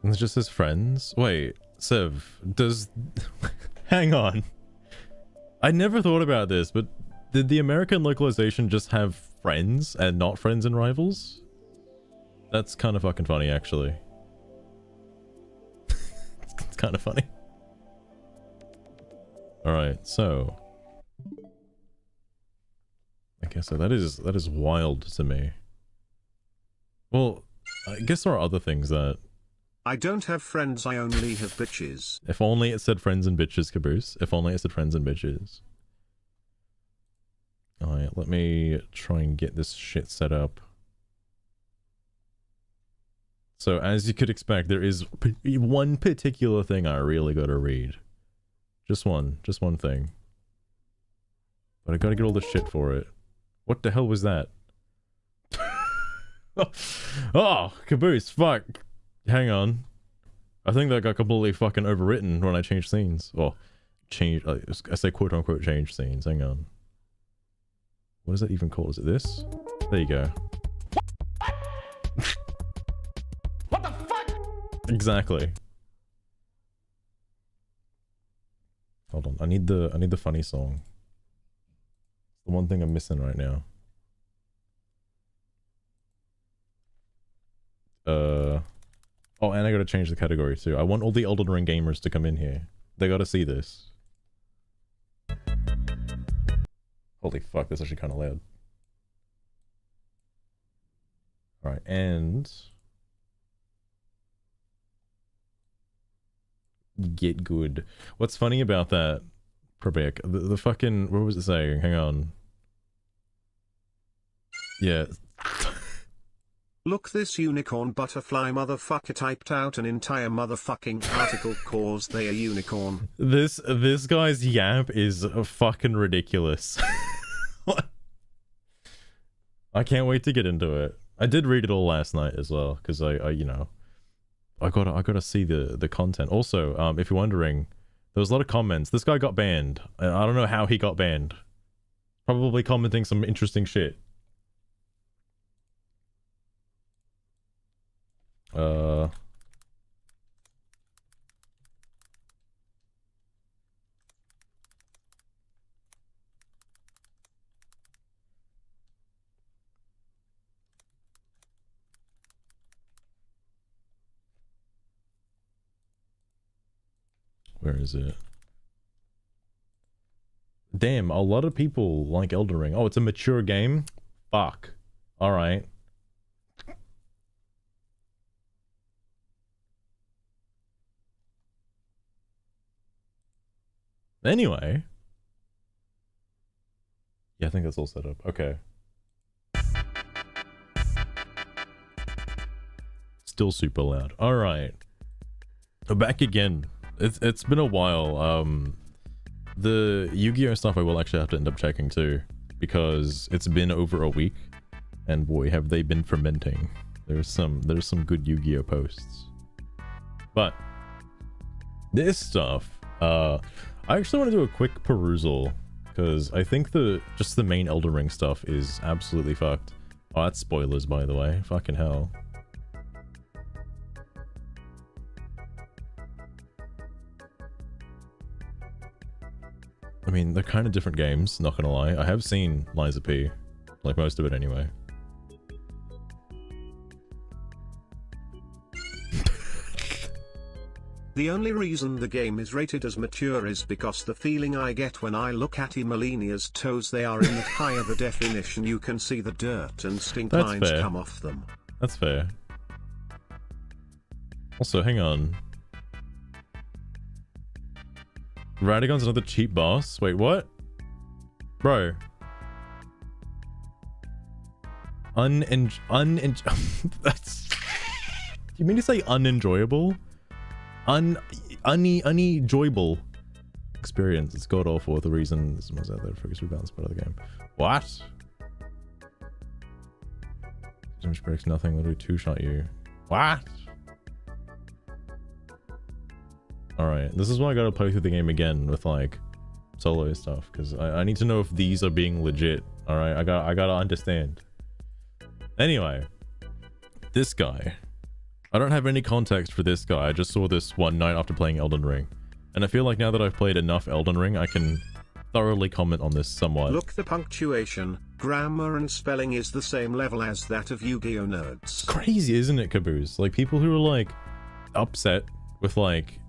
And it's just his friends. Wait, Sev, does hang on. I never thought about this, but did the American localization just have friends and not friends and rivals? That's kind of fucking funny, actually. It's kind of funny. Alright, so okay, so that is wild to me. Well, I guess there are other things that I don't have friends, I only have bitches. if only it said friends and bitches, Caboose. If only it said friends and bitches. Alright, let me try and get this shit set up. So, as you could expect, there is one particular thing I really gotta read. Just one thing. But I gotta get all the shit for it. What the hell was that? Oh, Caboose, fuck. Hang on. I think that got completely fucking overwritten when I changed scenes. Or, I say quote unquote change scenes. Hang on. What is that even called? Is it this? There you go. What the fuck? Exactly. Hold on. I need the funny song. The one thing I'm missing right now. Oh, and I gotta change the category too. I want all the Elden Ring gamers to come in here. They gotta see this. Holy fuck, that's actually kind of loud. Alright, and get good. What's funny about that, Probek, the fucking, what was it saying? Hang on. Yeah. Look, this unicorn butterfly motherfucker typed out an entire motherfucking article cause they a unicorn. This guy's yap is fucking ridiculous. What? I can't wait to get into it. I did read it all last night as well, because I you know, I gotta see the content. Also, if you're wondering, there was a lot of comments. This guy got banned. I don't know how he got banned. Probably commenting some interesting shit. Where is it? Damn, a lot of people like Elden Ring. Oh, it's a mature game? Fuck. Alright. Anyway. Yeah, I think that's all set up. Okay. Still super loud. Alright. Back again. It's been a while. The Yu-Gi-Oh stuff I will actually have to end up checking too, because it's been over a week, and boy have they been fermenting. There's some good Yu-Gi-Oh posts. But this stuff, I actually want to do a quick perusal, because I think just the main Elden Ring stuff is absolutely fucked. Oh, that's spoilers, by the way. Fucking hell. I mean, they're kind of different games, not gonna lie. I have seen Liza P, like most of it anyway. The only reason the game is rated as mature is because the feeling I get when I look at Emelinia's toes, they are in that high of a definition you can see the dirt and stink That's lines fair. come off them. That's fair. Also, hang on. Radagon's another cheap boss? Wait, what? Bro. That's... You mean to say unenjoyable? Unenjoyable experience. It's god awful. The reason this was out there focus rebounds part of the game. What? Damage breaks nothing. Literally two-shot you. What? Alright, this is why I gotta play through the game again with like solo stuff, because I need to know if these are being legit. Alright, I gotta understand. Anyway, this guy. I don't have any context for this guy. I just saw this one night after playing Elden Ring. And I feel like now that I've played enough Elden Ring, I can thoroughly comment on this somewhat. Look, the punctuation, grammar and spelling is the same level as that of Yu-Gi-Oh nerds. It's crazy, isn't it, Caboose? Like people who are like upset with like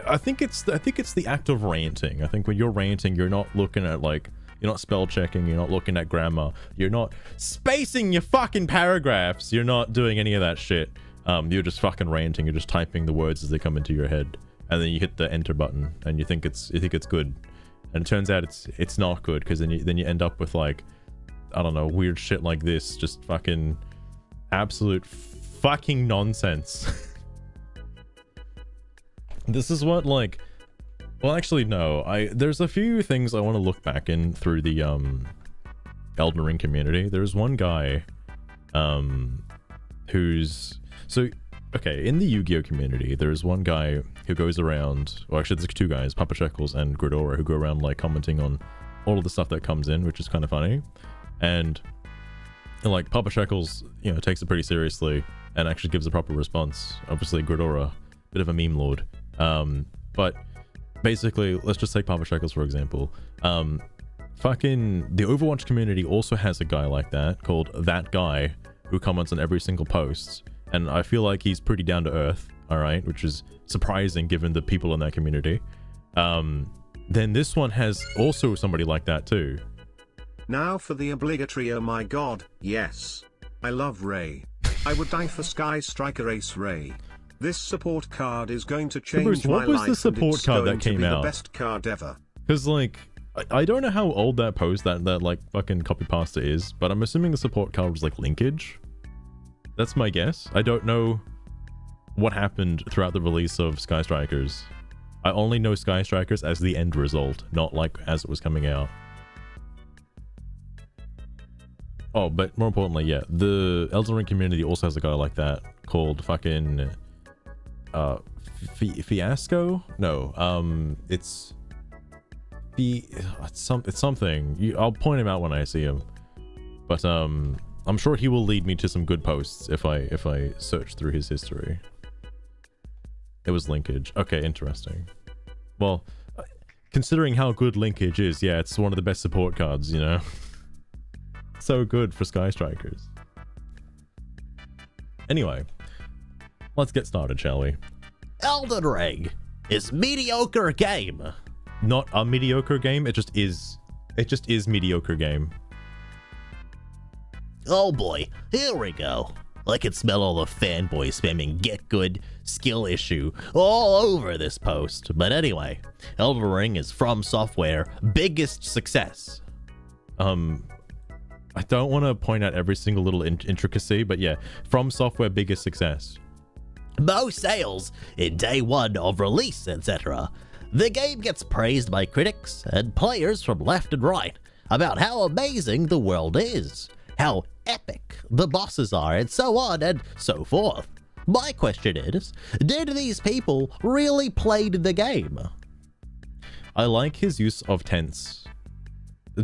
I think it's the act of ranting. I think when you're ranting, you're not looking at like, you're not spell checking, you're not looking at grammar, you're not spacing your fucking paragraphs, you're not doing any of that shit. You're just fucking ranting, you're just typing the words as they come into your head, and then you hit the enter button and you think it's good, and it turns out it's not good, because then you end up with like, I don't know, weird shit like this, just fucking absolute fucking nonsense. This is what like, well actually no, there's a few things I want to look back in through the Elden Ring community. There's one guy who's okay, in the Yu-Gi-Oh community there's one guy who goes around, well actually there's two guys, Papa Shekels and Gridora, who go around like commenting on all of the stuff that comes in, which is kind of funny. And like Papa Shekels, you know, takes it pretty seriously and actually gives a proper response. Obviously Gridora, bit of a meme lord. But basically, let's just take Papa Shekels for example. Fucking the Overwatch community also has a guy like that called That Guy, who comments on every single post, and I feel like he's pretty down to earth, alright, which is surprising given the people in that community. Then this one has also somebody like that too. Now for the obligatory oh my god, yes. I love Ray. I would die for Sky Striker Ace Ray. This support card is going to change Bruce, my what was life, the support card that came out? The best card ever. Because like, I don't know how old that post, that like fucking copy pasta is, but I'm assuming the support card was like linkage. That's my guess. I don't know what happened throughout the release of Sky Strikers. I only know Sky Strikers as the end result, not like as it was coming out. Oh, but more importantly, yeah, the Elden Ring community also has a guy like that called fucking Fiasco? No, it's something. I'll point him out when I see him. But I'm sure he will lead me to some good posts if I search through his history. It was linkage. Okay, interesting. Well, considering how good linkage is, yeah, it's one of the best support cards, you know? So good for Sky Strikers. Anyway, let's get started, shall we? Elden Ring is mediocre game. Not a mediocre game, it just is. It just is mediocre game. Oh boy, here we go. I can smell all the fanboys spamming get good, skill issue all over this post. But anyway, Elden Ring is From Software biggest success. I don't want to point out every single little intricacy, but yeah, From Software biggest success. Most sales in day one of release, etc. The game gets praised by critics and players from left and right about how amazing the world is, how epic the bosses are, and so on and so forth. My question is, did these people really play the game? I like his use of tense.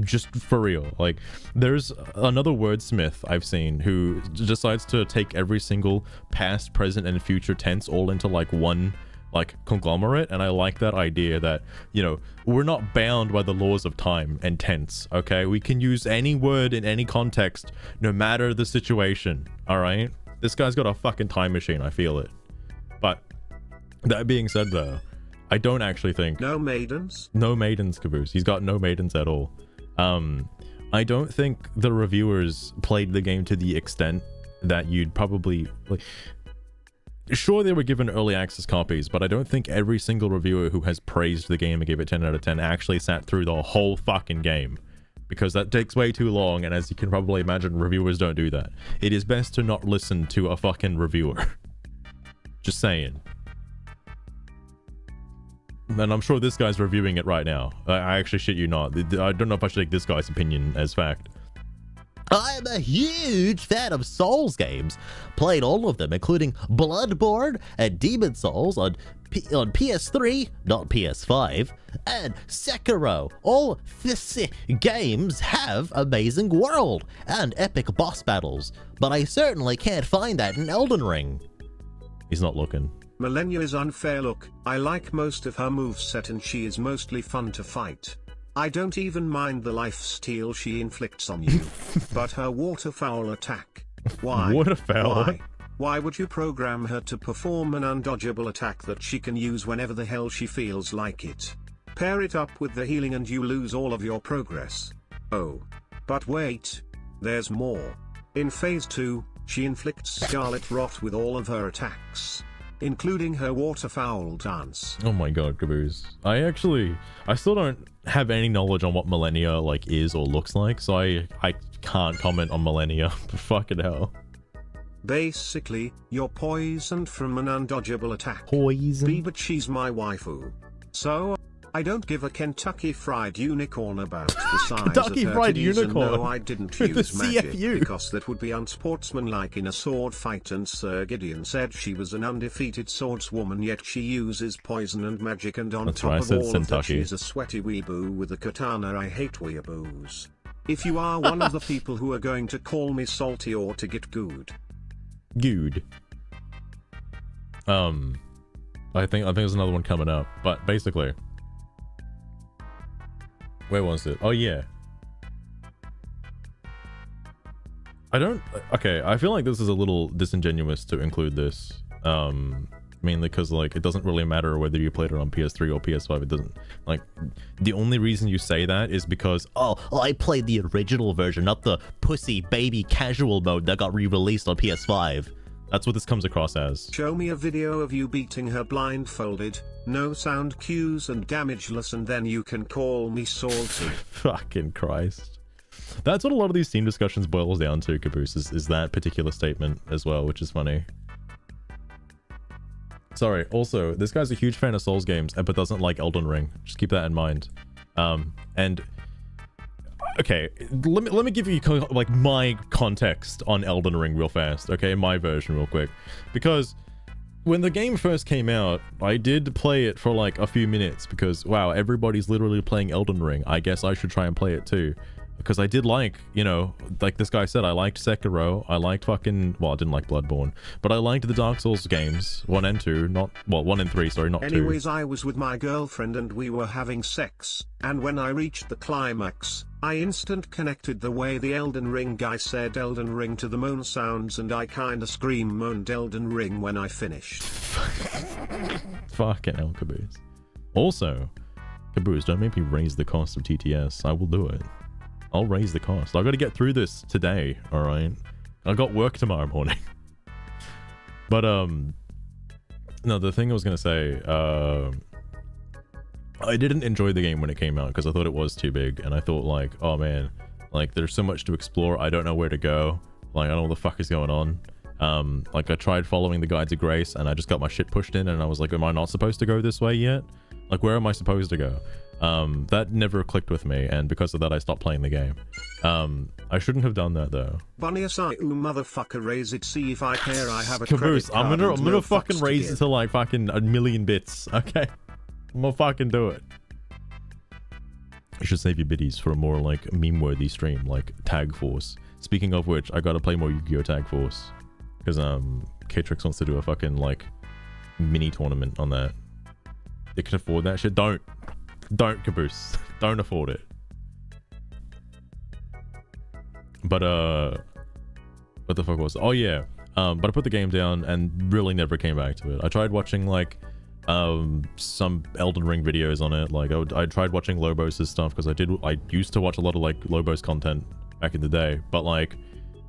Just for real. Like, there's another wordsmith I've seen who decides to take every single past, present, and future tense all into like one like conglomerate, and I like that idea that, you know, we're not bound by the laws of time and tense, okay? We can use any word in any context, no matter the situation, all right? This guy's got a fucking time machine, I feel it. But that being said, though, I don't actually think... No maidens? No maidens, Caboose. He's got no maidens at all. I don't think the reviewers played the game to the extent that you'd probably... like. Sure, they were given early access copies, but I don't think every single reviewer who has praised the game and gave it 10 out of 10 actually sat through the whole fucking game. Because that takes way too long, and as you can probably imagine, reviewers don't do that. It is best to not listen to a fucking reviewer. Just saying. And I'm sure this guy's reviewing it right now. I actually shit you not. I don't know if I should take this guy's opinion as fact. I'm a huge fan of Souls games. Played all of them, including Bloodborne and Demon Souls on PS3, not PS5, and Sekiro. All these games have amazing world and epic boss battles, but I certainly can't find that in Elden Ring. He's not looking. Millennia is unfair. Look, I like most of her moveset and she is mostly fun to fight. I don't even mind the lifesteal she inflicts on you. But her waterfowl attack. Why? Waterfowl? Why would you program her to perform an undodgeable attack that she can use whenever the hell she feels like it? Pair it up with the healing and you lose all of your progress. Oh. But wait. There's more. In Phase 2, she inflicts Scarlet Rot with all of her attacks, including her waterfowl dance. Oh my god, Caboose. I still don't have any knowledge on what Millennia like is or looks like, so I can't comment on Millennia. Fucking hell. Basically, you're poisoned from an undodgeable attack. Poison? But she's my waifu. So, I don't give a Kentucky Fried Unicorn about the size Kentucky of her Fried titties, Unicorn? and no, I didn't With use the magic, CFU. because that would be unsportsmanlike in a sword fight, and Sir Gideon said she was an undefeated swordswoman, yet she uses poison and magic, and on That's top why I of said all of that Kentucky. she's a sweaty weeboo with a katana. I hate weeaboos. If you are one of the people who are going to call me salty or to get good. Good. I think there's another one coming up, but basically, where was it? Oh yeah. Okay, I feel like this is a little disingenuous to include this. Mainly because like it doesn't really matter whether you played it on PS3 or PS5. It doesn't, like, the only reason you say that is because, oh, I played the original version, not the pussy baby casual mode that got re-released on PS5. that's what this comes across as. Show me a video of you beating her blindfolded, no sound cues and damageless, and then you can call me salty. Fucking Christ. That's what a lot of these team discussions boils down to, Caboose, is that particular statement as well, which is funny. Sorry, also, this guy's a huge fan of Souls games, but doesn't like Elden Ring. Just keep that in mind. And okay, let me give you like my context on Elden Ring real fast, okay? My version real quick. Because when the game first came out, I did play it for like a few minutes because, wow, everybody's literally playing Elden Ring. I guess I should try and play it too. Because I did like, you know, like this guy said, I liked Sekiro, I liked fucking, well, I didn't like Bloodborne, but I liked the Dark Souls games, 1 and 2, not, well, 1 and 3, sorry, not 2. Anyways, I was with my girlfriend and we were having sex, and when I reached the climax, I instant connected the way the Elden Ring guy said Elden Ring to the moan sounds, and I kinda scream moaned Elden Ring when I finished. Fucking hell, Caboose. Also, Caboose, don't make me raise the cost of TTS, I will do it. I'll raise the cost. I gotta get through this today, alright? I got work tomorrow morning. But, no, the thing I was gonna say, I didn't enjoy the game when it came out because I thought it was too big, and I thought like, oh man, like there's so much to explore, I don't know where to go, like I don't know what the fuck is going on. Like I tried following the Guides of Grace and I just got my shit pushed in and I was like, am I not supposed to go this way yet? Like where am I supposed to go? That never clicked with me, and because of that I stopped playing the game. I shouldn't have done that though. Bunnius, motherfucker, raise it, see if I care, I have a Caboose, credit card. I'm gonna fucking raise it to like fucking 1,000,000 bits, okay? I'm gonna fucking do it. You should save your biddies for a more like meme-worthy stream, like Tag Force. Speaking of which, I gotta play more Yu-Gi-Oh! Tag Force. Because K-Trix wants to do a fucking like mini tournament on that. They can afford that shit. Don't Caboose. Don't afford it. But what the fuck was it? Oh yeah. But I put the game down and really never came back to it. I tried watching like some Elden Ring videos on it. Like I tried watching Lobos' stuff because I used to watch a lot of like Lobos content back in the day, but like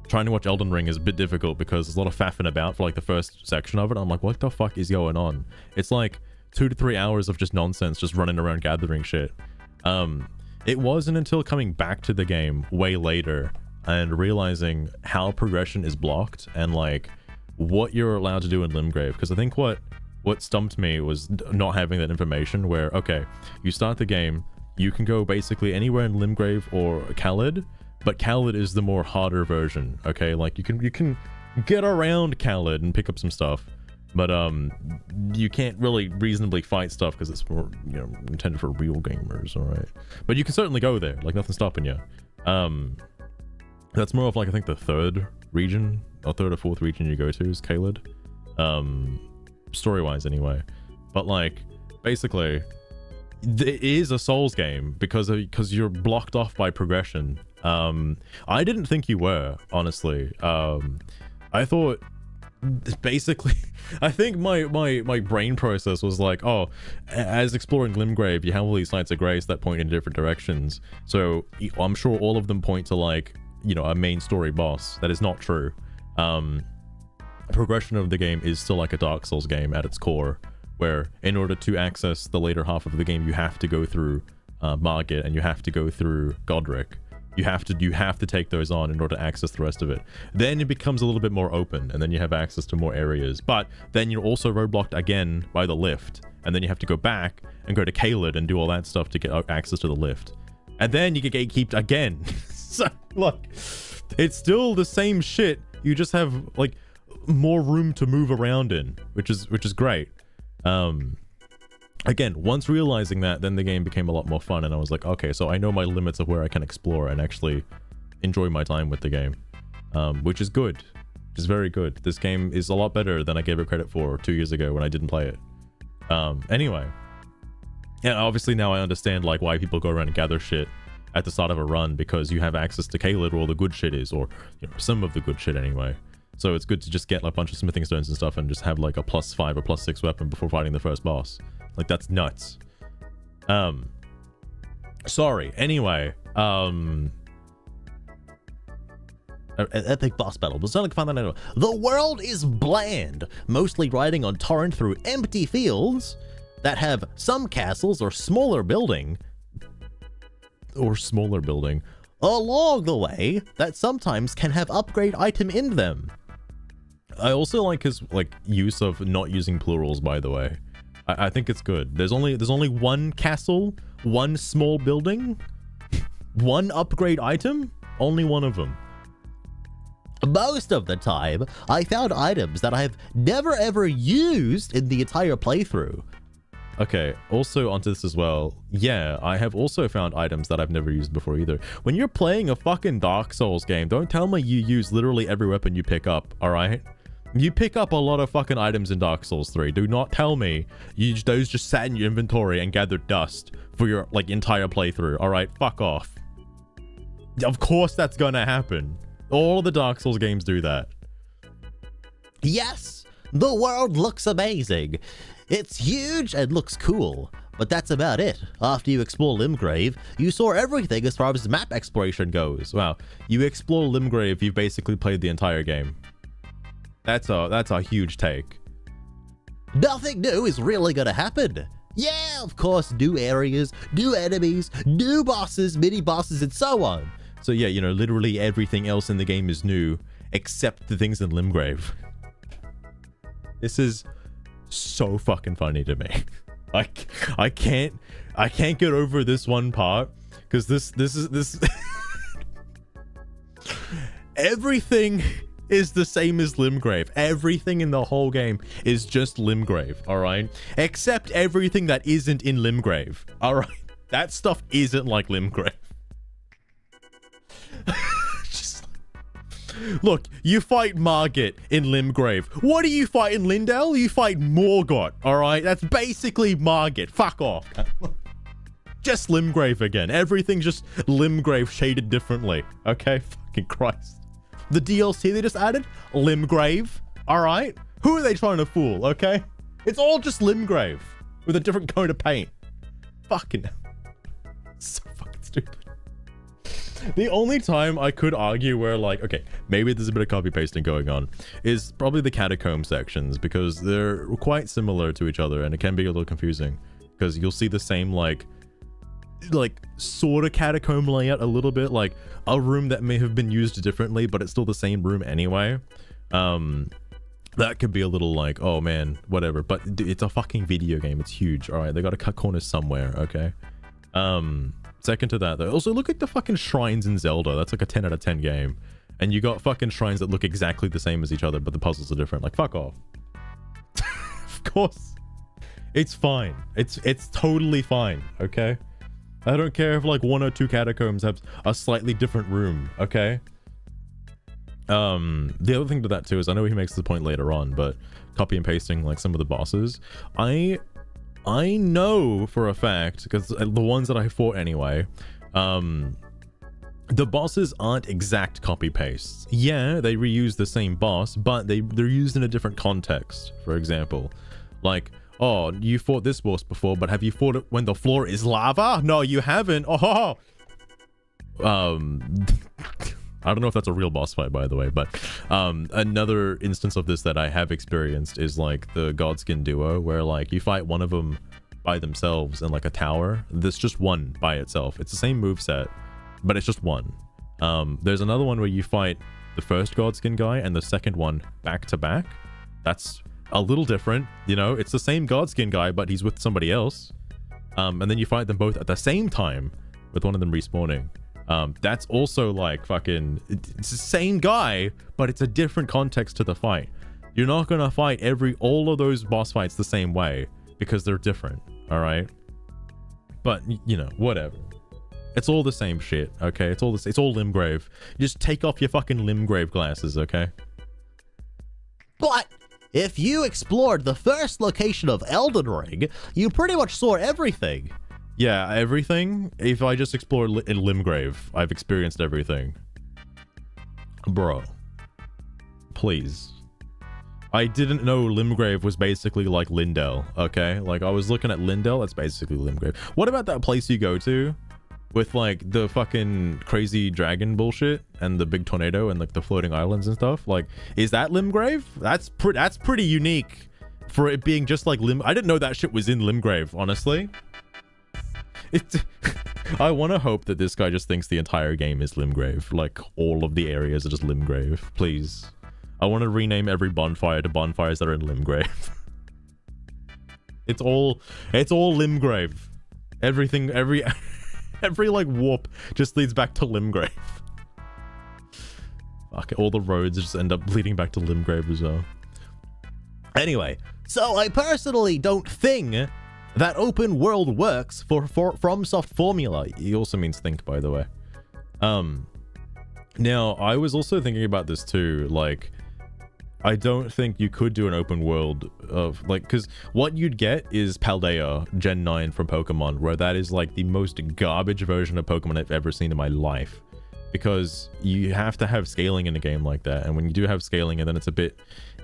trying to watch Elden Ring is a bit difficult because there's a lot of faffing about for like the first section of it. I'm like, what the fuck is going on? It's like 2 to 3 hours of just nonsense, just running around gathering shit. It wasn't until coming back to the game way later and realizing how progression is blocked and like what you're allowed to do in Limgrave, because I think what stumped me was not having that information where, okay, you start the game, you can go basically anywhere in Limgrave or Khalid, but Khalid is the more harder version, okay? Like you can get around Khalid and pick up some stuff, but you can't really reasonably fight stuff because it's more, you know, intended for real gamers, all right? But you can certainly go there, like nothing's stopping you. That's more of like, I think the third region or third or fourth region you go to is Khalid, story-wise anyway. But like basically it is a Souls game because you're blocked off by progression. I didn't think you were, honestly. I thought basically I think my brain process was like, oh, as exploring Limgrave you have all these sites of grace that point in different directions, so I'm sure all of them point to like, you know, a main story boss. That is not true. Progression of the game is still like a Dark Souls game at its core, where in order to access the later half of the game you have to go through Margit and you have to go through Godric. You have to take those on in order to access the rest of it. Then it becomes a little bit more open and then you have access to more areas, but then you're also roadblocked again by the lift, and then you have to go back and go to Khalid and do all that stuff to get access to the lift, and then you get gatekeeped again. So look, it's still the same shit, you just have like more room to move around in, which is great. Again, once realizing that, then the game became a lot more fun, and I was like, okay, so I know my limits of where I can explore and actually enjoy my time with the game, which is good. Which is very good. This game is a lot better than I gave it credit for 2 years ago when I didn't play it. Anyway, yeah, obviously now I understand like why people go around and gather shit at the start of a run, because you have access to Khalid where all the good shit is, or you know, some of the good shit anyway. So it's good to just get like a bunch of smithing stones and stuff and just have like a +5 or +6 weapon before fighting the first boss. Like that's nuts. Sorry. Anyway, epic boss battle. But certainly find that anyway. The world is bland, mostly riding on torrent through empty fields that have some castles or smaller building, along the way that sometimes can have upgrade item in them. I also like his like use of not using plurals, by the way. I think it's good. There's only one castle, one small building, one upgrade item, only one of them. Most of the time, I found items that I've never ever used in the entire playthrough. Okay, also onto this as well. Yeah, I have also found items that I've never used before either. When you're playing a fucking Dark Souls game, don't tell me you use literally every weapon you pick up, alright? You pick up a lot of fucking items in Dark Souls 3. Do not tell me those just sat in your inventory and gathered dust for your like entire playthrough, alright? Fuck off. Of course that's gonna happen. All of the Dark Souls games do that. Yes, the world looks amazing. It's huge and looks cool, but that's about it. After you explore Limgrave, you saw everything as far as map exploration goes. Wow, you explore Limgrave, you've basically played the entire game. That's a huge take. Nothing new is really gonna happen. Yeah, of course, new areas, new enemies, new bosses, mini bosses, and so on. So yeah, you know, literally everything else in the game is new, except the things in Limgrave. This is so fucking funny to me. Like, I can't get over this one part, because this everything is the same as Limgrave. Everything in the whole game is just Limgrave, alright? Except everything that isn't in Limgrave, alright? That stuff isn't like Limgrave. Look, you fight Margit in Limgrave. What do you fight in Lindell? You fight Morgott, alright? That's basically Margit. Fuck off. Just Limgrave again. Everything's just Limgrave shaded differently. Okay? Fucking Christ. The DLC they just added? Limgrave. Alright? Who are they trying to fool, okay? It's all just Limgrave with a different coat of paint. Fucking so fucking stupid. The only time I could argue where, like, okay, maybe there's a bit of copy pasting going on is probably the catacomb sections, because they're quite similar to each other and it can be a little confusing because you'll see the same like sort of catacomb layout a little bit, like a room that may have been used differently but it's still the same room anyway. That could be a little like, oh man, whatever, but it's a fucking video game. It's huge. All right, they got to cut corners somewhere. Okay. Second to that though, also look at the fucking shrines in Zelda. That's like a 10 out of 10 game, and you got fucking shrines that look exactly the same as each other but the puzzles are different. Like, fuck off. Of course it's fine. It's totally fine. Okay, I don't care if like 1 or 2 catacombs have a slightly different room. Okay. The other thing to that too is, I know he makes the point later on, but copy and pasting like some of the bosses, I know for a fact, because the ones that I fought anyway, the bosses aren't exact copy pastes. Yeah, they reuse the same boss, but they're used in a different context. For example, like, oh, you fought this boss before, but have you fought it when the floor is lava? No, you haven't. Oh, I don't know if that's a real boss fight, by the way, but another instance of this that I have experienced is like the Godskin duo, where like you fight one of them by themselves in like a tower. There's just one by itself. It's the same moveset, but it's just one. There's another one where you fight the first Godskin guy and the second one back to back. That's a little different, you know? It's the same Godskin guy, but he's with somebody else. And then you fight them both at the same time, with one of them respawning. That's also like fucking, it's the same guy, but it's a different context to the fight. You're not gonna fight all of those boss fights the same way because they're different, all right? But you know, whatever. It's all the same shit, okay? It's all Limgrave. You just take off your fucking Limgrave glasses, okay? But if you explored the first location of Elden Ring, you pretty much saw everything. Yeah, everything. If I just explore in Limgrave, I've experienced everything. Bro. Please. I didn't know Limgrave was basically like Lindell, okay? Like, I was looking at Lindell, that's basically Limgrave. What about that place you go to with like the fucking crazy dragon bullshit and the big tornado and like the floating islands and stuff? Like, is that Limgrave? That's pretty unique for it being just like I didn't know that shit was in Limgrave, honestly. I want to hope that this guy just thinks the entire game is Limgrave. Like, all of the areas are just Limgrave. Please. I want to rename every bonfire to bonfires that are in Limgrave. It's all Limgrave. Everything, every like warp just leads back to Limgrave. Fuck, all the roads just end up leading back to Limgrave as well. Anyway, so I personally don't think that open world works for FromSoft formula. He also means think, by the way. Now, I was also thinking about this too, like, I don't think you could do an open world of, like, because what you'd get is Paldea Gen 9 from Pokemon, where that is, like, the most garbage version of Pokemon I've ever seen in my life. Because you have to have scaling in a game like that, and when you do have scaling, and then it's a bit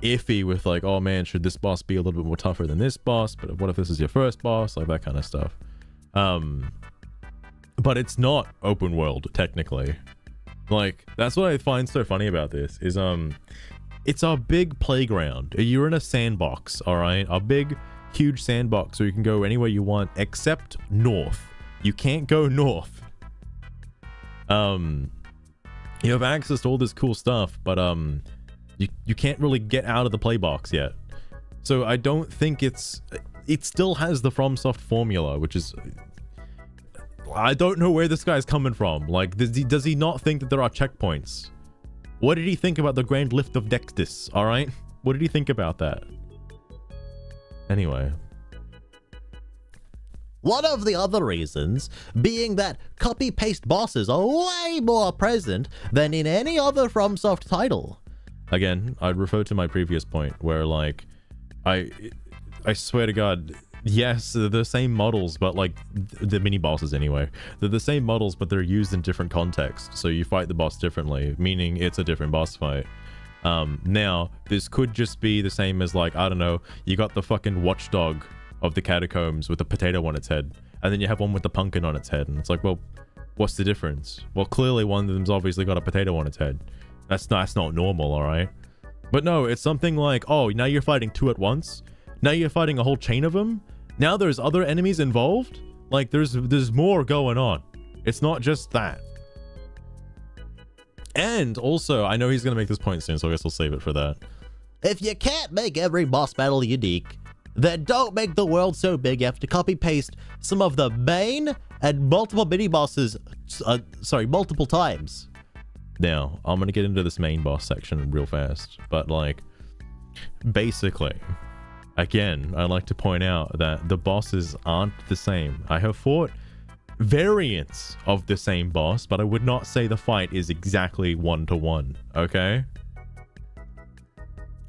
iffy with, like, oh man, should this boss be a little bit more tougher than this boss, but what if this is your first boss, like that kind of stuff. But it's not open world, technically. Like, that's what I find so funny about this, is it's a big playground. You're in a sandbox, all right? A big, huge sandbox where you can go anywhere you want except north. You can't go north. You have access to all this cool stuff, but you can't really get out of the play box yet. So I don't think it still has the FromSoft formula, which is, I don't know where this guy's coming from. Like, does he not think that there are checkpoints? What did he think about the Grand Lift of Dextis, all right? What did he think about that? Anyway. One of the other reasons being that copy-paste bosses are way more present than in any other FromSoft title. Again, I'd refer to my previous point where, like, I swear to God, yes, they're the same models, but, like, the mini bosses anyway. They're the same models, but they're used in different contexts. So you fight the boss differently, meaning it's a different boss fight. Now, this could just be the same as, like, I don't know, you got the fucking watchdog of the catacombs with a potato on its head, and then you have one with the pumpkin on its head, and it's like, well, what's the difference? Well, clearly one of them's obviously got a potato on its head. That's not normal, all right? But no, it's something like, oh, now you're fighting two at once. Now you're fighting a whole chain of them. Now there's other enemies involved. Like, there's more going on. It's not just that. And also, I know he's gonna make this point soon, so I guess I'll save it for that. If you can't make every boss battle unique, then don't make the world so big you have to copy-paste some of the main and multiple mini-bosses, multiple times. Now, I'm gonna get into this main boss section real fast, but, like, basically, again, I'd like to point out that the bosses aren't the same. I have fought variants of the same boss, but I would not say the fight is exactly one-to-one, okay?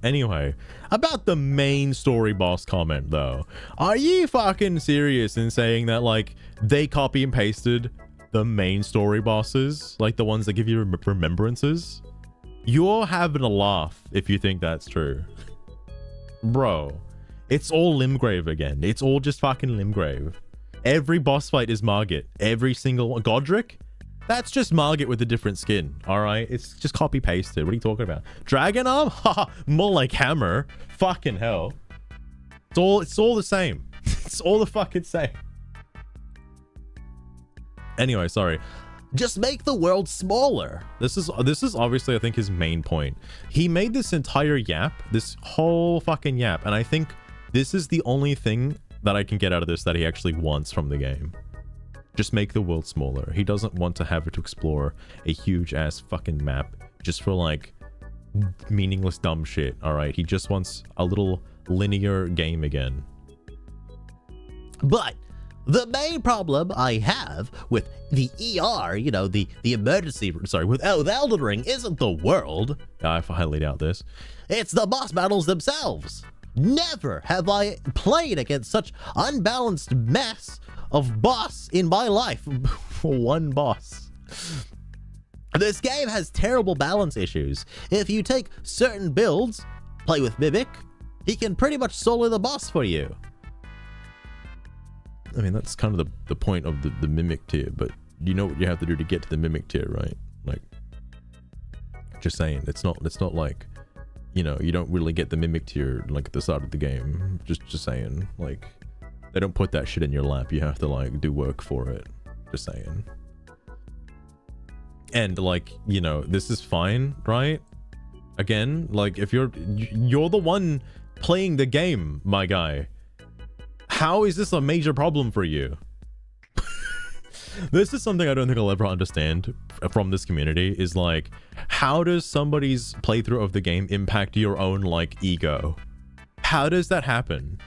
Anyway, about the main story boss comment, though. Are you fucking serious in saying that, like, they copy and pasted the main story bosses? Like, the ones that give you remembrances? You're having a laugh if you think that's true. Bro, it's all Limgrave again. It's all just fucking Limgrave. Every boss fight is Margit. Every single one. Godric? That's just Margit with a different skin, alright? It's just copy-pasted. What are you talking about? Dragon Arm? Haha, more like Hammer. Fucking hell. It's all the same. It's all the fucking same. Anyway, sorry. Just make the world smaller. This is obviously, I think, his main point. He made this entire yap, this whole fucking yap, and I think this is the only thing that I can get out of this that he actually wants from the game. Just make the world smaller. He doesn't want to have it to explore a huge ass fucking map just for, like, meaningless dumb shit, alright? He just wants a little linear game again. But the main problem I have with the ER, you know, the emergency, sorry, with Elden Ring isn't the world. I highly doubt this. It's the boss battles themselves. Never have I played against such unbalanced mess of boss in my life. One boss. This game has terrible balance issues. If you take certain builds, play with Mimic, he can pretty much solo the boss for you. I mean, that's kind of the point of the Mimic tier, but you know what you have to do to get to the Mimic tier, right? Like, just saying, it's not like, you know, you don't really get the Mimic tier, like, at the start of the game. Just saying, like, they don't put that shit in your lap. You have to, like, do work for it. Just saying. And like, you know, this is fine, right? Again, like if you're the one playing the game, my guy. How is this a major problem for you? This is something I don't think I'll ever understand from this community, is like, how does somebody's playthrough of the game impact your own like ego? How does that happen?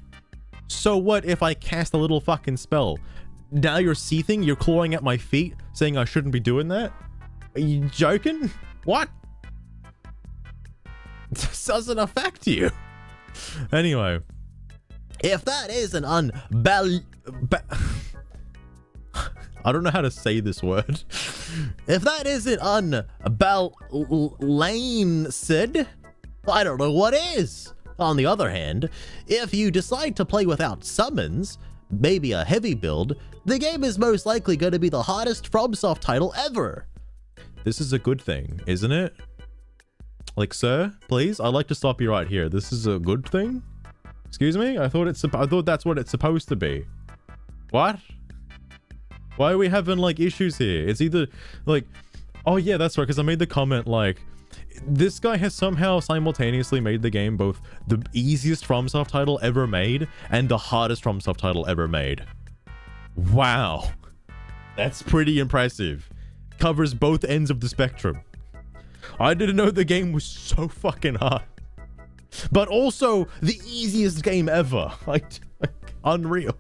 So what if I cast a little fucking spell? Now you're seething, you're clawing at my feet, saying I shouldn't be doing that? Are you joking? What? This doesn't affect you. Anyway. If that is an I don't know how to say this word. If that isn't unbalanced, I don't know what is. On the other hand, if you decide to play without summons, maybe a heavy build, the game is most likely going to be the hottest FromSoft title ever. This is a good thing, isn't it? Like, sir, please, I'd like to stop you right here. This is a good thing? Excuse me? I thought that's what it's supposed to be. What? Why are we having like issues here? It's either like, oh yeah, that's right, because I made the comment like, this guy has somehow simultaneously made the game both the easiest FromSoft title ever made and the hardest FromSoft title ever made. Wow. That's pretty impressive. Covers both ends of the spectrum. I didn't know the game was so fucking hard. But also the easiest game ever. Like unreal.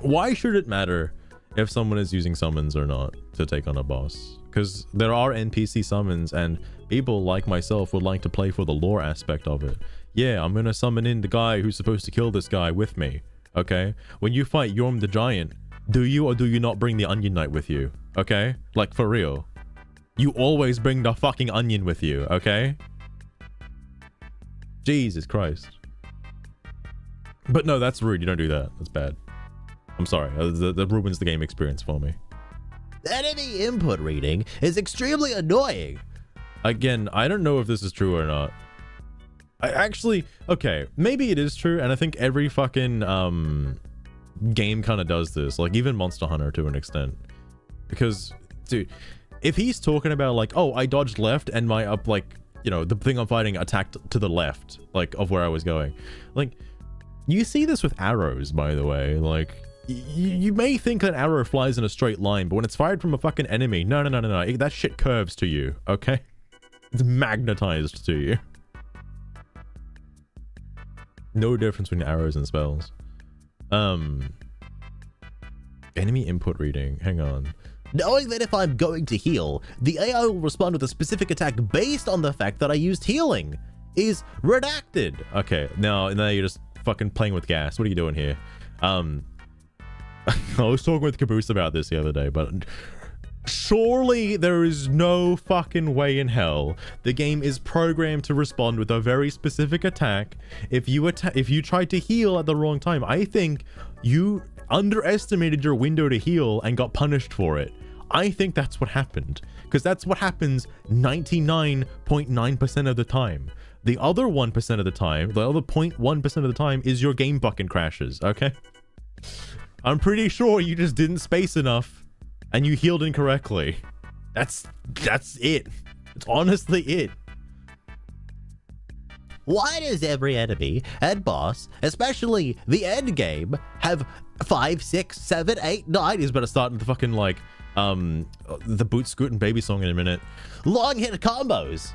Why should it matter if someone is using summons or not to take on a boss? Because there are NPC summons and people like myself would like to play for the lore aspect of it. Yeah, I'm gonna summon in the guy who's supposed to kill this guy with me. Okay? When you fight Yorm the Giant, do you or do you not bring the Onion Knight with you? Okay? Like for real. You always bring the fucking onion with you, okay? Jesus Christ. But no, that's rude. You don't do that. That's bad. I'm sorry. That ruins the game experience for me. Enemy input reading is extremely annoying. Again, I don't know if this is true or not. I actually, okay, maybe it is true, and I think every fucking game kind of does this, like even Monster Hunter to an extent. Because, dude, if he's talking about like, oh, I dodged left and my up, like, you know, the thing I'm fighting attacked to the left, like, of where I was going. Like, you see this with arrows, by the way. Like, you may think an arrow flies in a straight line, but when it's fired from a fucking enemy, no. That shit curves to you, okay? It's magnetized to you. No difference between arrows and spells. Enemy input reading. Hang on. Knowing that if I'm going to heal, the AI will respond with a specific attack based on the fact that I used healing is redacted. Okay, now you're just fucking playing with gas. What are you doing here? I was talking with Caboose about this the other day, but surely there is no fucking way in hell the game is programmed to respond with a very specific attack if you tried to heal at the wrong time. I think you underestimated your window to heal and got punished for it. I think that's what happened, because that's what happens 99.9% of the time. The other 1% of the time, the other 0.1% of the time is your game fucking crashes, okay? I'm pretty sure you just didn't space enough and you healed incorrectly. That's it. It's honestly it. Why does every enemy and boss, especially the end game, have 5, 6, 7, 8, 9? He's better start with the fucking like the boot scoot and baby song in a minute. Long hit combos.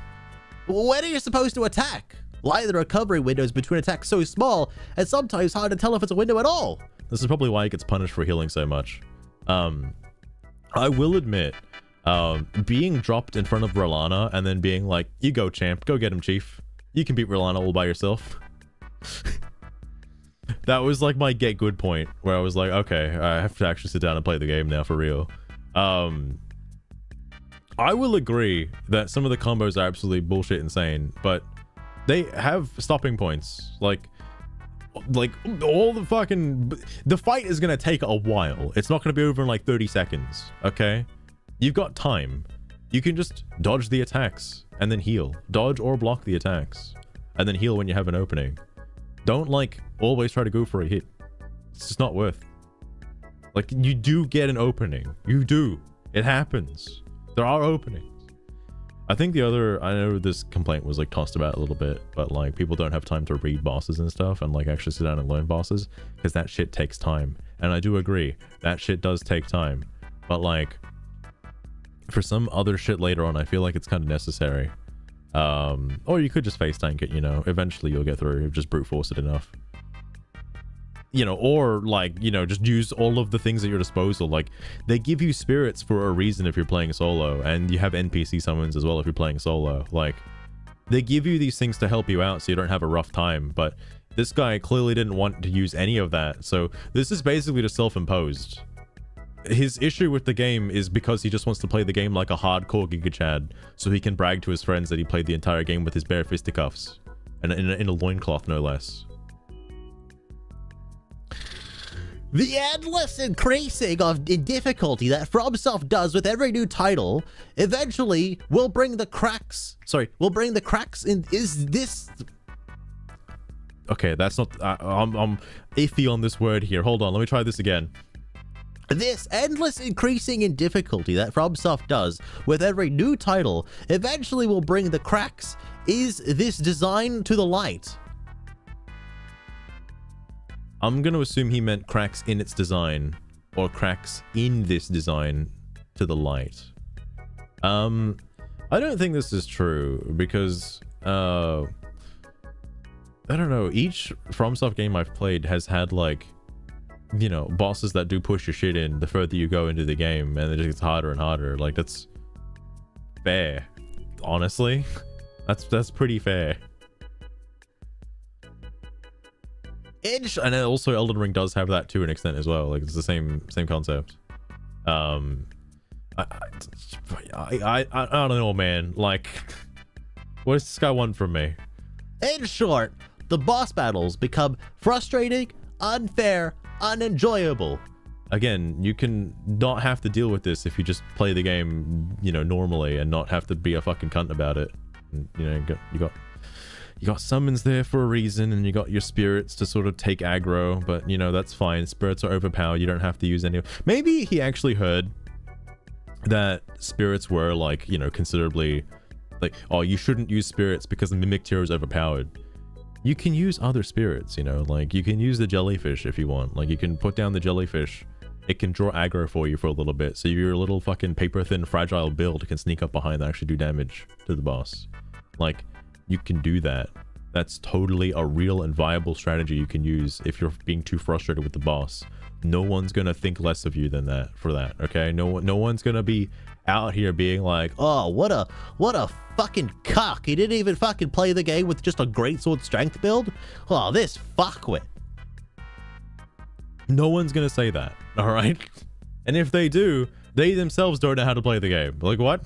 When are you supposed to attack? Why are the recovery windows between attacks so small and sometimes hard to tell if it's a window at all? This is probably why he gets punished for healing so much. I will admit, being dropped in front of Rolana and then being like, you go champ, go get him chief. You can beat Rolana all by yourself. That was like my get good point where I was like, okay, I have to actually sit down and play the game now for real. I will agree that some of the combos are absolutely bullshit insane, but they have stopping points. Like all the fucking... The fight is going to take a while. It's not going to be over in like 30 seconds, okay? You've got time. You can just dodge the attacks and then heal. Dodge or block the attacks and then heal when you have an opening. Don't like always try to go for a hit. It's just not worth. Like, you do get an opening. You do. It happens. There are openings. I think I know this complaint was like tossed about a little bit, but like people don't have time to read bosses and stuff and like actually sit down and learn bosses because that shit takes time. And I do agree, that shit does take time. But like for some other shit later on, I feel like it's kind of necessary. Or you could just face tank it, you know, eventually you'll get through, just brute force it enough. You know, or like, you know, just use all of the things at your disposal. Like, they give you spirits for a reason if you're playing solo, and you have NPC summons as well if you're playing solo. Like, they give you these things to help you out so you don't have a rough time, but this guy clearly didn't want to use any of that, so this is basically just self-imposed. His issue with the game is because he just wants to play the game like a hardcore Giga Chad, so he can brag to his friends that he played the entire game with his bare fisticuffs, and in a loincloth no less. The endless increasing in difficulty that FromSoft does with every new title eventually will bring the cracks. Sorry, will bring the cracks in. Is this? Okay, that's not. I'm iffy on this word here. Hold on, let me try this again. This endless increasing in difficulty that FromSoft does with every new title eventually will bring the cracks. Is this design to the light? I'm going to assume he meant cracks in its design, or cracks in this design to the light. I don't think this is true, because, I don't know, each FromSoft game I've played has had, like, you know, bosses that do push your shit in the further you go into the game, and it just gets harder and harder. Like, that's fair, honestly. That's pretty fair. And also Elden Ring does have that to an extent as well. Like, it's the same concept. I don't know, man. Like, what does this guy want from me? In short, the boss battles become frustrating, unfair, unenjoyable. Again, you can not have to deal with this if you just play the game, you know, normally, and not have to be a fucking cunt about it. And, you know, you got summons there for a reason, and you got your spirits to sort of take aggro, but you know, that's fine. Spirits are overpowered, you don't have to use any. Maybe he actually heard that spirits were like, you know, considerably like, oh, you shouldn't use spirits because the mimic tier is overpowered. You can use other spirits, you know, like you can use the jellyfish if you want. Like, you can put down the jellyfish, it can draw aggro for you for a little bit, so your little fucking paper thin fragile build can sneak up behind and actually do damage to the boss. Like, you can do that. That's totally a real and viable strategy you can use if you're being too frustrated with the boss. No one's gonna think less of you than that for that, okay? No one's gonna be out here being like, oh, what a fucking cock. He didn't even fucking play the game with just a greatsword strength build. Oh, this fuckwit. no one's gonna say that, all right? And if they do, they themselves don't know how to play the game. Like, what?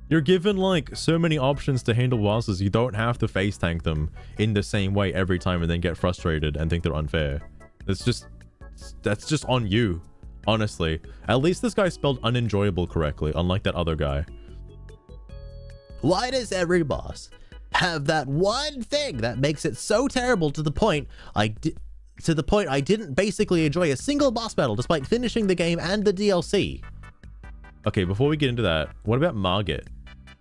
You're given like so many options to handle bosses, you don't have to face tank them in the same way every time and then get frustrated and think they're unfair. That's just on you, honestly. At least this guy spelled unenjoyable correctly, unlike that other guy. Why does every boss have that one thing that makes it so terrible to the point I didn't basically enjoy a single boss battle despite finishing the game and the DLC? Okay, before we get into that, what about Margit?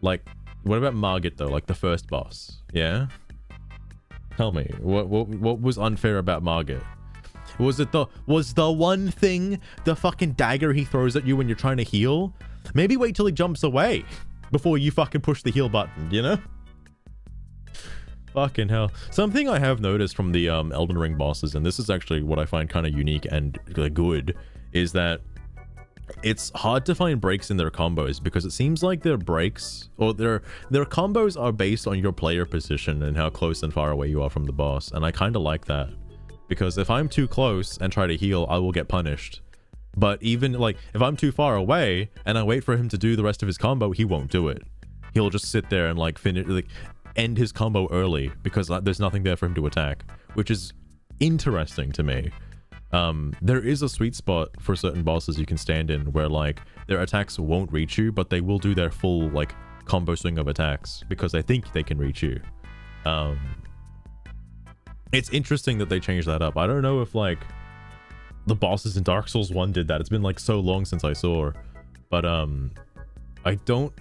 Like, what about Margit though? Like the first boss, yeah? Tell me, what was unfair about Margit? Was the one thing the fucking dagger he throws at you when you're trying to heal? Maybe wait till he jumps away before you fucking push the heal button, you know? Fucking hell. Something I have noticed from the Elden Ring bosses, and this is actually what I find kind of unique and good, is that it's hard to find breaks in their combos, because it seems like their breaks or their combos are based on your player position and how close and far away you are from the boss. And I kind of like that, because if I'm too close and try to heal, I will get punished. But even like if I'm too far away and I wait for him to do the rest of his combo, he won't do it. He'll just sit there and like finish, like end his combo early, because there's nothing there for him to attack, which is interesting to me. There is a sweet spot for certain bosses you can stand in where like their attacks won't reach you, but they will do their full like combo swing of attacks because they think they can reach you. It's interesting that they changed that up. I don't know if like the bosses in Dark Souls 1 did that. It's been like so long since I saw, but I think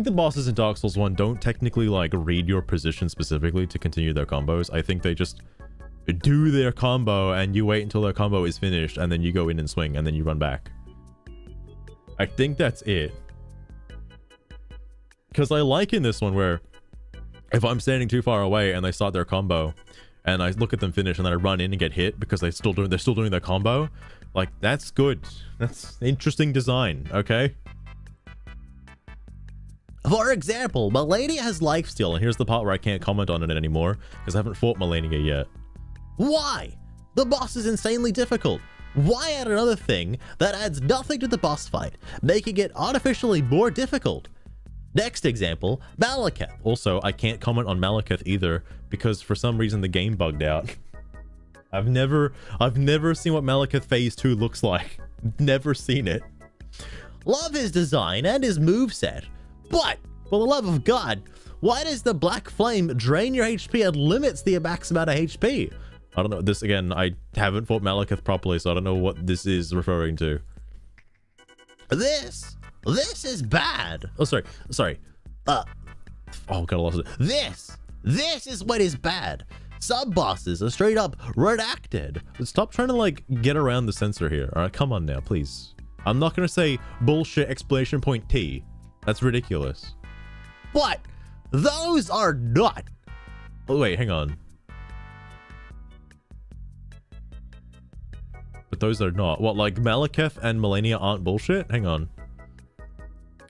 the bosses in Dark Souls 1 don't technically like read your position specifically to continue their combos. I think they just do their combo and you wait until their combo is finished and then you go in and swing and then you run back. I think that's it. Because I like in this one where if I'm standing too far away and they start their combo and I look at them finish and then I run in and get hit because they're still doing their combo, like that's good. That's interesting design, okay? For example, Melania has lifesteal, and here's the part where I can't comment on it anymore because I haven't fought Melania yet. Why? The boss is insanely difficult. Why add another thing that adds nothing to the boss fight, making it artificially more difficult? Next example, Malekith. Also, I can't comment on Malekith either because for some reason the game bugged out. I've never seen what Malekith Phase 2 looks like. Never seen it. Love his design and his moveset, but for the love of God, why does the Black Flame drain your HP and limits the max amount of HP? I don't know. This again, I haven't fought Malekith properly, so I don't know what this is referring to. This is bad. Oh, sorry. Oh God, I lost it. This is what is bad. Some bosses are straight up redacted. Stop trying to like get around the censor here. All right, come on now, please. I'm not gonna say bullshit exclamation point T. That's ridiculous. But those are not. Oh wait, hang on. But those are not. What, like Malekith and Melania aren't bullshit? Hang on.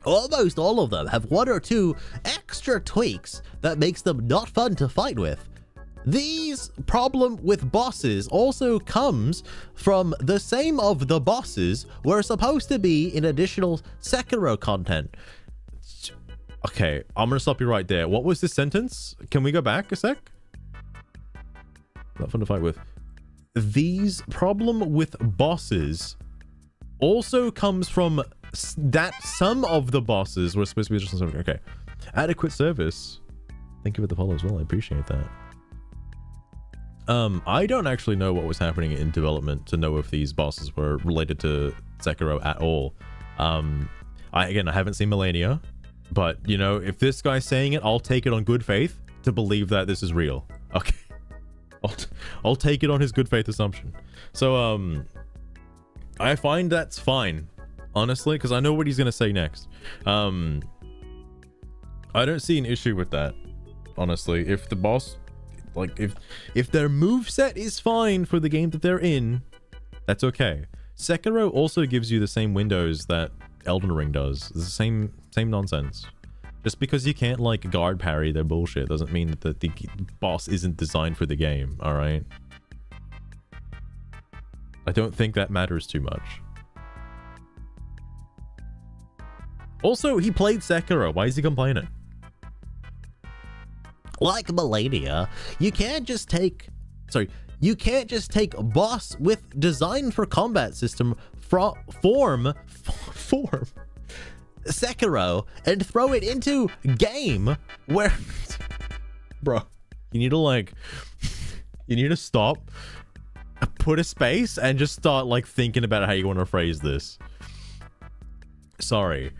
Almost all of them have one or two extra tweaks that makes them not fun to fight with. These problem with bosses also comes from the same of the bosses were supposed to be in additional Sekiro content. Okay, I'm gonna stop you right there. What was this sentence? Can we go back a sec? Not fun to fight with. These problem with bosses also comes from that some of the bosses were supposed to be just something. Okay, adequate service. Thank you for the follow as well. I appreciate that. I don't actually know what was happening in development to know if these bosses were related to Sekiro at all. I haven't seen Melania, but you know, if this guy's saying it, I'll take it on good faith to believe that this is real. Okay. I'll take it on his good faith assumption. So I find that's fine, honestly, because I know what he's gonna say next. I don't see an issue with that, honestly. If the boss, like, if their moveset is fine for the game that they're in, that's okay. Sekiro also gives you the same windows that Elden Ring does. It's the same nonsense. Just because you can't like guard parry their bullshit doesn't mean that the boss isn't designed for the game, alright? I don't think that matters too much. Also, he played Sekiro. Why is he complaining? Like Melania, you can't just take a boss with design for combat system form Sekiro and throw it into game where bro, you need to stop, put a space and just start like thinking about how you want to phrase this. Sorry.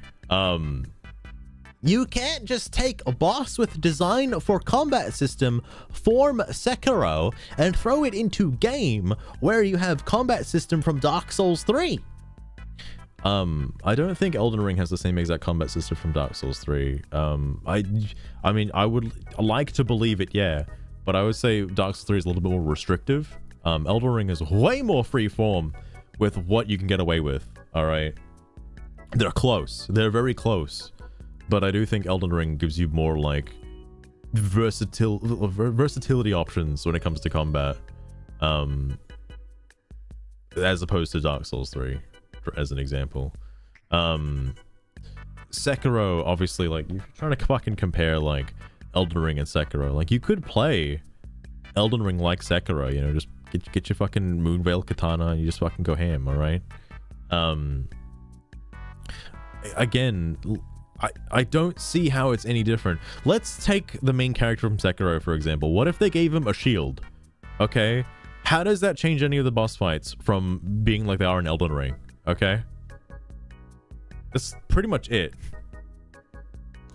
You can't just take a boss with design for combat system form Sekiro and throw it into game where you have combat system from Dark Souls 3. I don't think Elden Ring has the same exact combat system from Dark Souls 3. I mean, I would like to believe it, yeah, but I would say Dark Souls 3 is a little bit more restrictive. Elden Ring is way more free form with what you can get away with, alright? They're close. They're very close. But I do think Elden Ring gives you more, like, versatility options when it comes to combat. As opposed to Dark Souls 3. As an example. Sekiro, obviously, like, you're trying to fucking compare, like, Elden Ring and Sekiro. Like, you could play Elden Ring like Sekiro, you know, just get your fucking Moonveil Katana and you just fucking go ham, alright? Again, I don't see how it's any different. Let's take the main character from Sekiro, for example. What if they gave him a shield? Okay? How does that change any of the boss fights from being like they are in Elden Ring? Okay, that's pretty much it.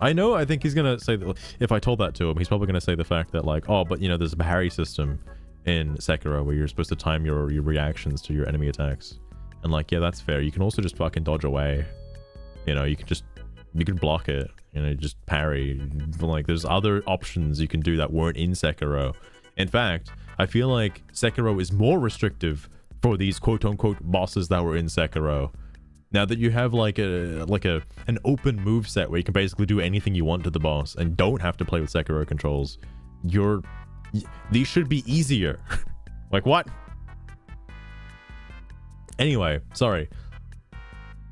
I think he's gonna say that if I told that to him, he's probably gonna say the fact that like, oh, but you know, there's a parry system in Sekiro where you're supposed to time your reactions to your enemy attacks. And like, yeah, that's fair. You can also just fucking dodge away. You know, you can block it, you know, just parry. Like, there's other options you can do that weren't in Sekiro. In fact, I feel like Sekiro is more restrictive for these quote-unquote bosses that were in Sekiro. Now that you have like an open move set where you can basically do anything you want to the boss and don't have to play with Sekiro controls, these should be easier. Like, what? Anyway, sorry.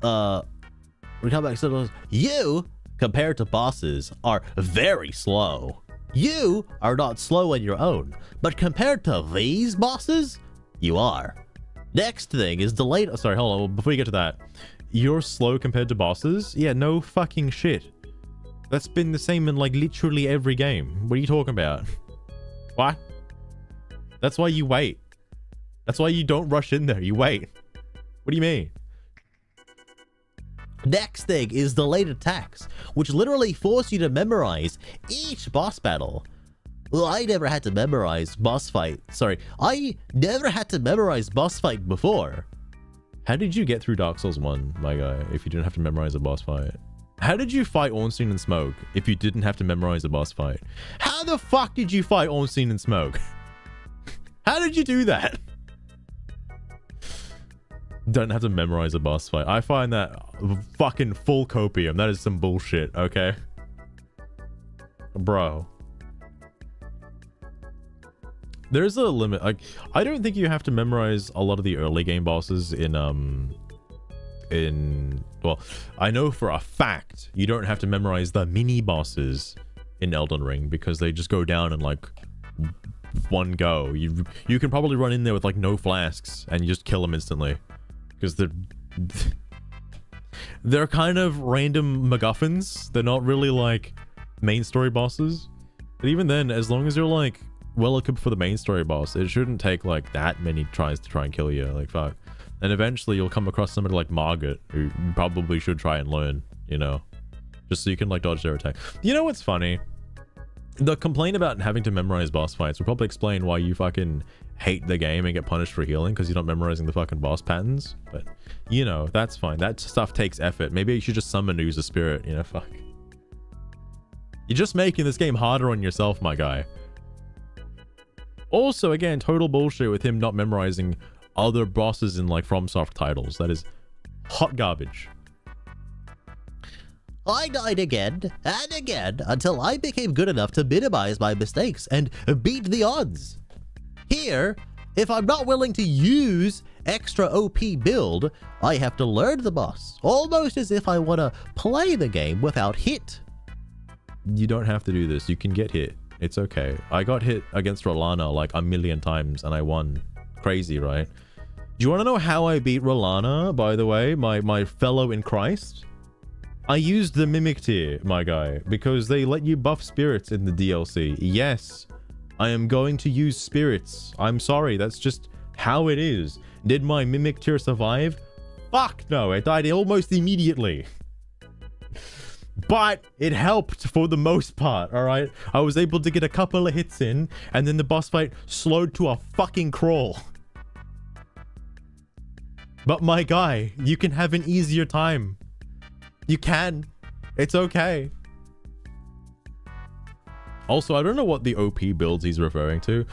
We come back to those. You, compared to bosses, are very slow. You are not slow on your own, but compared to these bosses, you are. Next thing is delayed. Sorry, hold on. Before you get to that, you're slow compared to bosses? Yeah, no fucking shit. That's been the same in like literally every game. What are you talking about? What? That's why you wait. That's why you don't rush in there. You wait. What do you mean? Next thing is delayed attacks, which literally force you to memorize each boss battle. Well, I never had to memorize boss fight. Sorry, I never had to memorize boss fight before. How did you get through Dark Souls 1, my guy, if you didn't have to memorize a boss fight? How did you fight Ornstein and Smoke if you didn't have to memorize a boss fight? How the fuck did you fight Ornstein and Smoke? How did you do that? Don't have to memorize a boss fight. I find that fucking full copium. That is some bullshit, okay? Bro. There's a limit. Like, I don't think you have to memorize a lot of the early game bosses well, I know for a fact you don't have to memorize the mini bosses in Elden Ring because they just go down in like one go. You can probably run in there with like no flasks and you just kill them instantly because they're kind of random MacGuffins. They're not really like main story bosses. But even then, as long as you're like well equipped for the main story boss, it shouldn't take like that many tries to try and kill you. Like, fuck. And eventually you'll come across somebody like Margaret, who you probably should try and learn, you know, just so you can like dodge their attack. You know what's funny? The complaint about having to memorize boss fights will probably explain why you fucking hate the game and get punished for healing because you're not memorizing the fucking boss patterns. But, you know, that's fine. That stuff takes effort. Maybe you should just summon Use a Spirit, you know, fuck. You're just making this game harder on yourself, my guy. Also, again, total bullshit with him not memorizing other bosses in like FromSoft titles. That is hot garbage. I died again and again until I became good enough to minimize my mistakes and beat the odds. Here, if I'm not willing to use extra OP build, I have to learn the boss, almost as if I want to play the game without hit. You don't have to do this. You can get hit. It's okay. I got hit against Rolana like a million times and I won. Crazy, right? Do you want to know how I beat Rolana, by the way, my fellow in Christ? I used the Mimic tier, my guy, because they let you buff spirits in the DLC. Yes, I am going to use spirits. I'm sorry, that's just how it is. Did my Mimic tier survive? Fuck no, it died almost immediately. But it helped for the most part, alright? I was able to get a couple of hits in, and then the boss fight slowed to a fucking crawl. But my guy, you can have an easier time. You can. It's okay. Also, I don't know what the OP builds he's referring to.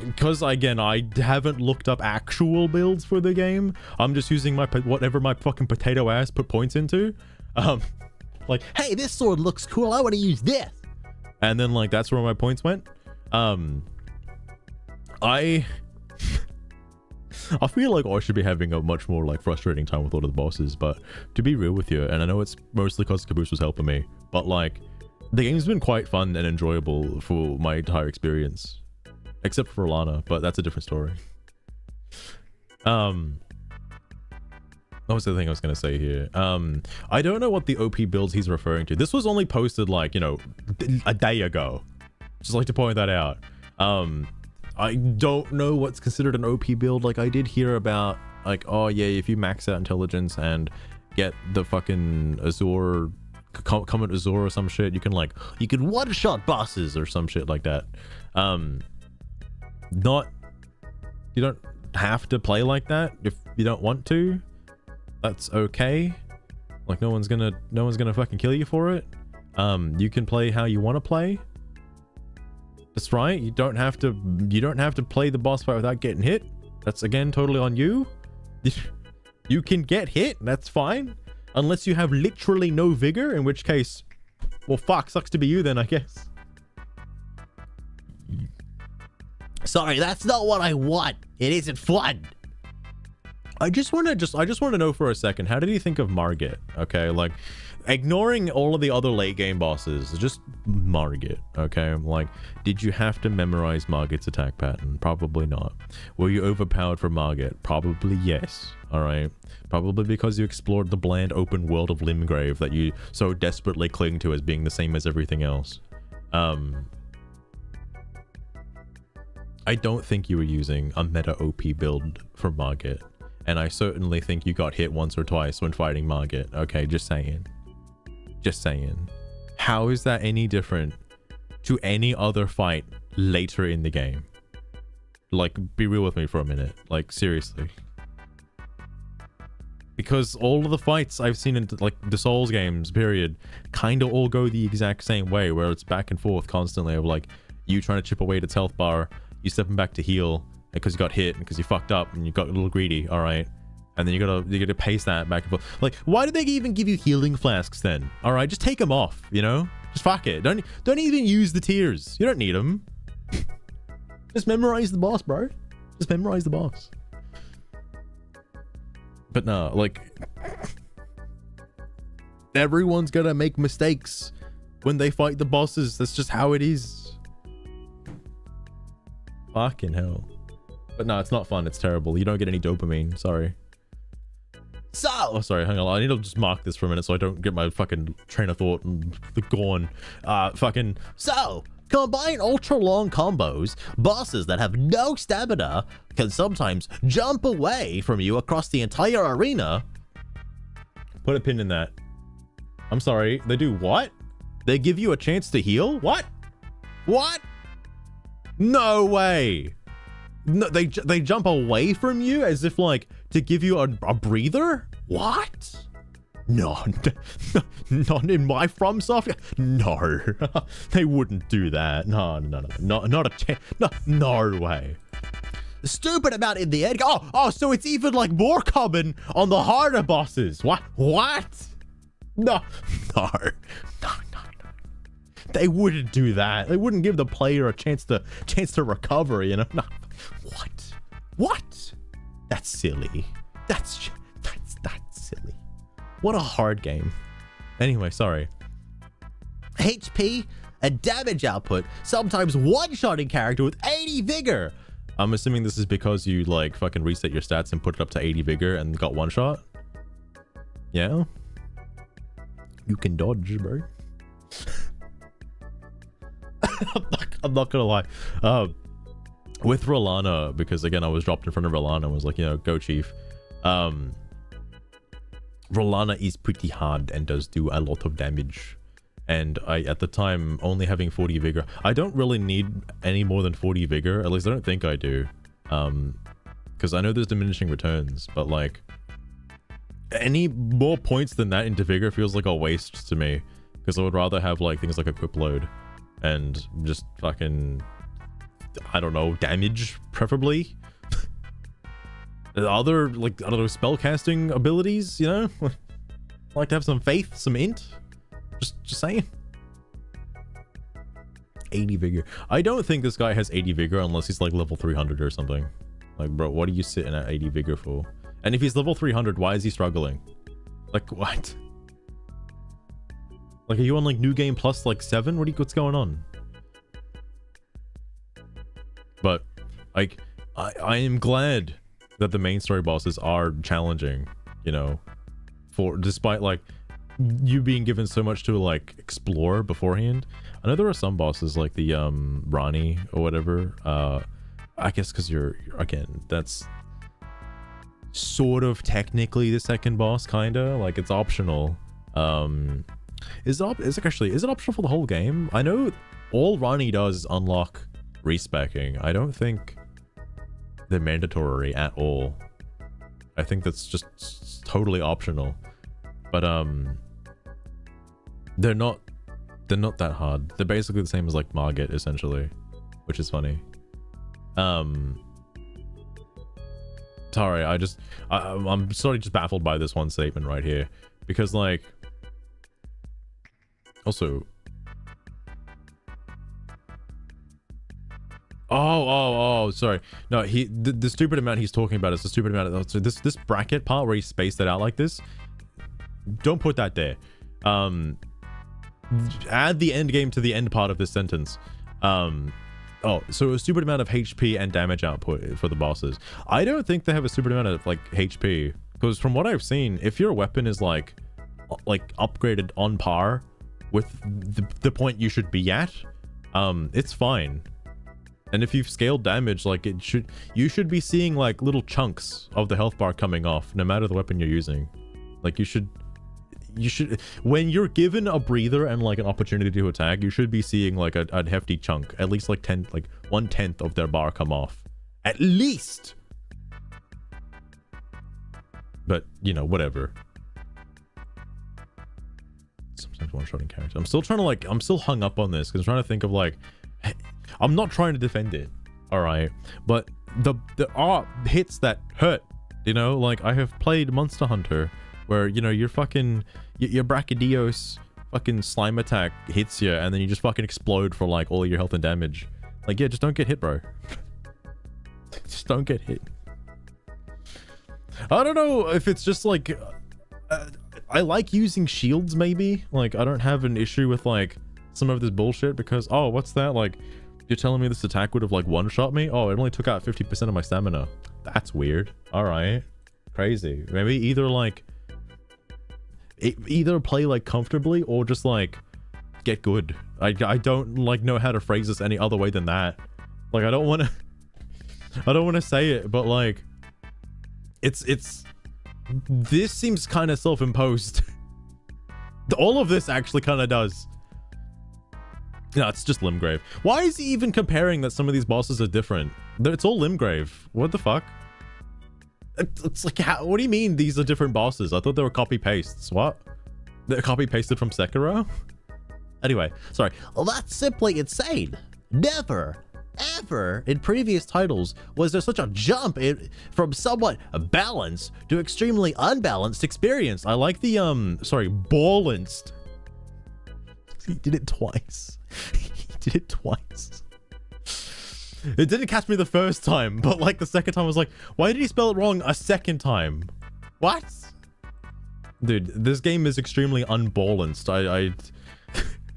Because, again, I haven't looked up actual builds for the game. I'm just using whatever my fucking potato ass put points into. Like, hey, this sword looks cool. I want to use this. And then, like, that's where my points went. I feel like I should be having a much more like frustrating time with a lot of the bosses, but to be real with you, and I know it's mostly because Caboose was helping me, but like the game's been quite fun and enjoyable for my entire experience, except for Lana, but that's a different story. What was the thing I was going to say here? I don't know what the OP builds he's referring to. This was only posted like, you know, a day ago. Just like to point that out. I don't know what's considered an OP build. Like, I did hear about, like, oh yeah, if you max out intelligence and get the fucking Azure, Comet Azure or some shit, you can one-shot bosses or some shit like that. You don't have to play like that if you don't want to. That's okay. Like, no one's gonna fucking kill you for it. You can play how you want to play. That's right. You don't have to play the boss fight without getting hit. That's again totally on you. You can get hit, that's fine. Unless you have literally no vigor, in which case, well, fuck, sucks to be you then, I guess. Sorry, that's not what I want. It isn't fun. I just want to know for a second, how did he think of Margit? Okay, like, ignoring all of the other late game bosses, just Margit, okay? Like, did you have to memorize Margit's attack pattern? Probably not. Were you overpowered for Margit? Probably yes, alright? Probably because you explored the bland open world of Limgrave that you so desperately cling to as being the same as everything else. I don't think you were using a meta OP build for Margit. And I certainly think you got hit once or twice when fighting Margit. Okay, just saying. Just saying. How is that any different to any other fight later in the game? Like, be real with me for a minute. Like, seriously. Because all of the fights I've seen in, like, the Souls games, period, kind of all go the exact same way, where it's back and forth constantly of, like, you trying to chip away at its health bar, you stepping back to heal, because you got hit, because you fucked up, and you got a little greedy, alright? And then you gotta pace that back and forth. Like, why do they even give you healing flasks then? Alright, just take them off, you know? Just fuck it. Don't even use the tears. You don't need them. Just memorize the boss, bro. Just memorize the boss. But no, like, everyone's gonna make mistakes when they fight the bosses. That's just how it is. Fucking hell. But no, it's not fun. It's terrible. You don't get any dopamine. Sorry. So, oh, sorry, hang on. I need to just mark this for a minute so I don't get my fucking train of thought gone. So, combine ultra long combos, bosses that have no stamina can sometimes jump away from you across the entire arena. Put a pin in that. I'm sorry. They do what? They give you a chance to heal? What? What? No way. No, they jump away from you as if, like, to give you a breather? What? No, not in my FromSoft. No, they wouldn't do that. No, not a chance. No way. Stupid about in the end. Oh, so it's even like more common on the harder bosses. What? No. They wouldn't do that. They wouldn't give the player a chance to recover, you know? No. What? That's silly. That's silly. What a hard game. Anyway, sorry. HP and damage output, sometimes one-shotting character with 80 vigor. I'm assuming this is because you, like, fucking reset your stats and put it up to 80 vigor and got one shot? Yeah? You can dodge, bro. I'm not gonna lie. With Rolana, because again I was dropped in front of Rolana and was like, you know, go chief. Rolana is pretty hard and does do a lot of damage, and I, at the time, only having 40 vigor, I don't really need any more than 40 vigor. At least I don't think I do, because I know there's diminishing returns, but like any more points than that into vigor feels like a waste to me, because I would rather have like things like equip load and just fucking, I don't know, damage, preferably. Other, like, I don't know, spell casting abilities, you know? Like to have some faith, some int. Just saying. 80 vigor. I don't think this guy has 80 vigor unless he's like level 300 or something. Like, bro, what are you sitting at 80 vigor for? And if he's level 300, why is he struggling? Like, what? Like, are you on like new game plus like 7? What's going on? But like, I am glad that the main story bosses are challenging, you know, for despite like you being given so much to like explore beforehand. I know there are some bosses like the Rani or whatever, I guess because again, that's sort of technically the second boss, kinda. Like, it's optional. Is it optional for the whole game? I know all Ronnie does is unlock respecking. I don't think they're mandatory at all. I think that's just totally optional. But they're not that hard. They're basically the same as like Margit, essentially, which is funny. Sorry, I'm sorry, just baffled by this one statement right here, because like, also, sorry, no, the stupid amount he's talking about is the stupid amount. So this bracket part where he spaced it out like this, don't put that there. Add the end game to the end part of this sentence. So a stupid amount of HP and damage output for the bosses. I don't think they have a stupid amount of like HP, because from what I've seen, if your weapon is like upgraded on par with the point you should be at, it's fine. And if you've scaled damage, like you should be seeing like little chunks of the health bar coming off, no matter the weapon you're using. Like you should, when you're given a breather and like an opportunity to attack, you should be seeing like a hefty chunk, at least like 1/10 of their bar come off, at least. But you know, whatever. Sometimes one-shotting character. I'm still hung up on this because I'm trying to think of like, I'm not trying to defend it, all right, but there are hits that hurt, you know. Like, I have played Monster Hunter where, you know, your Brachydios fucking slime attack hits you and then you just fucking explode for like all your health and damage. Like, yeah, just don't get hit, bro. Just don't get hit. I don't know if it's just like I like using shields, maybe. Like, I don't have an issue with like some of this bullshit because, oh, what's that? Like, you're telling me this attack would have like one-shot me? Oh, it only took out 50% of my stamina. That's weird. All right, crazy. Maybe either play like comfortably or just like get good. I don't like know how to phrase this any other way than that. Like, I don't want to say it, but like this seems kind of self-imposed. All of this actually kind of does. No, it's just Limgrave. Why is he even comparing that some of these bosses are different? It's all Limgrave. What the fuck? It's like, what do you mean these are different bosses? I thought they were copy-pastes. What? They're copy-pasted from Sekiro? Anyway, sorry. Well, that's simply insane. Never, ever in previous titles was there such a jump from somewhat balanced to extremely unbalanced experience. I like the, balanced. He did it twice. He did it twice. It didn't catch me the first time, but like the second time I was like, why did he spell it wrong a second time? What? Dude, this game is extremely unbalanced. I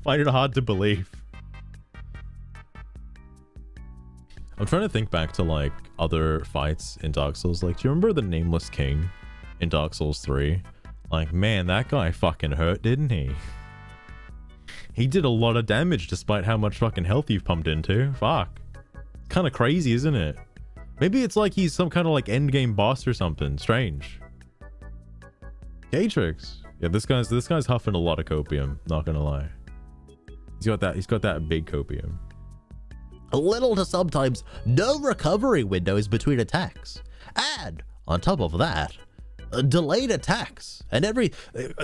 find it hard to believe. I'm trying to think back to like other fights in Dark Souls. Like, do you remember the Nameless King in Dark Souls 3? Like, man, that guy fucking hurt, didn't he? He did a lot of damage despite how much fucking health you've pumped into. Fuck. Kind of crazy, isn't it? Maybe it's like he's some kind of like endgame boss or something strange. Gatrix. Yeah, this guy's huffing a lot of copium, not gonna lie. He's got that big copium. A little to sometimes no recovery windows between attacks. And on top of that, delayed attacks. And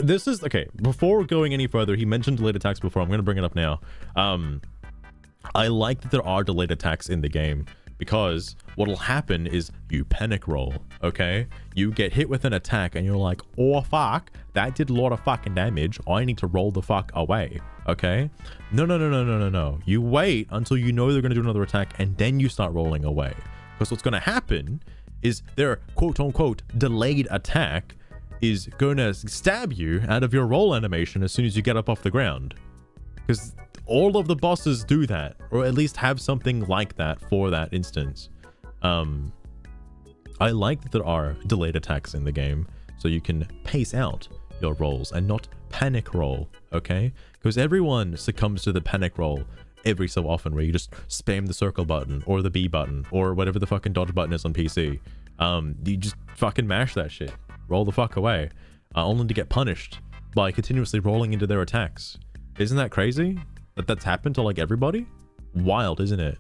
this is okay. Before going any further, he mentioned delayed attacks before. I'm gonna bring it up now. I like that there are delayed attacks in the game, because what'll happen is you panic roll, okay? You get hit with an attack and you're like, oh fuck, that did a lot of fucking damage. I need to roll the fuck away, okay? No. You wait until you know they're gonna do another attack and then you start rolling away. Because what's gonna happen is their quote unquote delayed attack is gonna stab you out of your roll animation as soon as you get up off the ground. Because all of the bosses do that, or at least have something like that for that instance. I like that there are delayed attacks in the game, so you can pace out your rolls and not panic roll, okay? Because everyone succumbs to the panic roll every so often where you just spam the circle button or the B button or whatever the fucking dodge button is on PC. You just fucking mash that shit, roll the fuck away, only to get punished by continuously rolling into their attacks. Isn't that crazy that that's happened to like everybody? Wild, isn't it?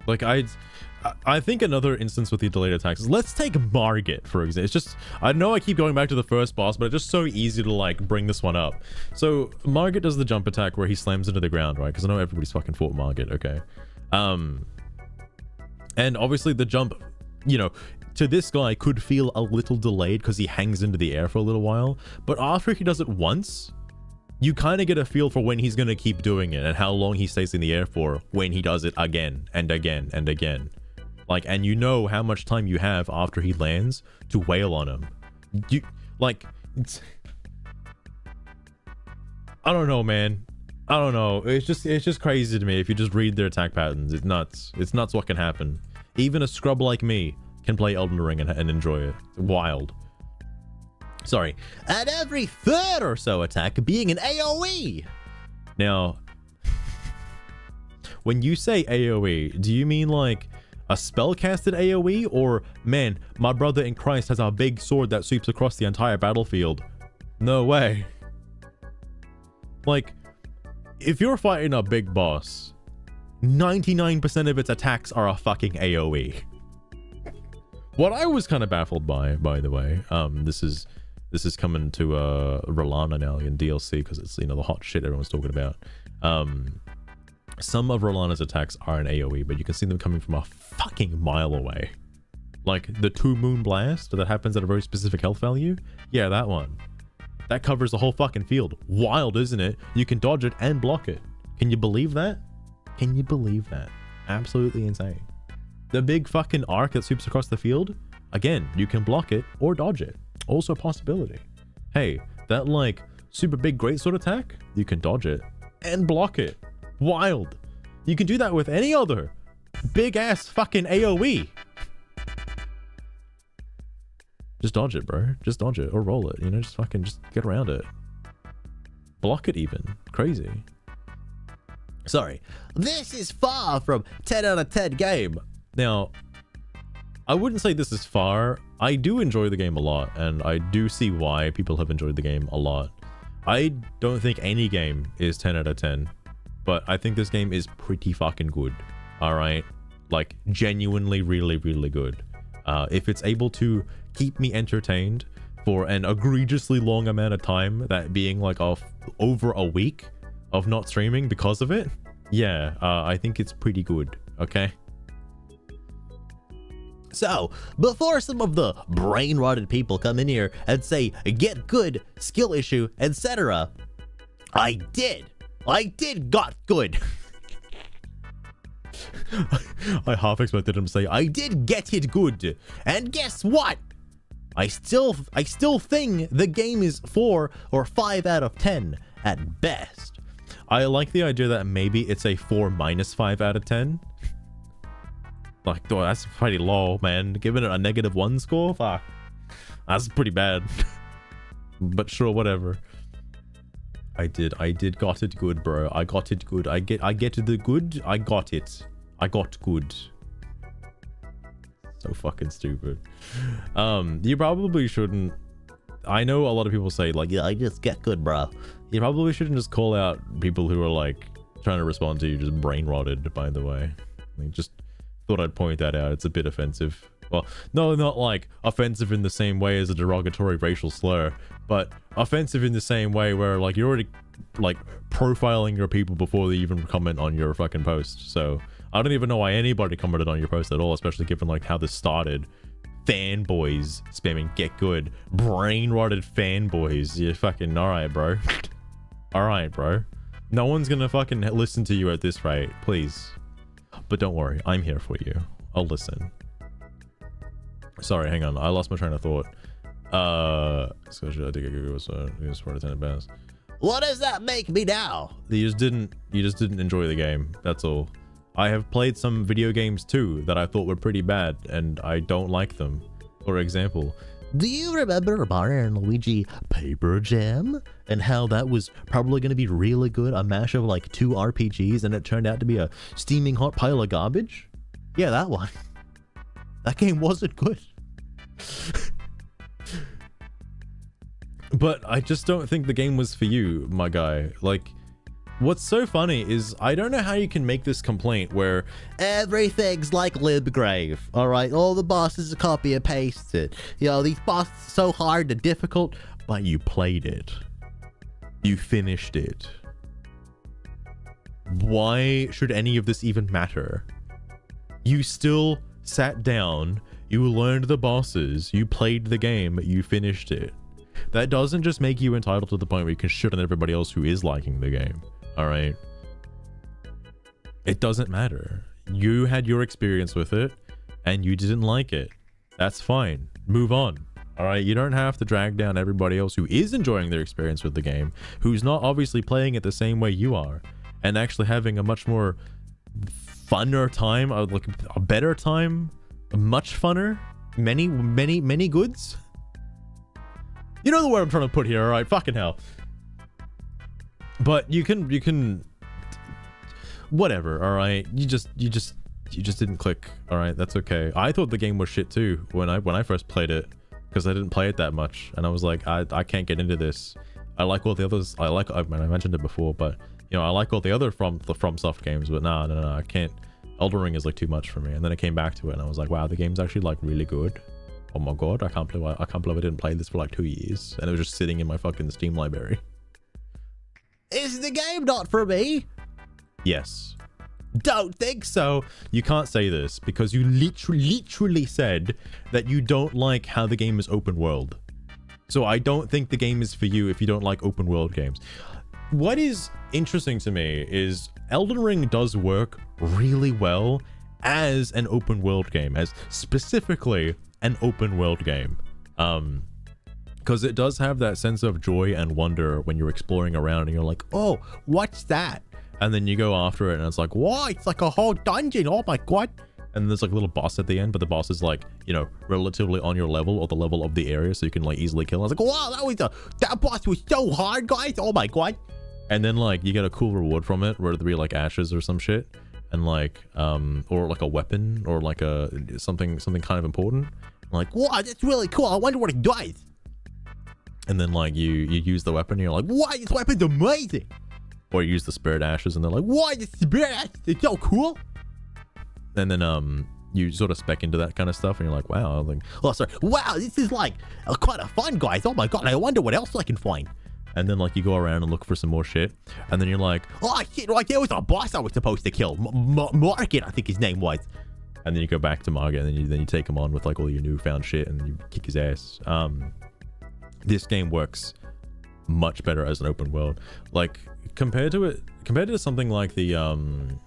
Like I think another instance with the delayed attacks is, let's take Margit for example. It's just, I know I keep going back to the first boss, but it's just so easy to like bring this one up. So Margit does the jump attack where he slams into the ground, right? Because I know everybody's fucking fought Margit, okay? And obviously the jump, you know, to this guy could feel a little delayed because he hangs into the air for a little while, but after he does it once, you kind of get a feel for when he's going to keep doing it and how long he stays in the air for when he does it again and again and again. Like, and you know how much time you have after he lands to wail on him. You, like, I don't know, man. I don't know. It's just crazy to me if you just read their attack patterns. It's nuts. It's nuts what can happen. Even a scrub like me can play Elden Ring and enjoy it. It's wild. Sorry. And every third or so attack being an AoE. Now, when you say AoE, do you mean like a spell-casted AoE, or man, my brother in Christ has a big sword that sweeps across the entire battlefield? No way. Like, if you're fighting a big boss, 99% of its attacks are a fucking AoE. What I was kind of baffled by the way, this is coming to Rolana now in DLC because it's, you know, the hot shit everyone's talking about. Some of Rolana's attacks are an AoE, but you can see them coming from a fucking mile away. Like the 2 Moon Blast that happens at a very specific health value. Yeah, that one. That covers the whole fucking field. Wild, isn't it? You can dodge it and block it. Can you believe that? Can you believe that? Absolutely insane. The big fucking arc that sweeps across the field, again, you can block it or dodge it. Also a possibility. Hey, that like super big greatsword attack, you can dodge it and block it. Wild. You can do that with any other big ass fucking AoE. Just dodge it, bro. Just dodge it or roll it. You know, just fucking just get around it. Block it even. Crazy. Sorry. This is far from 10 out of 10 game. Now, I wouldn't say this is far. I do enjoy the game a lot, and I do see why people have enjoyed the game a lot. I don't think any game is 10 out of 10, but I think this game is pretty fucking good. All right? Like, genuinely really, really good. If it's able to keep me entertained for an egregiously long amount of time, that being like over a week of not streaming because of it, yeah, I think it's pretty good, okay? So, before some of the brain-rotted people come in here and say, get good, skill issue, etc., I did got good. I half expected him to say, I did get it good. And guess what? I still think the game is 4 or 5 out of 10 at best. I like the idea that maybe it's a 4 minus 5 out of 10. Like, oh, that's pretty low, man. Giving it a -1 score? Fuck. That's pretty bad. But sure, whatever. I did got it good, bro. I got it good. I get the good. I got it. I got good. So fucking stupid. You probably shouldn't. I know a lot of people say like, yeah, I just get good, bro. You probably shouldn't just call out people who are like trying to respond to you just brain rotted, by the way. I mean, just thought I'd point that out. It's a bit offensive. Well, no, not like offensive in the same way as a derogatory racial slur, but offensive in the same way where like you're already like profiling your people before they even comment on your fucking post. So I don't even know why anybody commented on your post at all, especially given like how this started. Fanboys spamming get good, brain rotted fanboys. You're fucking alright, bro. Alright, bro. No one's gonna fucking listen to you at this rate, please. But don't worry, I'm here for you. I'll listen. Sorry, hang on. I lost my train of thought. So should I take a Google for 10 best? What does that make me now? You just didn't enjoy the game. That's all. I have played some video games too that I thought were pretty bad, and I don't like them. For example, Do you remember Mario and Luigi Paper Jam? And how that was probably going to be really good, a mash of like 2 RPGs, and it turned out to be a steaming hot pile of garbage? Yeah, that one. That game wasn't good. But I just don't think the game was for you, my guy. Like, what's so funny is I don't know how you can make this complaint where everything's like Libgrave, alright? All the bosses are copy and pasted. You know, these bosses are so hard and difficult, but you played it. You finished it. Why should any of this even matter? You still sat down, you learned the bosses, you played the game, you finished it. That doesn't just make you entitled to the point where you can shit on everybody else who is liking the game. Alright? It doesn't matter. You had your experience with it, and you didn't like it. That's fine. Move on. Alright? You don't have to drag down everybody else who is enjoying their experience with the game, who's not obviously playing it the same way you are, and actually having a much more funner time, like a better time, much funner, many goods. You know the word I'm trying to put here, alright? Fucking hell. But you can whatever, alright? You just didn't click, alright? That's okay. I thought the game was shit too when I first played it, because I didn't play it that much, and I was like, I can't get into this. I like all the others. I mentioned it before, but you know, I like all the other FromSoft games, but no, I can't. Elden Ring is like too much for me. And then I came back to it and I was like, wow, the game's actually like really good. Oh my god, I can't believe I didn't play this for like 2 years, and it was just sitting in my fucking Steam library. Is the game not for me? Yes. Don't think so. You can't say this because you literally said that you don't like how the game is open world. So I don't think the game is for you if you don't like open world games. What is interesting to me is Elden Ring does work really well as an open world game, as specifically an open world game. Because it does have that sense of joy and wonder when you're exploring around and you're like, oh, what's that? And then you go after it and it's like, whoa, it's like a whole dungeon. Oh my god. And there's like a little boss at the end, but the boss is like, you know, relatively on your level or the level of the area, so you can like easily kill him. I was like, wow, that boss was so hard, guys. Oh my god. And then like you get a cool reward from it, whether it be like ashes or some shit, and like or like a weapon or like a something kind of important. I'm like, wow, that's really cool. I wonder what it does. And then like you use the weapon and you're like, wow, this weapon's amazing. Or you use the spirit ashes and they're like, wow, the spirit ashes is so cool. And then you sort of spec into that kind of stuff and you're like, wow, I'm like, oh sorry, wow, this is like quite a fun, guys. Oh my god, I wonder what else I can find. And then like you go around and look for some more shit, and then you're like, oh shit, right there was a boss I was supposed to kill, Market, I think his name was. And then you go back to Market, and then you take him on with like all your newfound shit, and you kick his ass. This game works much better as an open world. Like compared to something like the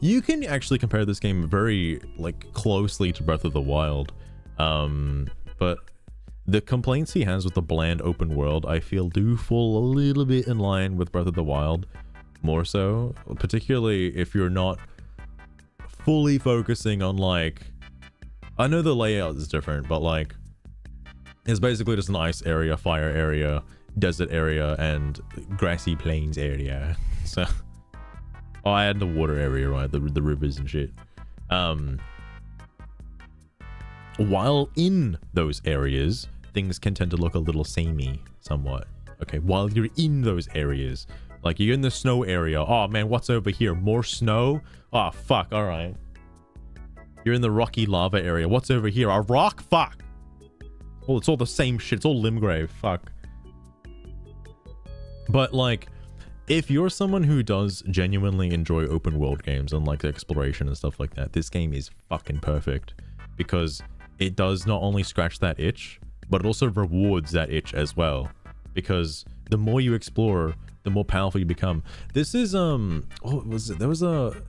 you can actually compare this game very like closely to Breath of the Wild, but the complaints he has with the bland open world, I feel, do fall a little bit in line with Breath of the Wild, more so, particularly if you're not fully focusing on like, I know the layout is different, but like it's basically just an ice area, fire area, desert area, and grassy plains area. So oh, I had the water area, right? The rivers and shit. While in those areas, things can tend to look a little samey somewhat. Okay, while you're in those areas, like you're in the snow area. Oh man, what's over here? More snow? Oh fuck, all right. You're in the rocky lava area. What's over here? A rock? Fuck. Well, it's all the same shit. It's all Limgrave. Fuck. But like, if you're someone who does genuinely enjoy open world games and like exploration and stuff like that, this game is fucking perfect, because it does not only scratch that itch, but it also rewards that itch as well, because the more you explore, the more powerful you become. This is there was a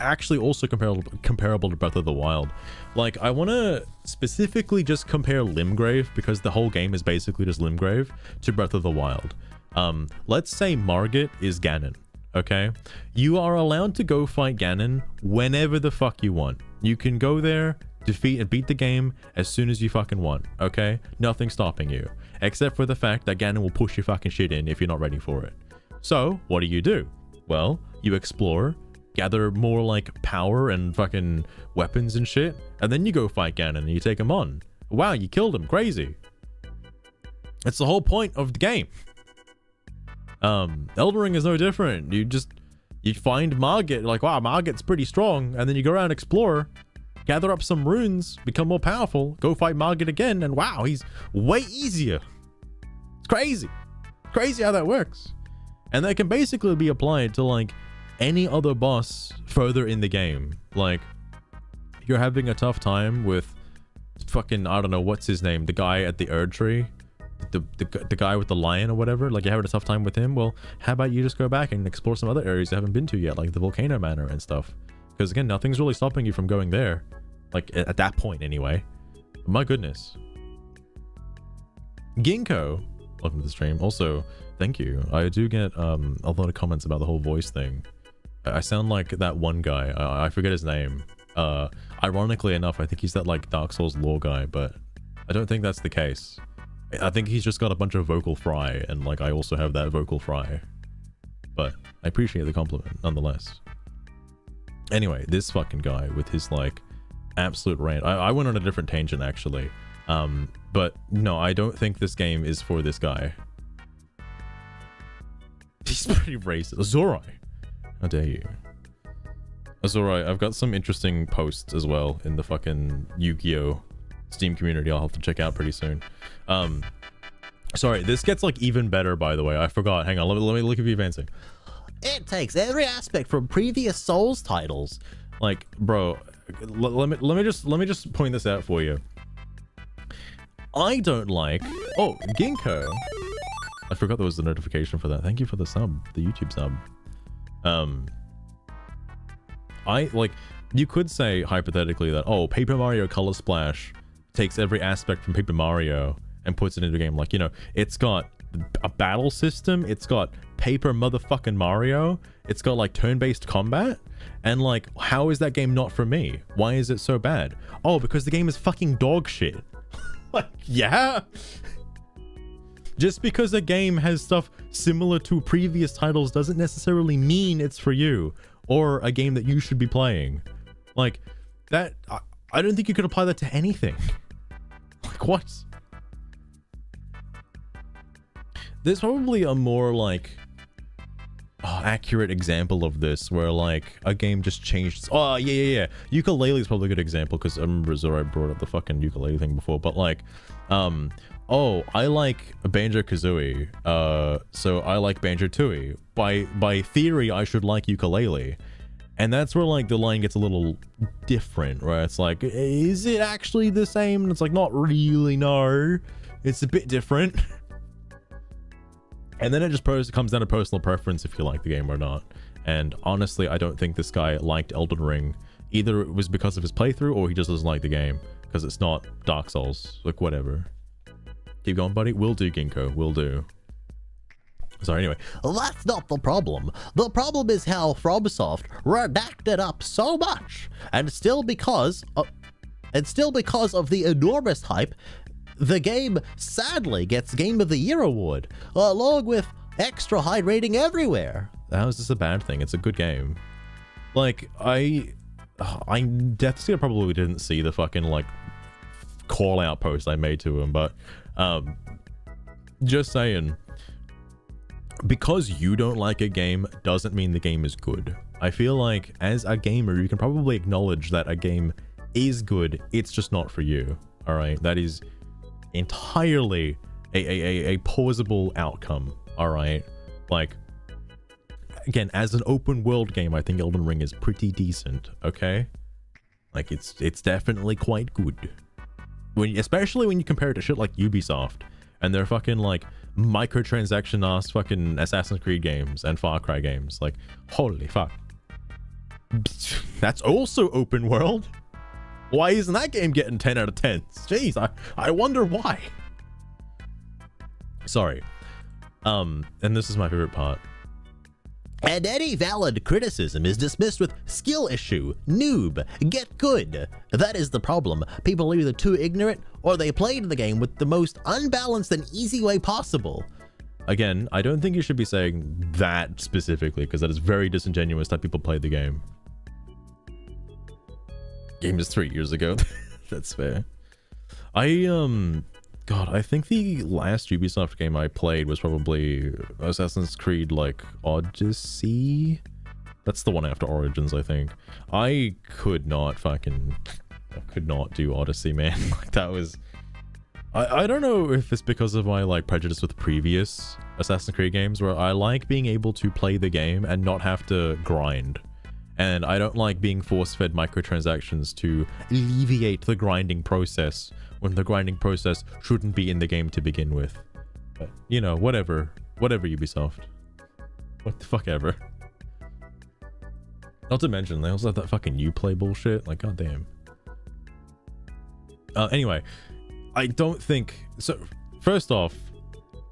actually also comparable to Breath of the Wild. Like, I want to specifically just compare Limgrave, because the whole game is basically just Limgrave, to Breath of the Wild. Let's say Margit is Ganon, okay? You are allowed to go fight Ganon whenever the fuck you want. You can go there defeat and beat the game as soon as you fucking want, okay? Nothing stopping you, except for the fact that Ganon will push your fucking shit in if you're not ready for it. So, what do? Well, you explore, gather more like power and fucking weapons and shit, and then you go fight Ganon and you take him on. Wow, you killed him, crazy. That's the whole point of the game. Elden Ring is no different. You find Margit, like, wow, Margit's pretty strong, and then you go around, explore, gather up some runes, become more powerful, go fight Margit again, and wow, he's way easier. It's crazy. Crazy how that works. And that can basically be applied to like any other boss further in the game. Like, you're having a tough time with fucking, I don't know, what's his name? The guy at the Erd Tree? The guy with the lion or whatever, like you're having a tough time with him. Well, how about you just go back and explore some other areas you haven't been to yet, like the Volcano Manor and stuff, because again, nothing's really stopping you from going there, like at that point anyway. But my goodness. Ginkgo, welcome to the stream. Also, thank you. I do get a lot of comments about the whole voice thing. I sound like that one guy, I forget his name. Ironically enough, I think he's that like Dark Souls lore guy, but I don't think that's the case. I think he's just got a bunch of vocal fry, and like I also have that vocal fry. But I appreciate the compliment nonetheless. Anyway, this fucking guy with his like absolute rant. I went on a different tangent actually. But no, I don't think this game is for this guy. He's pretty racist. Azurai, how dare you? Azurai, I've got some interesting posts as well in the fucking Yugioh Steam community I'll have to check out pretty soon. Sorry, this gets like even better, by the way. I forgot. Hang on, let me look at you advancing. It takes every aspect from previous Souls titles. Like, bro, let me just point this out for you. I don't like... Oh, Ginkgo. I forgot there was a notification for that. Thank you for the sub, the YouTube sub. I like, you could say hypothetically that, oh, Paper Mario Color Splash takes every aspect from Paper Mario and puts it into a game. Like, you know, it's got a battle system, it's got Paper motherfucking Mario, it's got like turn-based combat, and like, how is that game not for me? Why is it so bad? Oh, because the game is fucking dog shit. Like, yeah. Just because a game has stuff similar to previous titles doesn't necessarily mean it's for you or a game that you should be playing. Like, that, I don't think you could apply that to anything. Like, what? There's probably a more like accurate example of this where like a game just changed. Oh yeah. Ukulele is probably a good example because I remember Zora brought up the fucking ukulele thing before. But like, oh, I like Banjo-Kazooie, so I like Banjo-Tooie. By theory, I should like ukulele. And that's where like the line gets a little different, right? It's like, is it actually the same? And it's like, not really, no. It's a bit different. And then it just comes down to personal preference if you like the game or not. And honestly, I don't think this guy liked Elden Ring. Either it was because of his playthrough or he just doesn't like the game. Because it's not Dark Souls. Like, whatever. Keep going, buddy. Will do, Ginkgo. Will do. Sorry, anyway. That's not the problem. The problem is how FromSoft redacted up so much, and still because of the enormous hype, the game sadly gets Game of the Year award, along with extra high rating everywhere. How is this a bad thing? It's a good game. Like, I definitely probably didn't see the fucking like call out post I made to him, but just saying, because you don't like a game doesn't mean the game is good. I feel like as a gamer, you can probably acknowledge that a game is good. It's just not for you. All right. That is entirely a plausible outcome. All right. Like, again, as an open world game, I think Elden Ring is pretty decent. Okay. Like it's definitely quite good. Especially when you compare it to shit like Ubisoft and their fucking like microtransaction ass fucking Assassin's Creed games and Far Cry games. Like, holy fuck. That's also open world. Why isn't that game getting 10 out of 10? Jeez, I wonder why. Sorry. And this is my favorite part. And any valid criticism is dismissed with skill issue, noob, get good. That is the problem. People are either too ignorant or they played the game with the most unbalanced and easy way possible. Again, I don't think you should be saying that specifically, because that is very disingenuous that people played the game. Game is 3 years ago. That's fair. God, I think the last Ubisoft game I played was probably Assassin's Creed, like, Odyssey? That's the one after Origins, I think. I could not do Odyssey, man. Like, that was... I don't know if it's because of my, like, prejudice with previous Assassin's Creed games, where I like being able to play the game and not have to grind. And I don't like being force-fed microtransactions to alleviate the grinding process, when the grinding process shouldn't be in the game to begin with. But, you know, whatever Ubisoft. What the fuck ever. Not to mention, they also have that fucking Uplay bullshit. Like, goddamn. Anyway, I don't think... So, first off,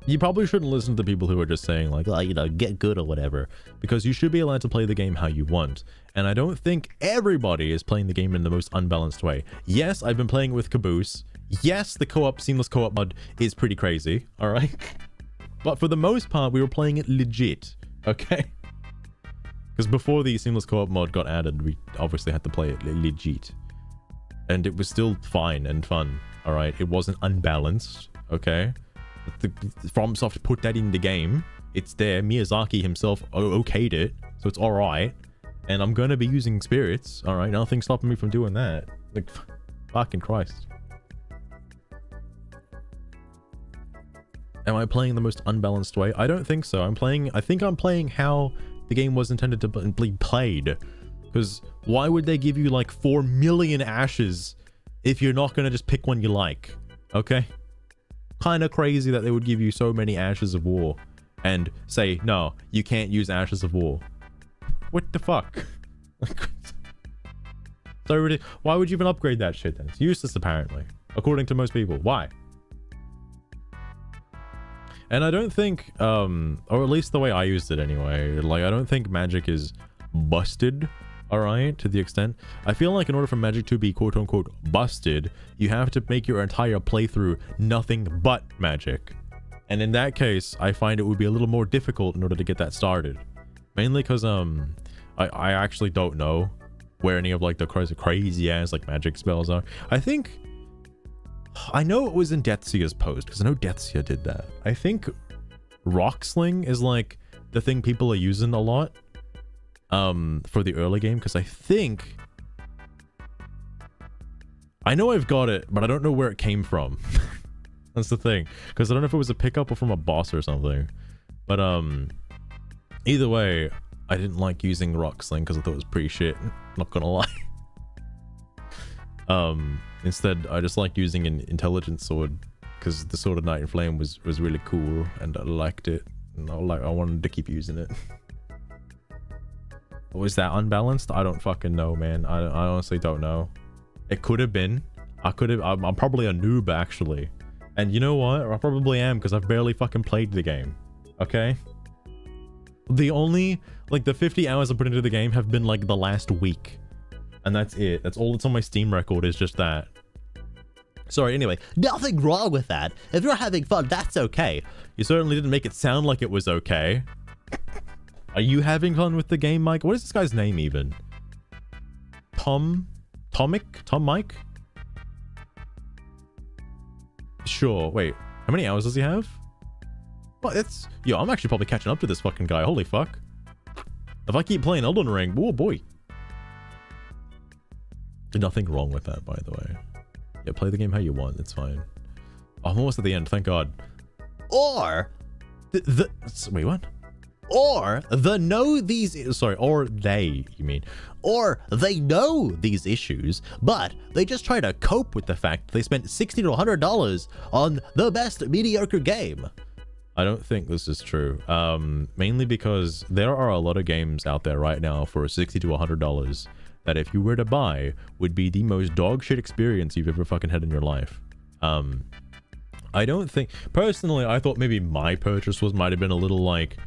you probably shouldn't listen to people who are just saying, like, oh, you know, get good or whatever. Because you should be allowed to play the game how you want. And I don't think everybody is playing the game in the most unbalanced way. Yes, I've been playing with Caboose. Yes, the seamless co-op mod is pretty crazy, alright? But for the most part, we were playing it legit, okay? Because before the seamless co-op mod got added, we obviously had to play it legit. And it was still fine and fun, alright? It wasn't unbalanced, okay? FromSoft put that in the game. It's there. Miyazaki himself okayed it, so it's alright. And I'm gonna be using spirits, alright? Nothing's stopping me from doing that. Like, fucking Christ. Am I playing the most unbalanced way? I don't think so. I think I'm playing how the game was intended to be played. Because why would they give you like 4 million ashes if you're not gonna just pick one you like? Okay? Kind of crazy that they would give you so many ashes of war and say, no, you can't use ashes of war. What the fuck? So why would you even upgrade that shit then? It's useless apparently, according to most people. Why? And I don't think, or at least the way I used it anyway, like, I don't think magic is busted, alright, to the extent. I feel like in order for magic to be quote-unquote busted, you have to make your entire playthrough nothing but magic. And in that case, I find it would be a little more difficult in order to get that started. Mainly because, I actually don't know where any of, like, the crazy-ass, like, magic spells are. I know it was in Deathseer's post, because I know Deathseer did that. I think Rock Sling is, like, the thing people are using a lot for the early game, because I know I've got it, but I don't know where it came from. That's the thing, because I don't know if it was a pickup or from a boss or something. But either way, I didn't like using Rock Sling because I thought it was pretty shit, not gonna lie. Instead, I just liked using an intelligent sword because the Sword of Night and Flame was really cool and I liked it, and I wanted to keep using it. Was that unbalanced? I don't fucking know, man. I honestly don't know. It could have been. I'm probably a noob actually, and you know what? I probably am because I've barely fucking played the game. Okay. The only, like, the 50 hours I put into the game have been like the last week. And that's it. That's all that's on my Steam record is just that. Sorry, anyway, nothing wrong with that. If you're having fun, that's okay. You certainly didn't make it sound like it was okay. Are you having fun with the game, Mike? What is this guy's name even? Tom Mike? Sure, wait. How many hours does he have? Well, yo, I'm actually probably catching up to this fucking guy. Holy fuck. If I keep playing Elden Ring, oh boy. Nothing wrong with that, by the way. Yeah, play the game how you want. It's fine. Oh, I'm almost at the end. Thank God. Or wait, what? Or they know these issues, but they just try to cope with the fact they spent $60 to $100 on the best mediocre game. I don't think this is true. Mainly because there are a lot of games out there right now for $60 to $100 that if you were to buy would be the most dog shit experience you've ever fucking had in your life. I don't think, personally, I thought maybe my purchase might have been a little like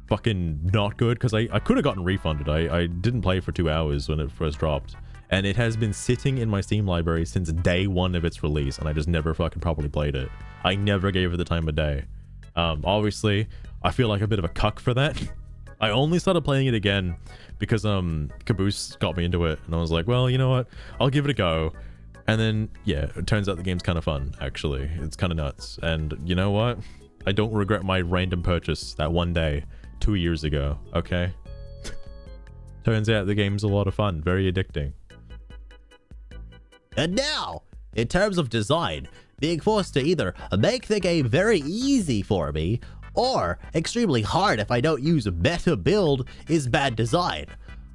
fucking not good, because I could have gotten refunded. I didn't play for 2 hours when it first dropped, and it has been sitting in my Steam library since day one of its release, and I just never fucking properly played it. I never gave it the time of day. Obviously I feel like a bit of a cuck for that. I only started playing it again because Caboose got me into it, and I was like, well, you know what, I'll give it a go. And then yeah, it turns out the game's kind of fun. Actually, it's kind of nuts, and you know what, I don't regret my random purchase that one day 2 years ago. Okay. Turns out the game's a lot of fun, very addicting. And now, in terms of design, being forced to either make the game very easy for me or extremely hard if I don't use a meta build is bad design.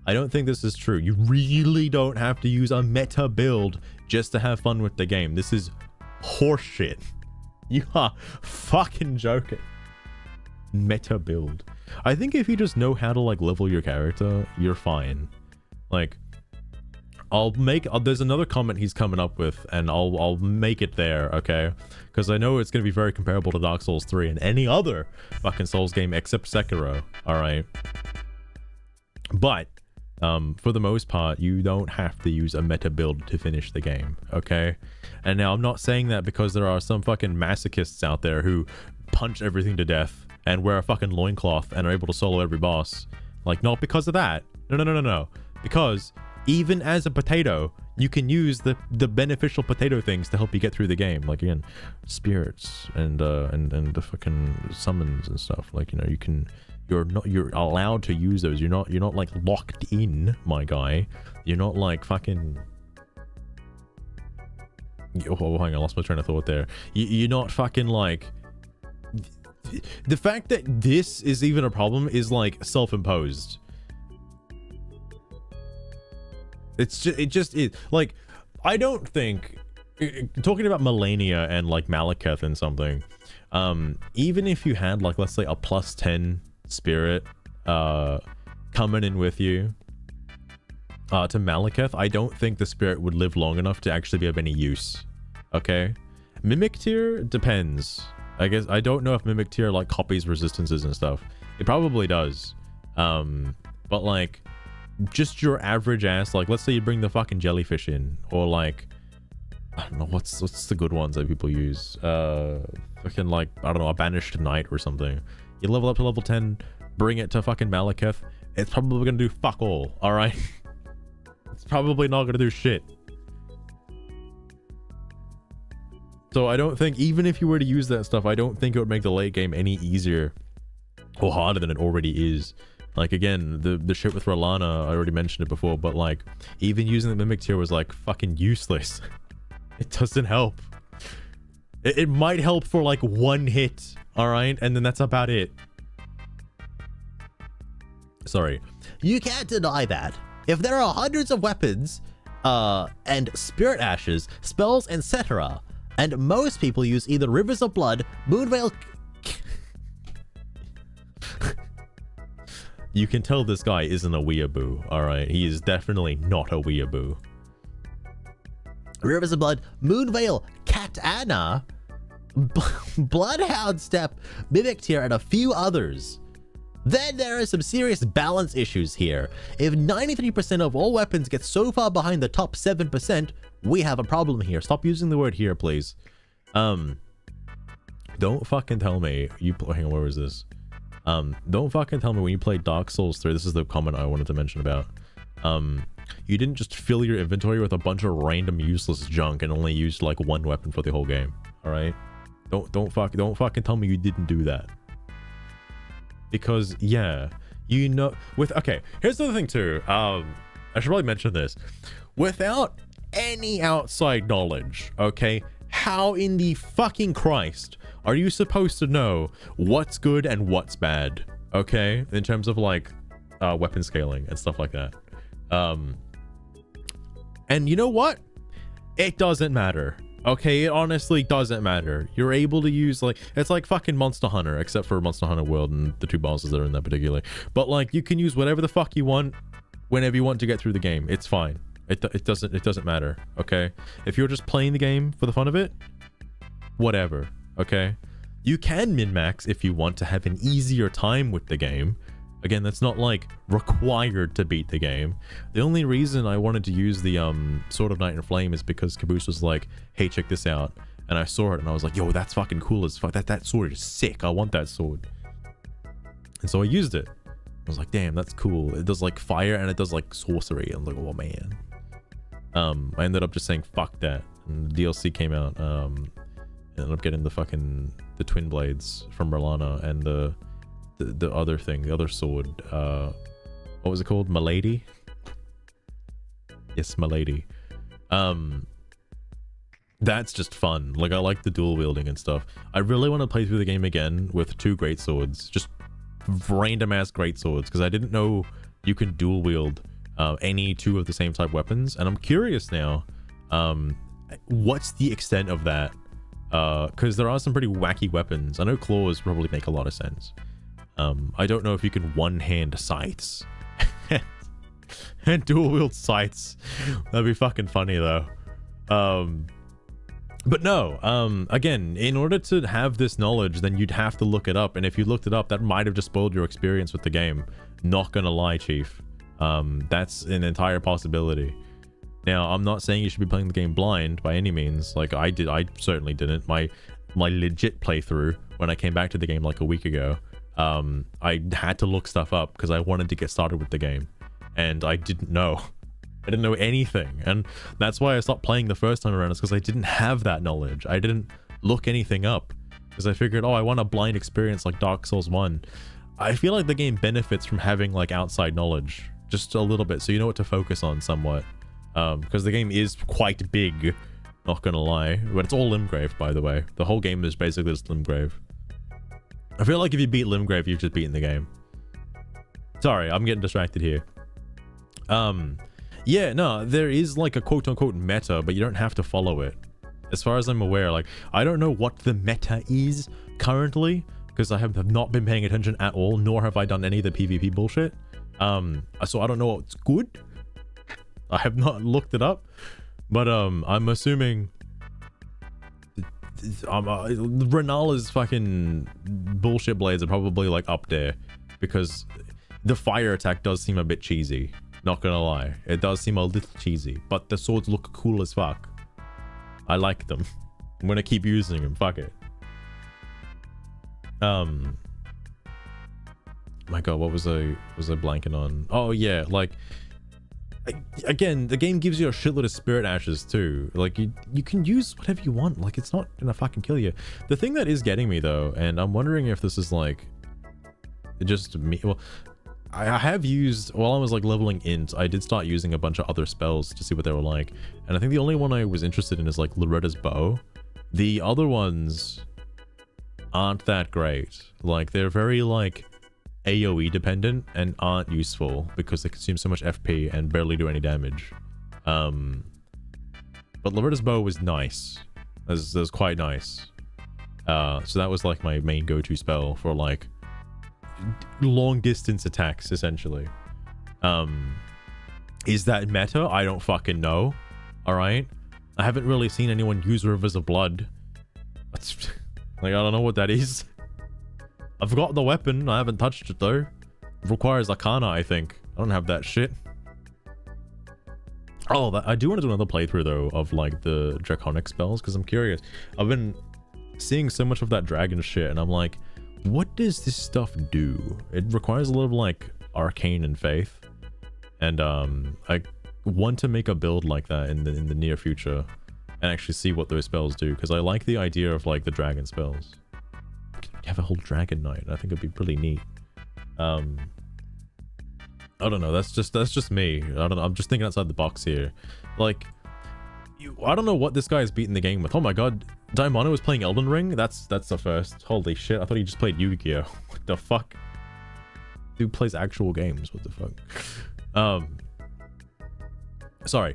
I don't think this is true. You really don't have to use a meta build just to have fun with the game. This is horseshit. You are fucking joking. Meta build. I think if you just know how to like level your character, you're fine. Like, there's another comment he's coming up with, and I'll make it there, okay? Because I know it's going to be very comparable to Dark Souls 3 and any other fucking Souls game except Sekiro, alright? But, for the most part, you don't have to use a meta build to finish the game, okay? And now, I'm not saying that because there are some fucking masochists out there who punch everything to death and wear a fucking loincloth and are able to solo every boss. Like, not because of that. No. Because even as a potato, you can use the beneficial potato things to help you get through the game. Like, again, spirits and the fucking summons and stuff. Like, you know, you're allowed to use those. You're not like locked in, my guy. You're not like fucking. Oh, hang on, I lost my train of thought there. You're not fucking like. The fact that this is even a problem is like self-imposed. It just is. Like, I don't think, talking about Melania and like Malekith and something, even if you had like, let's say a +10 spirit coming in with you to Malekith, I don't think the spirit would live long enough to actually be of any use. Okay, Mimic Tier depends. I guess I don't know if Mimic Tier like copies resistances and stuff. It probably does. But like just your average ass, like let's say you bring the fucking jellyfish in, or like I don't know what's the good ones that people use. Fucking like, I don't know, a Banished Knight or something. You level up to level 10, bring it to fucking Malekith. It's probably gonna do fuck all, alright? It's probably not gonna do shit. So I don't think, even if you were to use that stuff, I don't think it would make the late game any easier or harder than it already is. Like, again, the shit with Rolana, I already mentioned it before, but like, even using the Mimic Tier was like fucking useless. It doesn't help. It might help for like one hit, alright? And then that's about it. Sorry. You can't deny that. If there are hundreds of weapons, and spirit ashes, spells, etc., and most people use either Rivers of Blood, Moonveil... You can tell this guy isn't a weeaboo, alright? He is definitely not a weeaboo. Rivers of Blood, Moonveil, Katana, Bloodhound Step, Mimic Tier, and a few others. Then there are some serious balance issues here. If 93% of all weapons get so far behind the top 7%, we have a problem here. Stop using the word here, please. Don't fucking tell me you hang on, where was this? Don't fucking tell me when you play Dark Souls 3, this is the comment I wanted to mention about. You didn't just fill your inventory with a bunch of random useless junk and only used like one weapon for the whole game. All right? Don't fucking tell me you didn't do that. Because yeah, you know, okay, here's the other thing too. I should probably mention this. Without any outside knowledge, okay, how in the fucking Christ are you supposed to know what's good and what's bad? Okay, in terms of like weapon scaling and stuff like that. And you know what? It doesn't matter. Okay, it honestly doesn't matter. You're able to use like, it's like fucking Monster Hunter, except for Monster Hunter World and the two bosses that are in that particularly. But like, you can use whatever the fuck you want whenever you want to get through the game. It's fine. It doesn't matter. Okay, if you're just playing the game for the fun of it, whatever. Okay, You can min-max if you want to have an easier time with the game. Again, that's not like required to beat the game. The only reason I wanted to use the Sword of Night and Flame is because Caboose was like, hey, check this out. And I saw it and I was like, yo, that's fucking cool as fuck. That sword is sick. I want that sword. And so I used it. I was like, damn, that's cool. It does like fire and it does like sorcery. I'm like, oh man. I ended up just saying fuck that. And the DLC came out. I ended up getting the twin blades from Merlana and the other thing, the other sword. What was it called? Milady? Yes, Milady. That's just fun. Like, I like the dual wielding and stuff. I really want to play through the game again with 2 great swords. Just random ass great swords, because I didn't know you can dual wield any 2 of the same type weapons, and I'm curious now what's the extent of that, because there are some pretty wacky weapons. I know claws probably make a lot of sense. I don't know if you can one-hand scythes and dual wield scythes. That'd be fucking funny though. But no, again, in order to have this knowledge, then you'd have to look it up. And if you looked it up, that might have just spoiled your experience with the game. Not gonna lie, Chief. That's an entire possibility. Now, I'm not saying you should be playing the game blind by any means. Like I did, I certainly didn't. My legit playthrough, when I came back to the game like a week ago, I had to look stuff up because I wanted to get started with the game. And I didn't know. I didn't know anything, and that's why I stopped playing the first time around, is because I didn't have that knowledge. I didn't look anything up because I figured, oh, I want a blind experience like Dark Souls 1. I feel like the game benefits from having like outside knowledge just a little bit, so you know what to focus on somewhat, because the game is quite big, not gonna lie, but it's all Limgrave, by the way. The whole game is basically just Limgrave. I feel like if you beat Limgrave, you've just beaten the game. Sorry, I'm getting distracted here. Yeah, no, there is like a quote-unquote meta, but you don't have to follow it. As far as I'm aware, like, I don't know what the meta is currently, because I have not been paying attention at all, nor have I done any of the PvP bullshit. So I don't know what's good. I have not looked it up, but I'm assuming Renala's fucking bullshit blades are probably like up there, because the fire attack does seem a bit cheesy. Not gonna lie, it does seem a little cheesy, but the swords look cool as fuck. I like them. I'm gonna keep using them. Fuck it. My god, what was I blanking on? Oh yeah, like again, the game gives you a shitload of spirit ashes too. Like you can use whatever you want. Like, it's not gonna fucking kill you. The thing that is getting me though, and I'm wondering if this is like just me. Well, I have used, while I was like leveling int, I did start using a bunch of other spells to see what they were like, and I think the only one I was interested in is like Loretta's bow. The other ones aren't that great. Like, they're very like AoE dependent and aren't useful because they consume so much FP and barely do any damage. But Loretta's bow was nice. It was quite nice. So that was like my main go-to spell for like long distance attacks, essentially. Is that meta? I don't fucking know. All right, I haven't really seen anyone use Rivers of Blood. Like, I don't know what that is. I've got the weapon, I haven't touched it though. It requires Arcana, I think. I don't have that shit. Oh, I do want to do another playthrough though of like the draconic spells, because I'm curious. I've been seeing so much of that dragon shit, and I'm like, what does this stuff do? It requires a lot of like arcane and faith, and I want to make a build like that in the near future and actually see what those spells do, because I like the idea of like the dragon spells. Have a whole dragon knight. I think it'd be pretty neat. I don't know, that's just me. I don't know, I'm just thinking outside the box here. Like, I don't know what this guy is beating the game with. Oh my god, Daimono was playing Elden Ring? That's the first. Holy shit, I thought he just played Yugioh. What the fuck? Dude plays actual games, what the fuck? Sorry.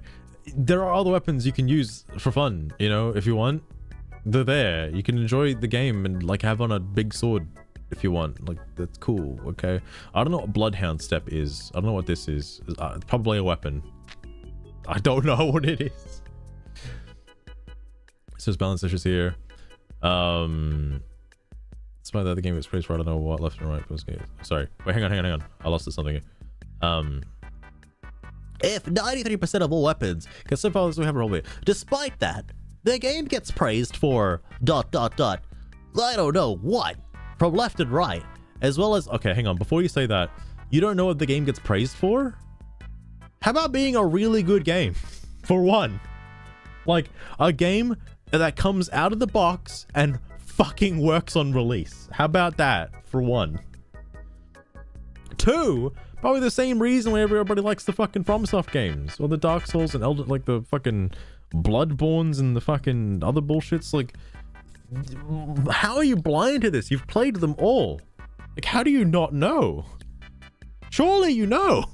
There are other weapons you can use for fun, you know, if you want. They're there. You can enjoy the game and like have on a big sword if you want. Like, that's cool, okay? I don't know what Bloodhound Step is. I don't know what this is. It's probably a weapon. I don't know what it is. So there's balance issues here. Despite that, the game gets praised for I don't know what left and right. Sorry. Wait, hang on. I lost something here. If 93% of all weapons can so far as we have a roll, despite that, the game gets praised for ... I don't know what from left and right, as well as okay, hang on. Before you say that, you don't know what the game gets praised for? How about being a really good game? For one, like a game that comes out of the box and fucking works on release. How about that? For one. Two, probably the same reason why everybody likes the fucking FromSoft games, or the Dark Souls and Elden, like the fucking Bloodborns and the fucking other bullshits. Like, how are you blind to this? You've played them all. Like, how do you not know? Surely you know.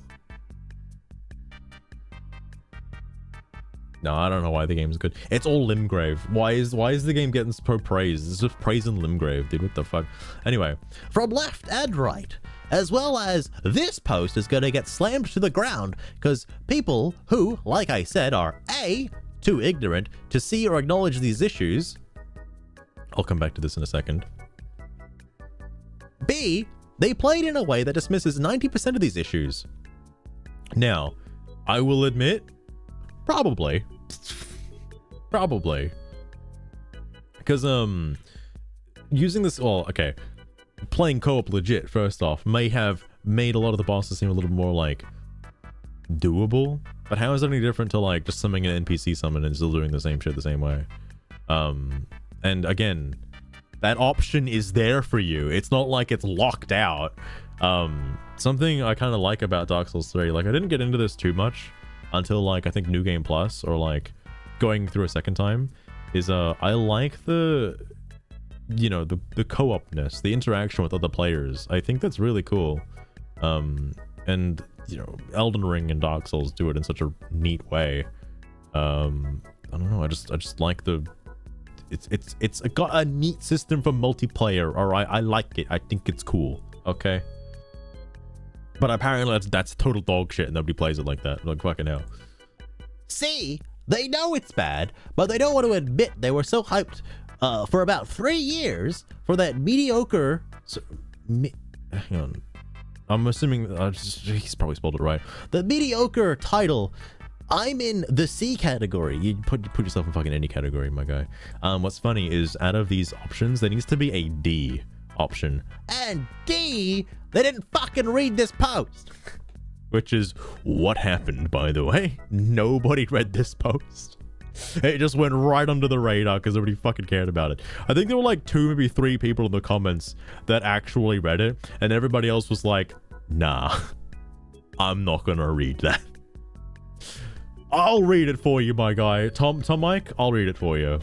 No, I don't know why the game's good. It's all Limgrave. Why is the game getting so praised? It's just praising Limgrave, dude. What the fuck? Anyway, from left and right, as well as this post is going to get slammed to the ground because people who, like I said, are A, too ignorant to see or acknowledge these issues. I'll come back to this in a second. B, they played in a way that dismisses 90% of these issues. Now, I will admit, probably. Because, using this, well, okay, playing co-op legit, first off, may have made a lot of the bosses seem a little more, like, doable. But how is it any different to, like, just summoning an NPC summon and still doing the same shit the same way? And again, that option is there for you. It's not like it's locked out. Something I kind of like about Dark Souls 3, like, I didn't get into this too much until, like, I think New Game Plus, or, like, going through a second time, is, I like the, you know, the co-opness, the interaction with other players. I think that's really cool. And, you know, Elden Ring and Dark Souls do it in such a neat way. I don't know, I just like the... It's got a neat system for multiplayer, alright? I like it. I think it's cool, okay? But apparently that's total dog shit and nobody plays it like that. Like, fucking hell. C, they know it's bad, but they don't want to admit they were so hyped for about 3 years for that mediocre... hang on. I'm assuming... he's probably spelled it right. The mediocre title... I'm in the C category. You put yourself in fucking any category, my guy. What's funny is out of these options, there needs to be a D option. And D, they didn't fucking read this post. Which is what happened, by the way. Nobody read this post. It just went right under the radar because nobody fucking cared about it. I think there were like 2, maybe 3 people in the comments that actually read it. And everybody else was like, nah, I'm not gonna read that. I'll read it for you, my guy. Tom Mike, I'll read it for you.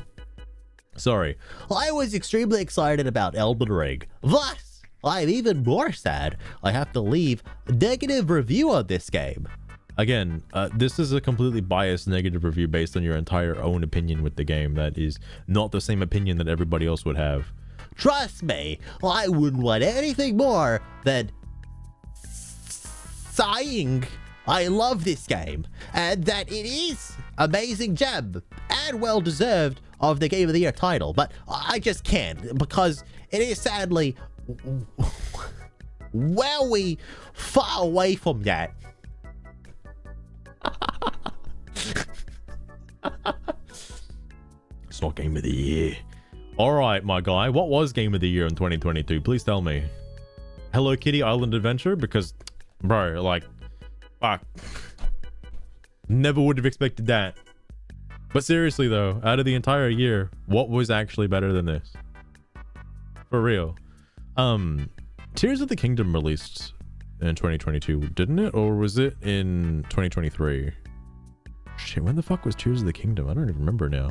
Sorry. I was extremely excited about Elden Ring. Thus, I'm even more sad I have to leave a negative review on this game. Again, this is a completely biased negative review based on your entire own opinion with the game. That is not the same opinion that everybody else would have. Trust me, I wouldn't want anything more than sighing I love this game, and that it is amazing gem and well deserved of the Game of the Year title, but I just can't because it is sadly far away from that. It's not Game of the Year. All right, my guy, what was Game of the Year in 2022? Please tell me. Hello Kitty Island Adventure, because, bro, like, fuck. Never would have expected that. But seriously though, out of the entire year, what was actually better than this? For real. Tears of the Kingdom released in 2022, didn't it? Or was it in 2023? Shit, when the fuck was Tears of the Kingdom? I don't even remember now.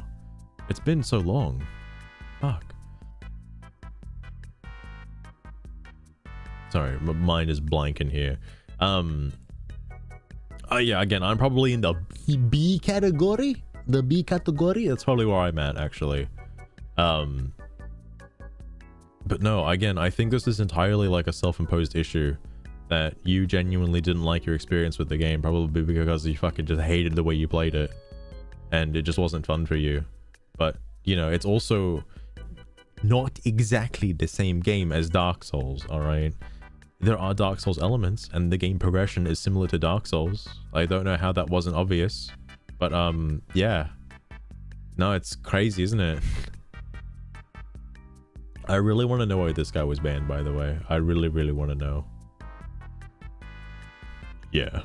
It's been so long. Fuck. Sorry, my mind is blanking here. Yeah, again, I'm probably in the B category. The B category? That's probably where I'm at, actually. But no, again, I think this is entirely like a self-imposed issue that you genuinely didn't like your experience with the game, probably because you fucking just hated the way you played it. And it just wasn't fun for you. But, you know, it's also... not exactly the same game as Dark Souls, all right? There are Dark Souls elements, and the game progression is similar to Dark Souls. I don't know how that wasn't obvious, but yeah. No, it's crazy, isn't it? I really want to know why this guy was banned, by the way. I really, really want to know. Yeah.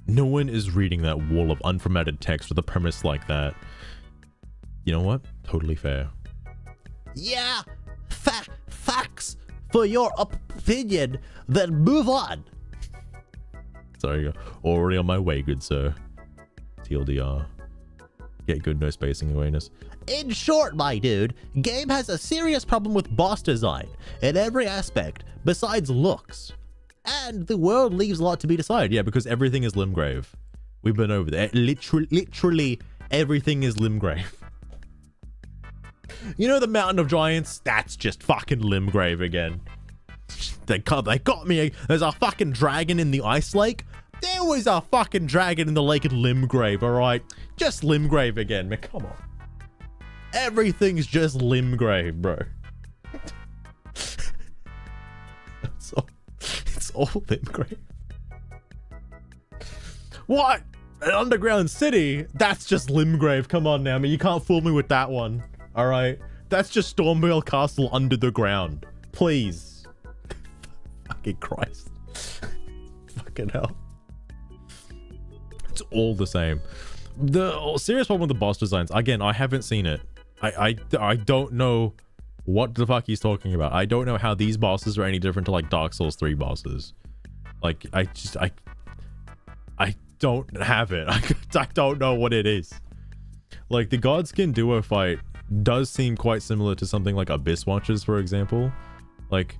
No one is reading that wall of unformatted text with a premise like that. You know what? Totally fair. Yeah, facts for your opinion, then move on. Sorry, already on my way, good sir. TLDR. Get good, no spacing awareness. In short, my dude, game has a serious problem with boss design in every aspect besides looks. And the world leaves a lot to be decided. Yeah, because everything is Limgrave. We've been over there. Literally everything is Limgrave. You know the Mountain of Giants? That's just fucking Limgrave again. They got me. There's a fucking dragon in the ice lake. There was a fucking dragon in the lake at Limgrave, alright? Just Limgrave again, man. Come on. Everything's just Limgrave, bro. It's all Limgrave. What? An underground city? That's just Limgrave. Come on now, man. You can't fool me with that one. Alright? That's just Stormvale Castle under the ground. Please. Fucking Christ. Fucking hell. It's all the same. The serious problem with the boss designs, again, I haven't seen it. I don't know what the fuck he's talking about. I don't know how these bosses are any different to like Dark Souls 3 bosses. Like, I don't have it. I don't know what it is. Like, the Godskin duo fight does seem quite similar to something like Abyss Watchers, for example. Like,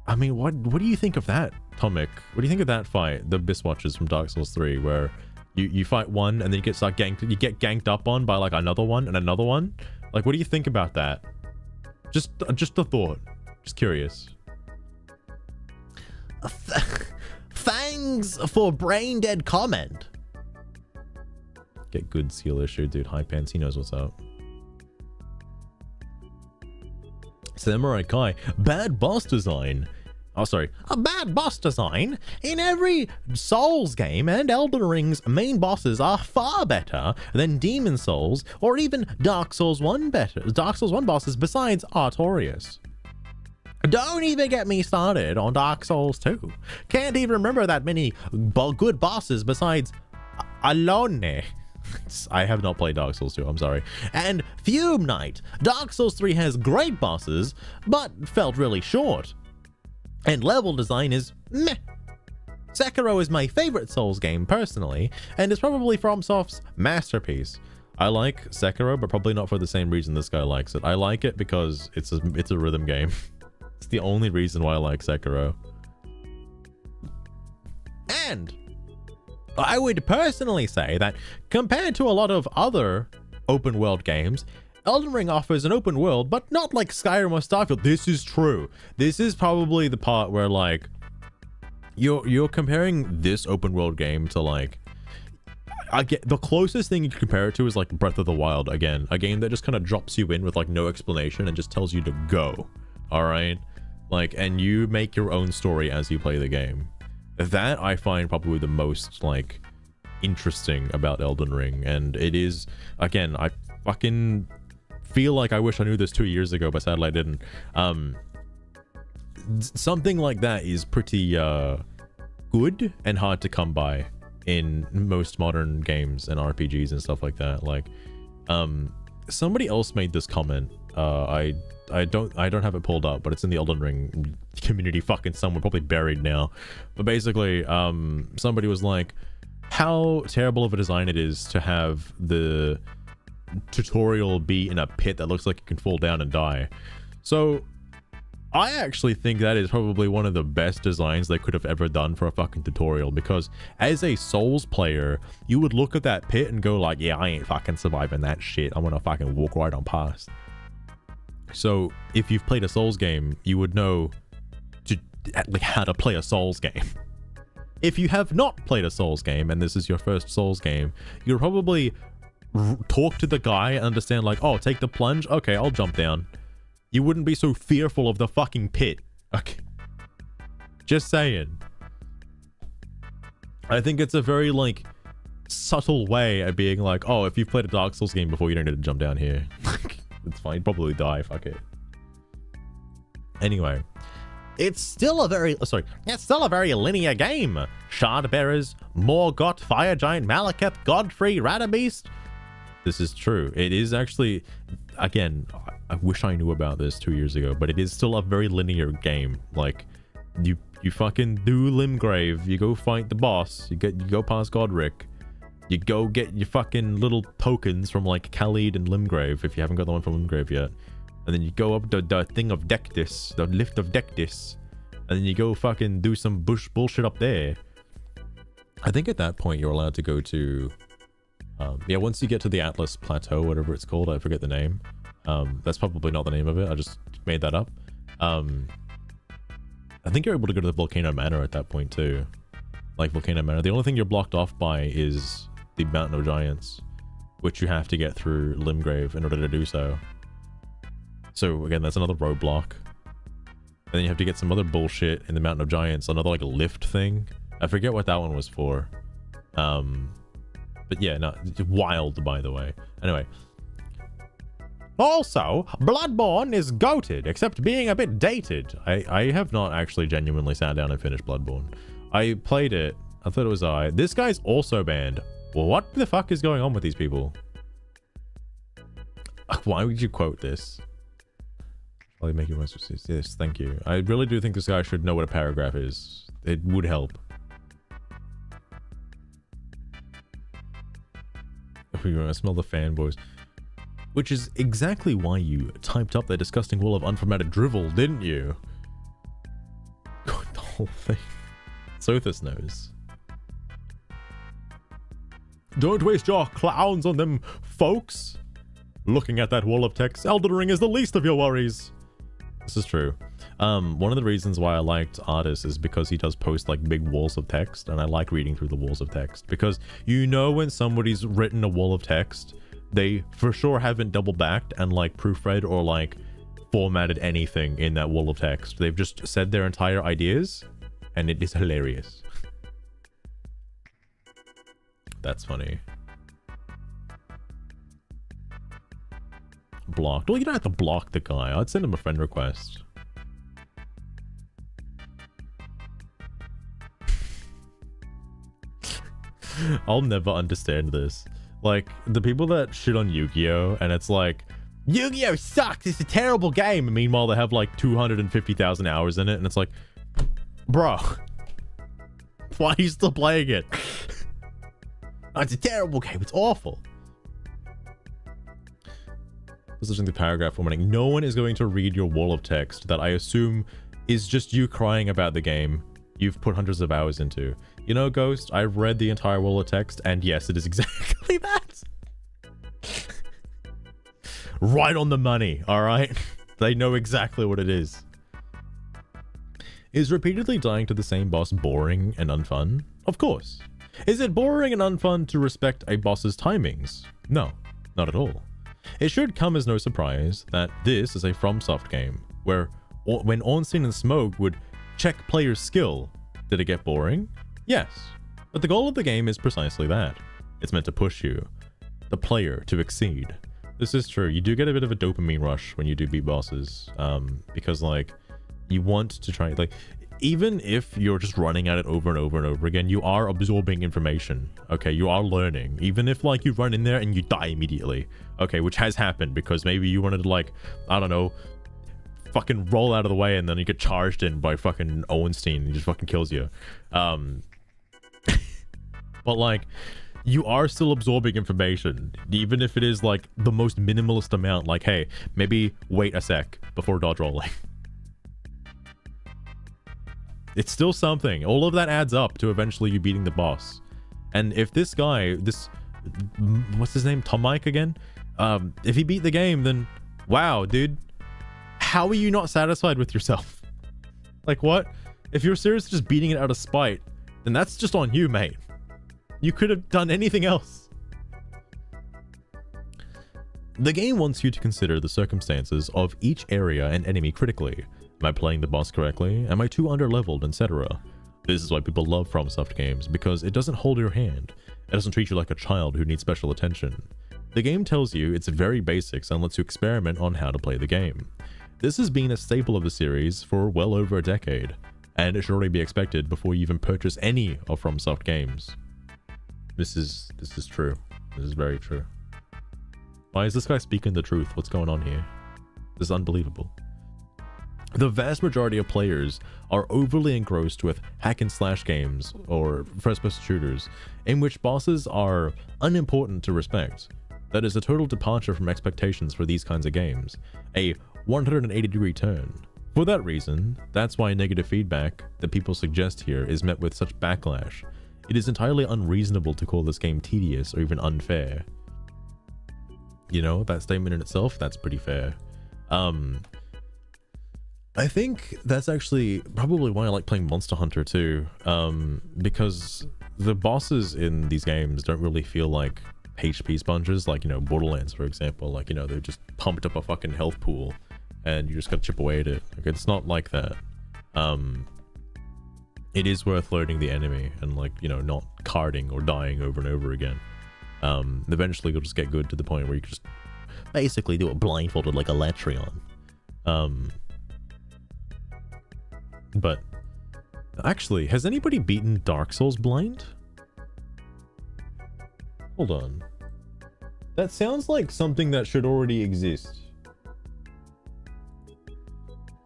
I mean, what do you think of that, Tomic? What do you think of that fight, the Abyss Watchers from Dark Souls 3, where you fight one and then you get ganked up on by like another one and another one? Like, what do you think about that? Just a thought. Just curious. Thanks for brain dead comment. Get good seal issue, dude. High pants, he knows what's up. Samurai Kai, bad boss design. Oh, sorry. A bad boss design? In every Souls game and Elden Ring's main bosses are far better than Demon Souls or even Dark Souls 1 bosses besides Artorias. Don't even get me started on Dark Souls 2. Can't even remember that many good bosses besides Alone. I have not played Dark Souls 2, I'm sorry. And Fume Knight. Dark Souls 3 has great bosses, but felt really short. And level design is meh. Sekiro is my favorite Souls game personally, and is probably FromSoft's masterpiece. I like Sekiro, but probably not for the same reason this guy likes it. I like it because it's a rhythm game. It's the only reason why I like Sekiro. And I would personally say that compared to a lot of other open world games, Elden Ring offers an open world, but not like Skyrim or Starfield. This is true. This is probably the part where like you're comparing this open world game to like, I get the closest thing you can compare it to is like Breath of the Wild again, a game that just kind of drops you in with like no explanation and just tells you to go. All right, like, and you make your own story as you play the game. That I find probably the most like interesting about Elden Ring, and it is, again, I fucking feel like I wish I knew this 2 years ago, but sadly I didn't. Something like that is pretty good and hard to come by in most modern games and RPGs and stuff like that. Like, somebody else made this comment. I don't have it pulled up, but it's in the Elden Ring community fucking somewhere, probably buried now. But basically, somebody was like, how terrible of a design it is to have the tutorial be in a pit that looks like it can fall down and die. So I actually think that is probably one of the best designs they could have ever done for a fucking tutorial, because as a Souls player, you would look at that pit and go like, yeah, I ain't fucking surviving that shit. I'm gonna fucking walk right on past. So if you've played a Souls game, you would know how to play a Souls game. If you have not played a Souls game and this is your first Souls game, you'll probably talk to the guy and understand like, oh, take the plunge, okay, I'll jump down. you wouldn't be so fearful of the fucking pit. Okay. Just saying. I think it's a very, like, subtle way of being like, oh, if you've played a Dark Souls game before, you don't need to jump down here. It's fine. You'd probably die. Fuck it. Anyway. It's still a very linear game. Shardbearers, Morgott, Fire Giant, Malekith, Godfrey, Radabeast. This is true. It is actually, again, I wish I knew about this 2 years ago, but it is still a very linear game. Like, you fucking do Limgrave, you go fight the boss, you go past Godric, you go get your fucking little tokens from like Khalid and Limgrave if you haven't got the one from Limgrave yet. And then you go up the thing of Dectus, the lift of Dectus, and then you go fucking do some bullshit up there. I think at that point you're allowed to go to, yeah, once you get to the Atlas Plateau, whatever it's called, I forget the name. That's probably not the name of it, I just made that up. I think you're able to go to the Volcano Manor at that point too. Like Volcano Manor, the only thing you're blocked off by is the Mountain of Giants, which you have to get through Limgrave in order to do so. So again, that's another roadblock. And then you have to get some other bullshit in the Mountain of Giants, another like lift thing. I forget what that one was for. But yeah, no, wild by the way. Anyway. Also, Bloodborne is goated, except being a bit dated. I have not actually genuinely sat down and finished Bloodborne. I played it. I thought it was alright. This guy's also banned. Well, what the fuck is going on with these people? Why would you quote this? I'll make you want to see this. Thank you. I really do think this guy should know what a paragraph is. It would help. I smell the fanboys. Which is exactly why you typed up that disgusting wall of unformatted drivel, didn't you? God, the whole thing. Sothis knows. Don't waste your clowns on them, folks. Looking at that wall of text, Elden Ring is the least of your worries. This is true. One of the reasons why I liked Artis is because he does post like big walls of text, and I like reading through the walls of text because you know when somebody's written a wall of text, they for sure haven't double backed and like proofread or like formatted anything in that wall of text. They've just said their entire ideas, and it is hilarious. That's funny. Blocked. Well, you don't have to block the guy. I'd send him a friend request. I'll never understand this. Like, the people that shit on Yu-Gi-Oh! And it's like, Yu-Gi-Oh! Sucks! It's a terrible game! And meanwhile, they have like 250,000 hours in it, and it's like, bro, why are you still playing it? It's a terrible game. It's awful. Listening to the paragraph formatting. No one is going to read your wall of text that I assume is just you crying about the game you've put hundreds of hours into. You know, Ghost, I've read the entire wall of text, and yes, it is exactly that. Right on the money, alright? They know exactly what it is. Is repeatedly dying to the same boss boring and unfun? Of course. Is it boring and unfun to respect a boss's timings? No, not at all. It should come as no surprise that this is a FromSoft game, where when Ornstein and Smoke would check players' skill, did it get boring? Yes, but the goal of the game is precisely that. It's meant to push you, the player, to exceed. This is true. You do get a bit of a dopamine rush when you do beat bosses, because like you want to try, like, even if you're just running at it over and over and over again, you are absorbing information. Okay, you are learning. Even if like you run in there and you die immediately. Okay, which has happened because maybe you wanted to like, I don't know, fucking roll out of the way and then you get charged in by fucking Owenstein and he just fucking kills you. But like, you are still absorbing information, even if it is like the most minimalist amount. Like, hey, maybe wait a sec before dodge rolling. It's still something. All of that adds up to eventually you beating the boss. And if this guy, what's his name? Tom Mike again? If he beat the game, then wow, dude. How are you not satisfied with yourself? Like, what? If you're seriously just beating it out of spite, then that's just on you, mate. You could have done anything else. The game wants you to consider the circumstances of each area and enemy critically. Am I playing the boss correctly? Am I too underleveled, etc.? This is why people love FromSoft games, because it doesn't hold your hand. It doesn't treat you like a child who needs special attention. The game tells you its very basics and lets you experiment on how to play the game. This has been a staple of the series for well over a decade, and it should already be expected before you even purchase any of FromSoft games. This is true. This is very true. Why is this guy speaking the truth? What's going on here? This is unbelievable. The vast majority of players are overly engrossed with hack and slash games or first-person shooters in which bosses are unimportant to respect. That is a total departure from expectations for these kinds of games. A 180-degree turn. For that reason, that's why negative feedback that people suggest here is met with such backlash. It is entirely unreasonable to call this game tedious or even unfair. You know, that statement in itself, that's pretty fair. I think that's actually probably why I like playing Monster Hunter too, because the bosses in these games don't really feel like HP sponges, like, you know, Borderlands, for example. Like, you know, they're just pumped up a fucking health pool and you just gotta chip away at it. Like, it's not like that. It is worth learning the enemy and, like, you know, not carding or dying over and over again. Eventually you'll just get good to the point where you can just Basically do it blindfolded like a Latreon. But actually, has anybody beaten Dark Souls blind? Hold on. That sounds like something that should already exist.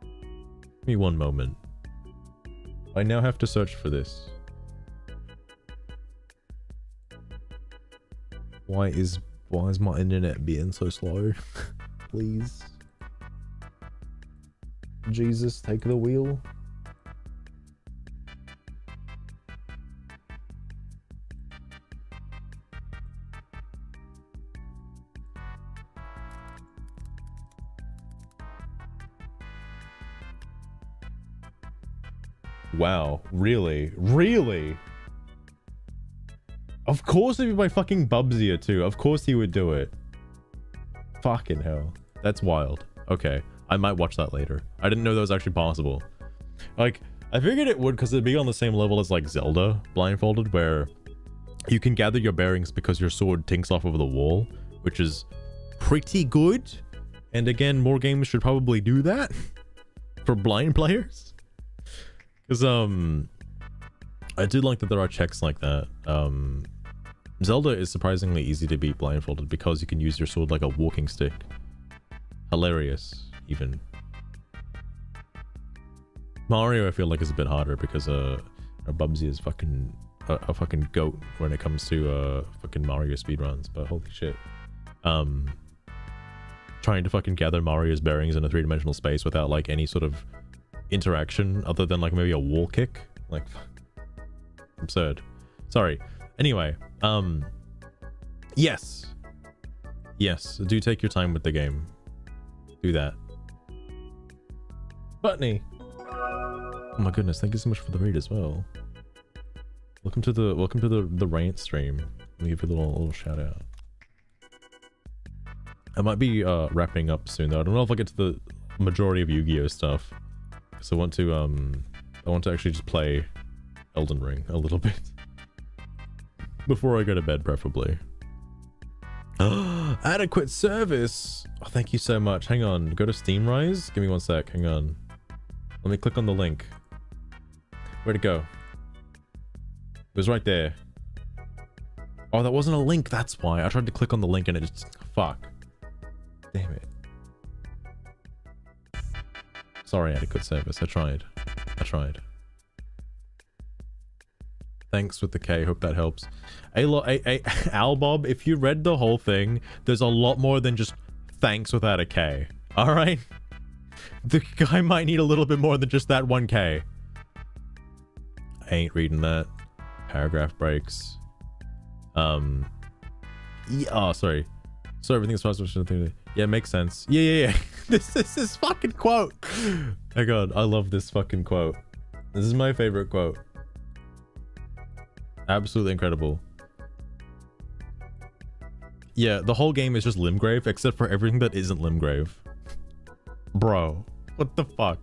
Give me one moment. I now have to search for this. Why is my internet being so slow? Please. Jesus, take the wheel. Wow, really? Really? Of course it'd be my fucking Bubsier too. Of course he would do it. Fucking hell. That's wild. Okay, I might watch that later. I didn't know that was actually possible. Like, I figured it would because it'd be on the same level as like Zelda blindfolded, where you can gather your bearings because your sword tinks off over the wall, which is pretty good. And again, more games should probably do that for blind players. Because, I do like that there are checks like that. Zelda is surprisingly easy to beat blindfolded because you can use your sword like a walking stick. Hilarious, even. Mario, I feel like, is a bit harder because, Bubsy is fucking a fucking goat when it comes to, fucking Mario speedruns, but holy shit. Trying to fucking gather Mario's bearings in a three-dimensional space without, like, any sort of interaction other than like maybe a wall kick, like absurd. Sorry. Anyway, yes, do take your time with the game. Do that. Butney, oh my goodness, thank you so much for the raid as well. Welcome to the rant stream. Let me give you a little shout out. I might be wrapping up soon though. I don't know if I'll get to the majority of Yu-Gi-Oh stuff. So I want to actually just play Elden Ring a little bit before I go to bed, preferably. Adequate service. Oh, thank you so much. Hang on, go to Steamrise. Give me one sec. Hang on. Let me click on the link. Where'd it go? It was right there. Oh, that wasn't a link. That's why I tried to click on the link and it just fuck. Damn it. Sorry, adequate service. I tried. Thanks with the K. Hope that helps. Albob, if you read the whole thing, there's a lot more than just thanks without a K. Alright? The guy might need a little bit more than just that 1K. I ain't reading that. Paragraph breaks. Yeah, oh, sorry. So everything's supposed to... Yeah, makes sense. Yeah. This is his fucking quote. My god, I love this fucking quote. This is my favorite quote. Absolutely incredible. Yeah, the whole game is just Limgrave, except for everything that isn't Limgrave. Bro, what the fuck?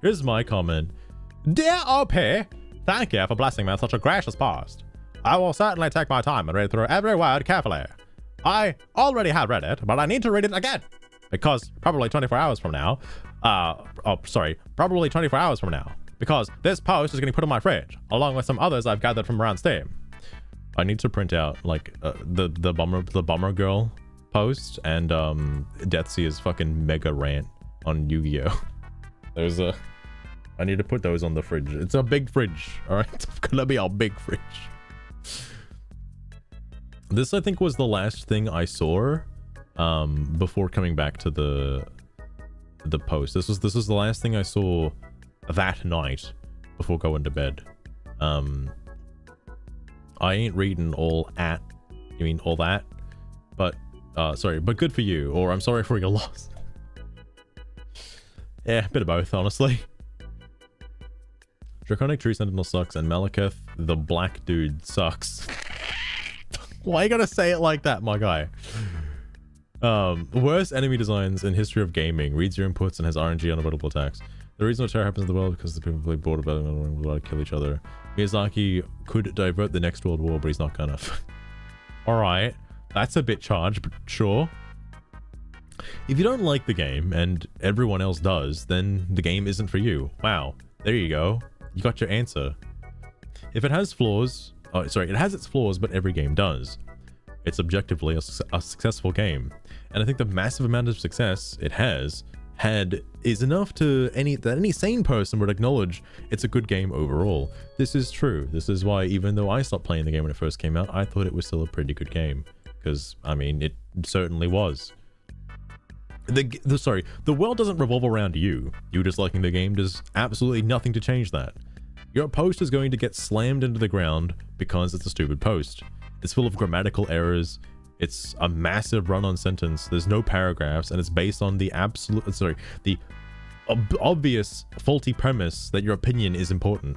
Here's my comment. Dear OP, thank you for blessing me in such a gracious post. I will certainly take my time and read through every word carefully. I already have read it, but I need to read it again. Because probably 24 hours from now, probably 24 hours from now. Because this post is getting put in my fridge, along with some others I've gathered from around Steam. I need to print out like the bummer girl post and Deathseer's fucking mega rant on Yu-Gi-Oh. I need to put those on the fridge. It's a big fridge, all right? It's gonna be a big fridge. This I think was the last thing I saw before coming back to the post. This was the last thing I saw that night before going to bed. I ain't reading all that, but sorry, but good for you, or I'm sorry for your loss. Yeah, a bit of both, honestly. Draconic Tree Sentinel sucks, and Malekith, the black dude, sucks. Why you gotta say it like that, my guy? Worst enemy designs in history of gaming. Reads your inputs and has RNG unavoidable attacks. The reason no terror happens in the world is because the people play bored about it and will kill each other. Miyazaki could divert the next world war, but he's not gonna. Alright, that's a bit charged, but sure. If you don't like the game, and everyone else does, then the game isn't for you. Wow, there you go. You got your answer. If it has flaws, it has its flaws, but every game does. It's objectively a successful game. And I think the massive amount of success it has had is enough that any sane person would acknowledge it's a good game overall. This is true. This is why even though I stopped playing the game when it first came out, I thought it was still a pretty good game. Because, I mean, it certainly was. The world doesn't revolve around you. You disliking the game does absolutely nothing to change that. Your post is going to get slammed into the ground because it's a stupid post. It's full of grammatical errors. It's a massive run-on sentence. There's no paragraphs, and it's based on the obvious faulty premise that your opinion is important.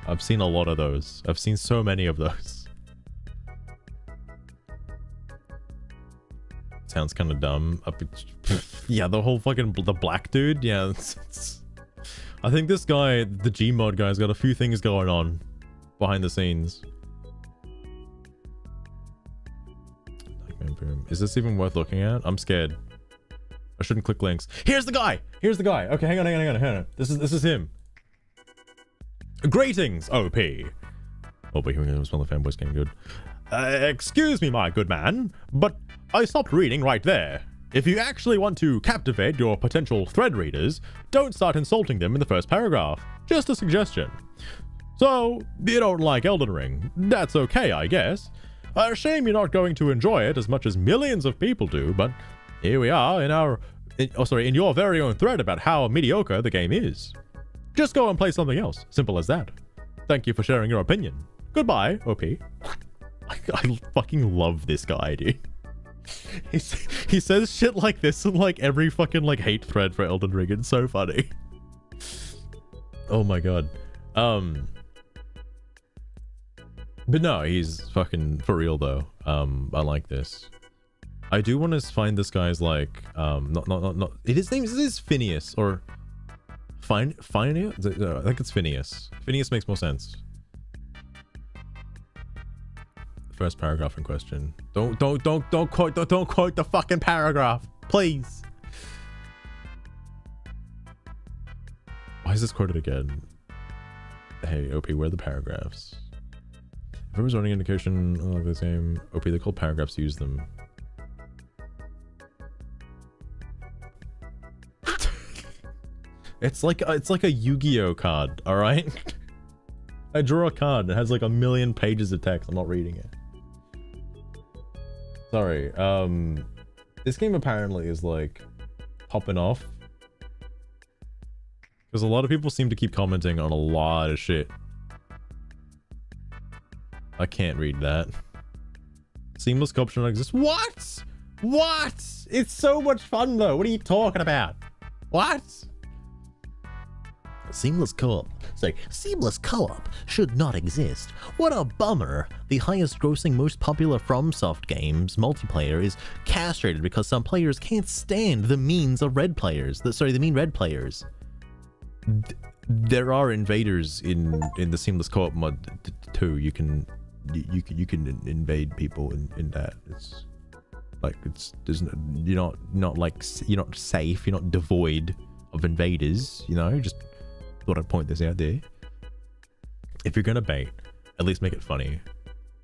I've seen a lot of those. I've seen so many of those. Sounds kind of dumb. Yeah, the whole fucking the black dude. Yeah, I think this guy, the Gmod guy's got a few things going on behind the scenes. Is this even worth looking at? I'm scared. I shouldn't click links. Here's the guy. Here's the guy. Okay, hang on. This is him. Greetings, OP. Oh, but here we go. Smell the fanboys getting good. Excuse me, my good man, but I stopped reading right there. If you actually want to captivate your potential thread readers, don't start insulting them in the first paragraph. Just a suggestion. So, you don't like Elden Ring. That's okay, I guess. A shame you're not going to enjoy it as much as millions of people do, but here we are in your very own thread about how mediocre the game is. Just go and play something else. Simple as that. Thank you for sharing your opinion. Goodbye, OP. I fucking love this guy, dude. He says shit like this in like every fucking like hate thread for Elden Ring. It's so funny. Oh my god. But no, he's fucking for real though. I like this. I do want to find this guy's like not his name is Phineas or Phineas? I think it's Phineas. Phineas makes more sense. First paragraph in question. Don't quote the fucking paragraph, please. Why is this quoted again? Hey, OP, where are the paragraphs? If it was running indication like the same, OP, they call paragraphs, use them. It's like a Yu-Gi-Oh card, all right? I draw a card. It has like 1,000,000 pages of text. I'm not reading it. Sorry. This game apparently is like popping off because a lot of people seem to keep commenting on a lot of shit. I can't read that. Seamless sculpture exists. What? What? It's so much fun though. What are you talking about? What? Seamless co-op. Sorry, seamless co-op should not exist. What a bummer. The highest grossing, most popular FromSoft games multiplayer is castrated because some players can't stand the means of red players. The mean red players. There are invaders in the seamless co-op mod too. You can invade people in that. It's like you're not safe. You're not devoid of invaders. You know, just thought I'd point this out there. If you're gonna bait, at least make it funny.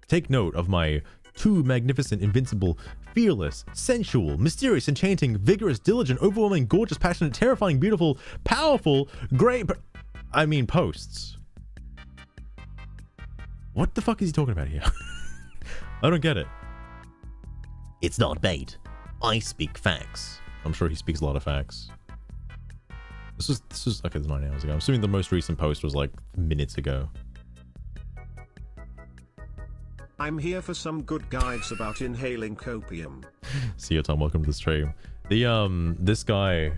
Take note of my 2 magnificent, invincible, fearless, sensual, mysterious, enchanting, vigorous, diligent, overwhelming, gorgeous, passionate, terrifying, beautiful, powerful, great. Posts. What the fuck is he talking about here? I don't get it. It's not bait. I speak facts. I'm sure he speaks a lot of facts. This was okay, 9 hours ago. I'm assuming the most recent post was like minutes ago. I'm here for some good guides about inhaling copium. See you, Tom. Welcome to the stream. This guy